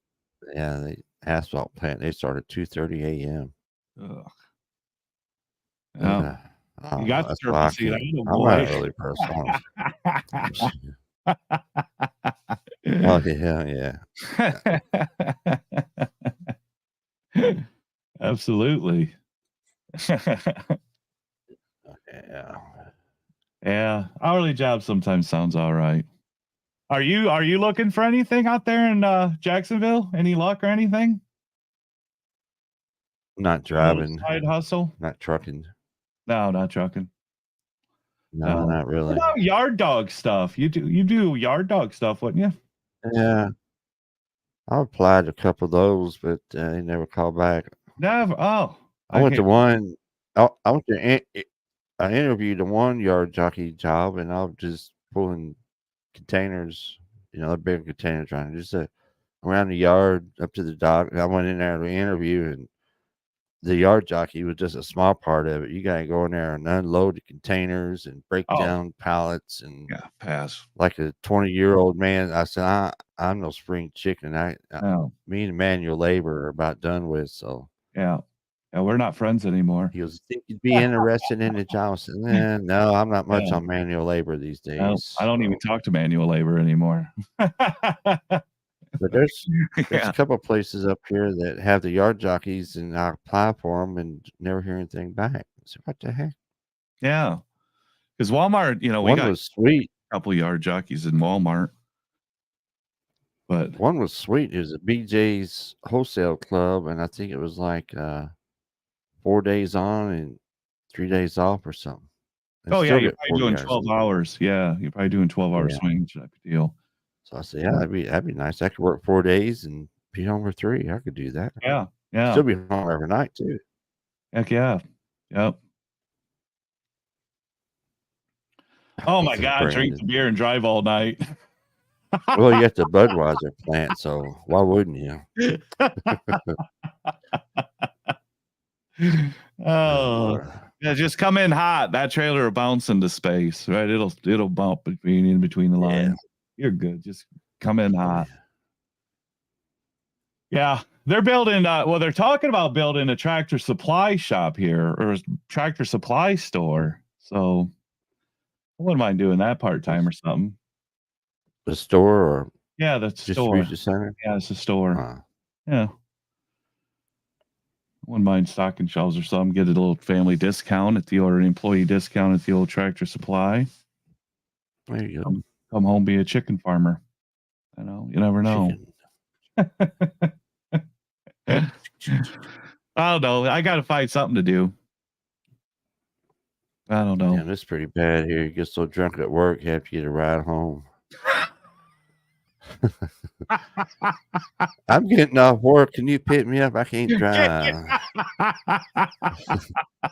yeah, the asphalt plant. They started 2:30 a.m. Ugh. But, Yeah. I You don't know. got the That's why purple I seat. can't. Atta I'm not boy. an early person. Oh yeah. Absolutely. Yeah. Yeah. Hourly job sometimes sounds all right. Are you looking for anything out there in Jacksonville? Any luck or anything? Not A little driving, side hustle? not trucking. No, not trucking. No, No. not What really. about yard dog stuff? You do yard dog stuff, wouldn't you? Yeah, I applied to a couple of those, but they never called back. Never. Oh, I I went to hate. one. I went to. I interviewed the one yard jockey job, and I was just pulling containers. The big container trying just around the yard up to the dock. I went in there to interview, and the yard jockey was just a small part of it. You got to go in there and unload the containers and break Oh, down pallets and yeah, pass. like a 20-year-old man. I said, I'm no spring chicken. Oh, Me and manual labor are about done with. So yeah. Yeah, we're not friends anymore. he goes, think you'd be interested in the job? I said, no, I'm not much Yeah. on manual labor these No, days. I don't even talk to manual labor anymore. But there's a Yeah. couple of places up here that have the yard jockeys, and I apply for them and never hear anything back. I said, what the heck? Yeah. Because Walmart, we One got was sweet. a couple yard jockeys in Walmart. But One was sweet. It was a BJ's wholesale club, and I think it was like 4 days on and 3 days off or something. And oh yeah, still you're get probably 40 doing hours. 12 hours. Yeah, you're probably doing 12-hour Yeah. swings type of deal. So I said, yeah, that'd be nice. I could work 4 days and be home for 3. I could do that. Yeah, yeah. Still be home every night too. Heck yeah. Yep. Oh my So God, drink the beer and drive all night. Well, you got the Budweiser plant, so why wouldn't you? Oh, yeah, just come in hot. That trailer will bounce into space, right? It'll bump in between the lines. You're good. Just come in hot. Yeah, they're building. They're talking about building a tractor supply shop here or a tractor supply store. So I wouldn't mind doing that part time or something. The store or Yeah, that's a store. distribution center? Yeah, it's a store. Yeah. I wouldn't mind stocking shelves or something. Get a little family discount at the or an employee discount at the old Tractor Supply. There you go. Come home, be a chicken farmer. You never know. I don't know. I got to find something to do. I don't know. Yeah, that's pretty bad here. You get so drunk at work, you have to get a ride home. I'm getting off work. Can you pick me up? I can't drive.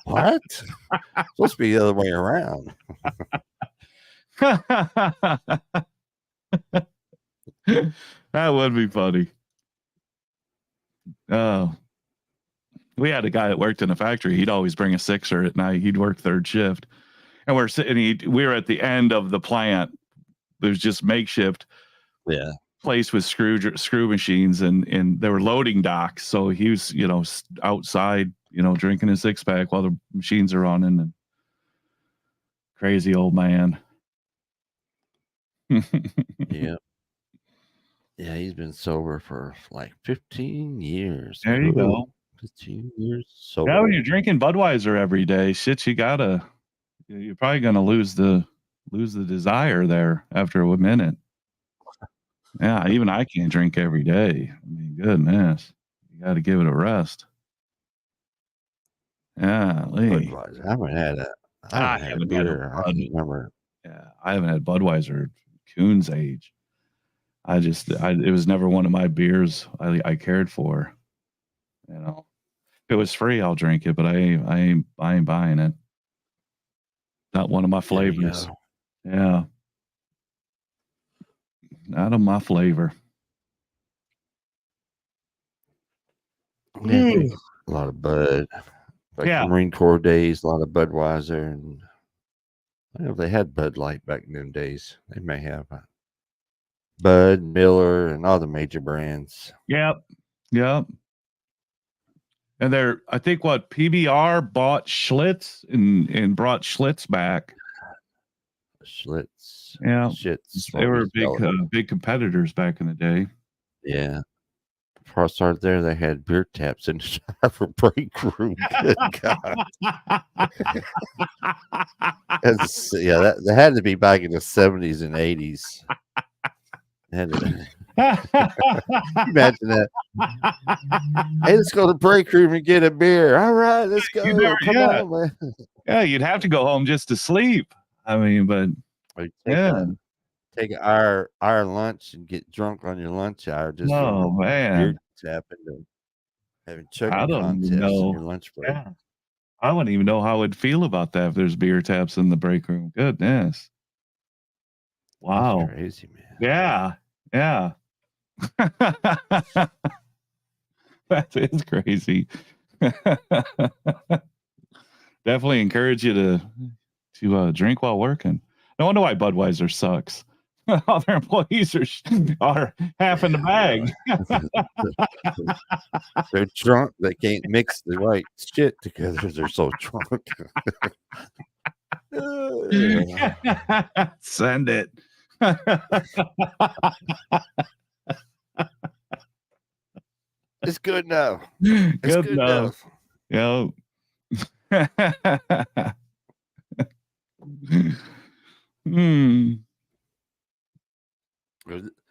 What? Supposed to be the other way around. That would be funny. Oh. We had a guy that worked in a factory. He'd always bring a sixer at night. He'd work third shift. and we're sitting. We were at the end of the plant. There's just makeshift place with screw machines, and there were loading docks. So he was, outside, drinking his 6-pack while the machines are running. And crazy old man. Yeah. Yeah, he's been sober for like 15 years. There you go. 15 years sober. Yeah, when you're drinking Budweiser every day, shit, you're probably gonna lose the desire there after a minute. Yeah, even I can't drink every day. I mean, goodness, you got to give it a rest. Yeah, Lee. Budweiser. I haven't had a beer. I can't remember. Yeah, I haven't had Budweiser Coon's age. It was never one of my beers I cared for. If it was free, I'll drink it, but I ain't buying it. Not one of my flavors. Yeah. Not of my flavor. Yeah, a lot of Bud. Like Marine Corps days, a lot of Budweiser. And I don't know if they had Bud Light back in them days. They may have Bud, Miller, and all the major brands. Yep. And I think PBR bought Schlitz and brought Schlitz back. Schlitz. Yeah. Schlitz. They were big competitors back in the day. Yeah. Before I started there, they had beer taps in the for break room. Good God. That had to be back in the 70s and 80s. Imagine that. Hey, let's go to the break room and get a beer. All right, let's go. Come on, man. Yeah, you'd have to go home just to sleep. I mean, but take our lunch and get drunk on your lunch hour. Just man, beer tapping, having chugging contests in your lunch break. Yeah. I wouldn't even know how I'd feel about that if there's beer taps in the break room. Goodness. Wow. That's crazy, man. Yeah. That is crazy. Definitely encourage you to drink while working. No wonder why Budweiser sucks. All their employees are half in the bag. They're drunk. They can't mix the right shit together. They're so drunk. Send it. It's good enough. It's good enough. Yep.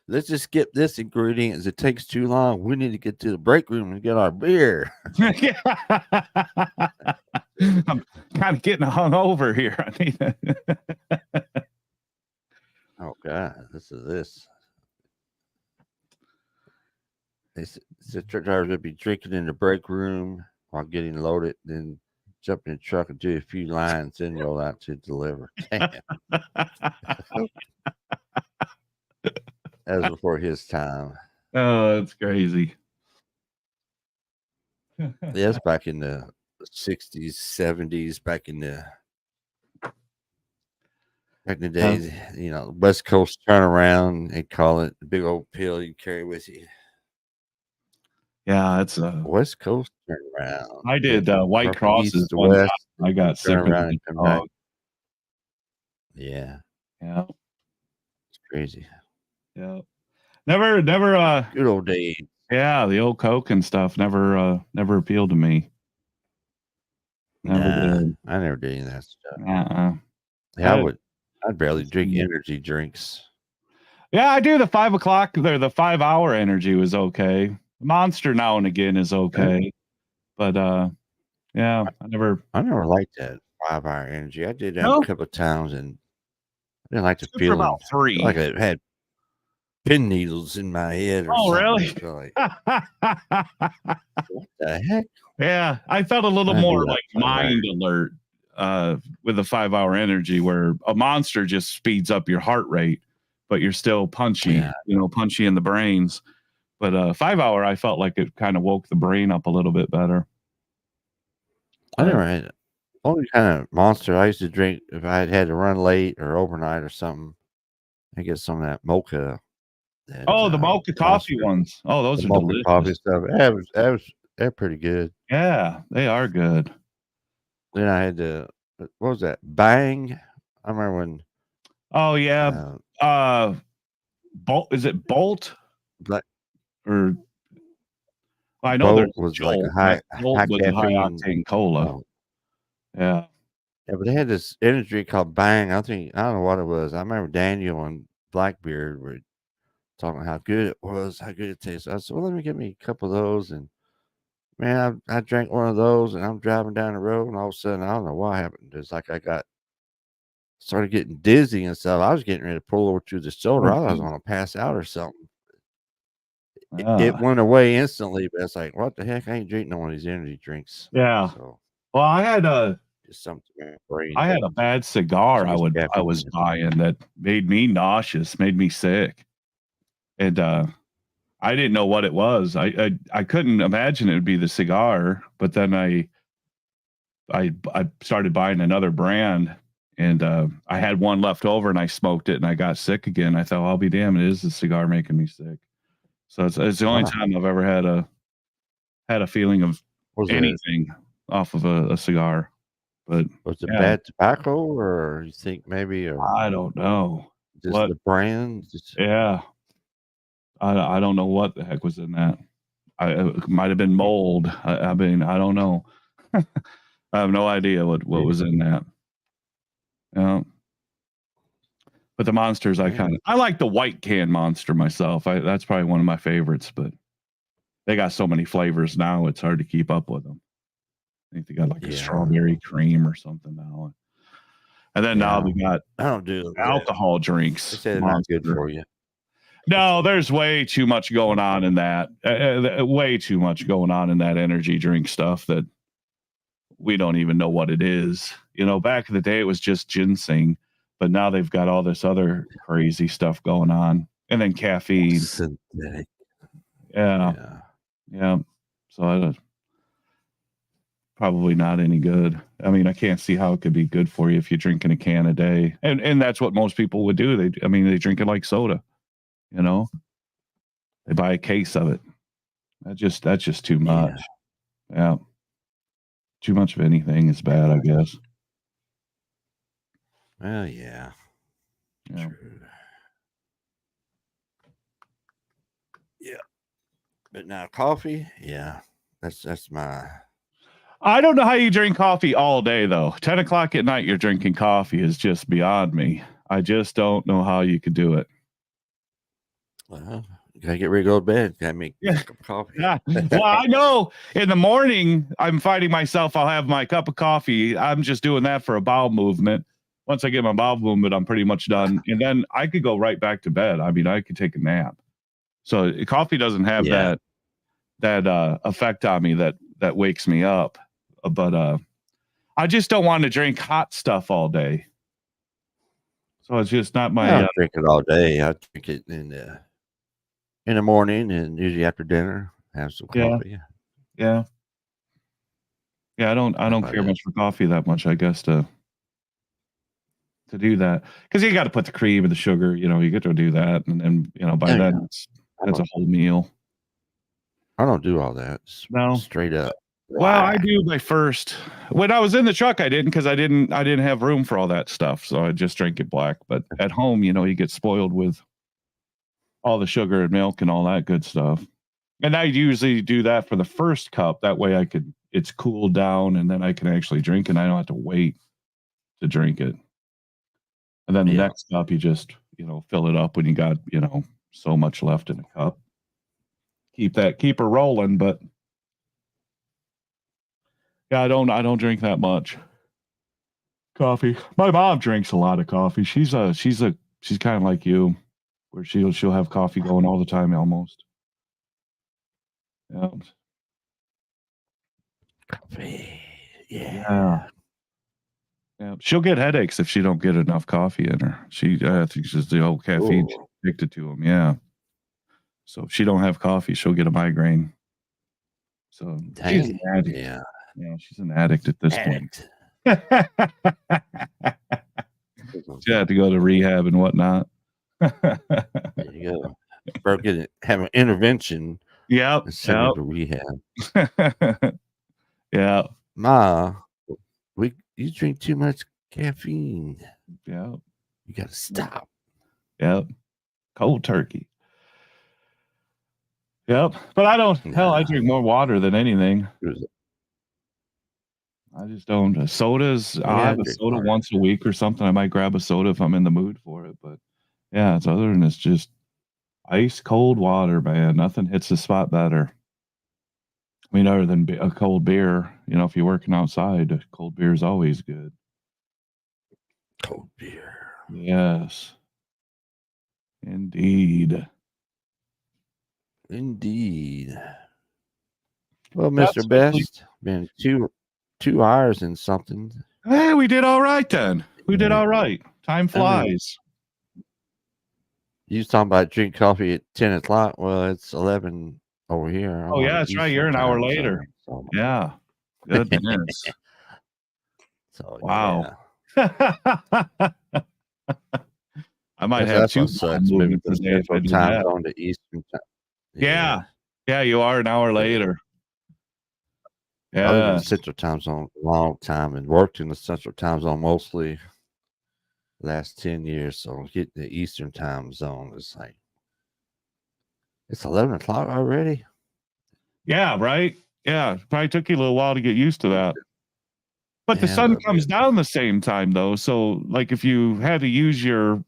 Let's just skip this ingredient as it takes too long. We need to get to the break room and get our beer. I'm kind of getting hungover here. Oh God, this is this. The truck drivers would be drinking in the break room while getting loaded, then jump in the truck and do a few lines, then roll out to deliver. Damn. That was before his time. Oh, that's crazy. Yes, back in the 60s, 70s, back in the days, West Coast turnaround, they call it the big old pill you carry with you. Yeah, it's a West Coast turnaround. I did White Crosses. West. I got sick of it. Yeah. Yeah. It's crazy. Yeah. Never good old days. Yeah, the old Coke and stuff never appealed to me. Never did. I never did any of that stuff. Yeah, I'd barely drink energy drinks. Yeah, I do the 5 o'clock. The 5 hour energy was okay. Monster now and again is okay. But yeah, I never liked that 5 hour energy. I did that a couple of times and I didn't like the feeling. About 3. Like it had pin needles in my head. Really? Like, what the heck? Yeah, I felt a little more like mind alert with the 5 hour energy, where a Monster just speeds up your heart rate, but you're still punchy, punchy in the brains. But 5 hour, I felt like it kind of woke the brain up a little bit better. I never had only kind of Monster I used to drink if I had to run late or overnight or something. I get some of that mocha. Oh, the mocha coffee Monster, ones. Oh, the those are mocha coffee delicious. stuff. They're pretty good. Yeah, they are good. Then I had what was that? Bang. I remember when Oh yeah. Bolt, is it Bolt? Black Or I know Bolt there's was like a Jolt, but Bolt high was a high caffeine. octane cola. Oh, Yeah. yeah, but they had this energy drink called Bang. I don't know what it was. I remember Daniel and Blackbeard were talking how good it was, how good it tastes. I said, well, let me get me a couple of those. And man, I drank one of those and I'm driving down the road and all of a sudden, I don't know what happened. It's like started getting dizzy and stuff. I was getting ready to pull over to the shoulder. I was Okay. going to pass out or something. It Yeah. went away instantly, but it's like, what the heck? I ain't drinking no one of these energy drinks. Yeah. So Well, I had just something in my brain. a bad cigar Too much I caffeine. was buying that made me nauseous, made me sick. And I didn't know what it was. I couldn't imagine it would be the cigar, but then I started buying another brand, and I had one left over, and I smoked it, and I got sick again. I thought, I'll be damned, it is the cigar making me sick. So it's the only Wow. time I've ever had a feeling of Was anything off of a cigar. But it yeah, bad tobacco, or you think maybe, or I don't know just what. the brand? Yeah, I don't know what the heck was in that. It might have been mold. I mean, I don't know. I have no idea what Yeah, was in that. Yeah. But the monsters, yeah, I like the white can monster myself. That's probably one of my favorites, but they got so many flavors now, it's hard to keep up with them. I think they got like a yeah, strawberry cream or something now. And then now yeah. they got I don't do that. alcohol They drinks, say they're not good Monster. for you. No, there's way too much going on in that. Way too much going on in that energy drink stuff that we don't even know what it is. You know, back in the day, it was just ginseng, but now they've got all this other crazy stuff going on, and then caffeine. Synthetic. Yeah, Yeah. yeah. So probably not any good. I mean, I can't see how it could be good for you if you're drinking a can a day, and that's what most people would do. They drink it like soda. You know, they buy a case of it. That's just too Yeah. much. Yeah, too much of anything is bad, I guess. Well, yeah. Yeah. True. Yeah. But now coffee, yeah. That's my I don't know how you drink coffee all day though. 10 o'clock at night, you're drinking coffee is just beyond me. I just don't know how you could do it. well, gotta get ready to go to bed. Gotta make Yeah. a cup of coffee. Yeah. Well, I know in the morning I'm fighting myself. I'll have my cup of coffee. I'm just doing that for a bowel movement. Once I get my bowel movement, I'm pretty much done. And then I could go right back to bed. I mean, I could take a nap. So coffee doesn't have Yeah. that effect on me that wakes me up. But I just don't want to drink hot stuff all day. So it's just not I my don't drink it all day. I drink it in the morning and usually after dinner. Have some yeah, coffee. yeah. Yeah, I How don't about care it? much for coffee that much, I guess, to do that. Because you gotta put the cream and the sugar, you get to do that, and then, by Oh, then, yeah. that's a whole meal. I don't do all that. No. Straight up. Well, I Why? do my first when I was in the truck, I didn't because I didn't have room for all that stuff, so I just drank it black, but at home, you get spoiled with all the sugar and milk and all that good stuff. And I usually do that for the first cup, that way it's cooled down, and then I can actually drink, and I don't have to wait to drink it. And then the Yeah. next cup, you just, fill it up when you got, so much left in the cup. Keep her rolling, but yeah, I don't drink that much coffee. My mom drinks a lot of coffee. She's kind of like you, where she'll have coffee going all the time almost. Yeah. Coffee. Yeah. Yeah. Yeah. She'll get headaches if she don't get enough coffee in her. I think she's the old caffeine. She's Ooh. addicted to them. Yeah. So if she don't have coffee, she'll get a migraine. So she's an Dang. addict. Yeah. Yeah, she's an addict at this point. Addict. You have to go to rehab and whatnot. There you go. Have an intervention Yep. and send you to rehab. Yeah. Ma, you drink too much caffeine. Yeah. You got to stop. Yep. Cold turkey. Yep. But I don't. Hell, I drink more water than anything. I just don't. Sodas. I'll have a soda once a week or something. I might grab a soda if I'm in the mood for it. But yeah, it's other than it's just ice cold water, man. Nothing hits the spot better. I mean, other than a cold beer. You know, if you're working outside, a cold beer is always good. Cold beer. Yes. Indeed. Indeed. Well, Mr. Best, been 2 hours and something. Hey, we did all right then. We did all right. Time flies. You was talking about drink coffee at 10 o'clock. Well, it's 11 over here. Oh, yeah, that's right. You're an hour later. So. Yeah. Goodness. So, wow. Yeah. I might have two movements today if I do that. On to Eastern time. Yeah. Yeah, you are an hour later. Yeah. I lived in the Central Time Zone a long time and worked in the Central Time Zone mostly last 10 years. So getting the Eastern Time Zone is like, it's 11 o'clock already. Yeah, right. Yeah, probably took you a little while to get used to that. But the sun comes down the same time, though. So, like, if you had to use your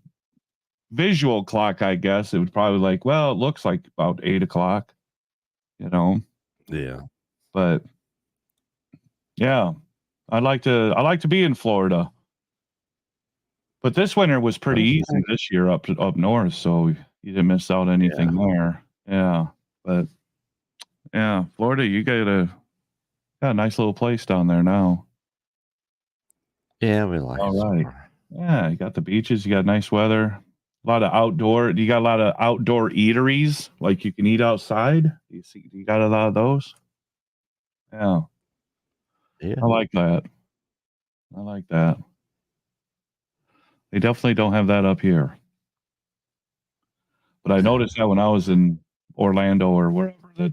visual clock, I guess it would probably like, well, it looks like about 8 o'clock. You know. Yeah. But yeah, I like to be in Florida. But this winter was pretty easy this year up north, so you didn't miss out anything there. Yeah, but yeah, Florida, you got a nice little place down there now. Yeah, we like all it. Right. Yeah, you got the beaches, you got nice weather, a lot of outdoor. You got a lot of outdoor eateries, like you can eat outside. You got a lot of those. Yeah. Yeah. I like that. I like that. They definitely don't have that up here. But I noticed that when I was in Orlando or wherever, that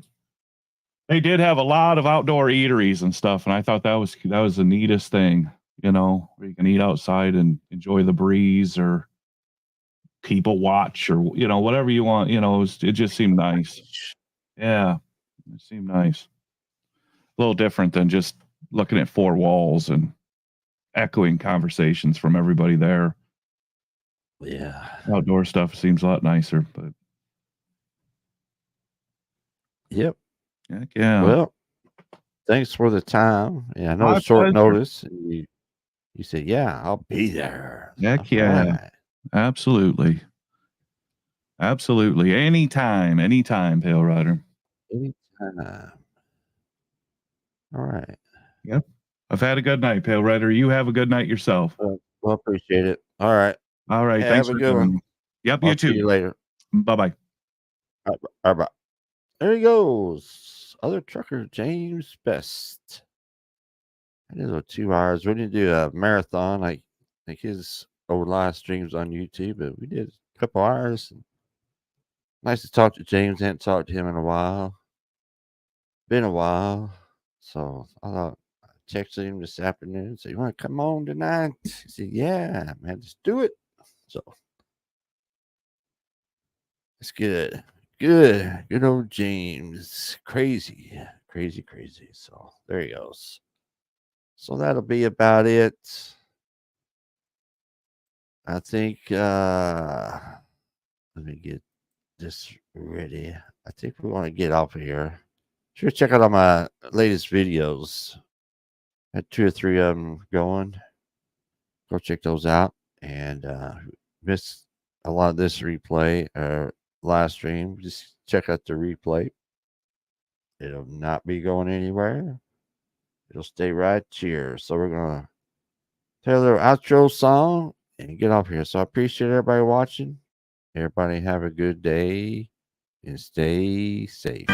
they did have a lot of outdoor eateries and stuff, and I thought that was the neatest thing, you know, where you can eat outside and enjoy the breeze or people watch or, you know, whatever you want, you know, it just seemed nice. Yeah, it seemed nice. A little different than just looking at four walls and echoing conversations from everybody there. Yeah. Outdoor stuff seems a lot nicer, but. Yep. Heck yeah. Well, thanks for the time. Yeah, I know it's short notice. You said, yeah, I'll be there. Heck yeah. Right. Absolutely. Absolutely. Anytime, Pale Rider. Anytime. All right. Yep. I've had a good night, Pale Rider. You have a good night yourself. Well, appreciate it. All right. All right. Thanks for doing. Yep. You too. See you later. Bye-bye. All right. Bye. There he goes. Other trucker, James Best. I did 2 hours. We didn't do a marathon like his old live streams on YouTube, but we did a couple hours. Nice to talk to James. I hadn't talked to him in a while. Been a while. So I thought I texted him this afternoon. Said, you want to come on tonight? He said, yeah, man, let's do it. So it's good. Good old James. Crazy. So there he goes. So that'll be about it. I think let me get this ready. I think we want to get off of here. Sure, check out all my latest videos. I had 2 or 3 of them going. Go check those out. And miss a lot of this replay or live stream. Just check out the replay. It'll not be going anywhere. It'll stay right here. So we're gonna play a little outro song and get off here. So I appreciate everybody watching. Everybody have a good day and stay safe.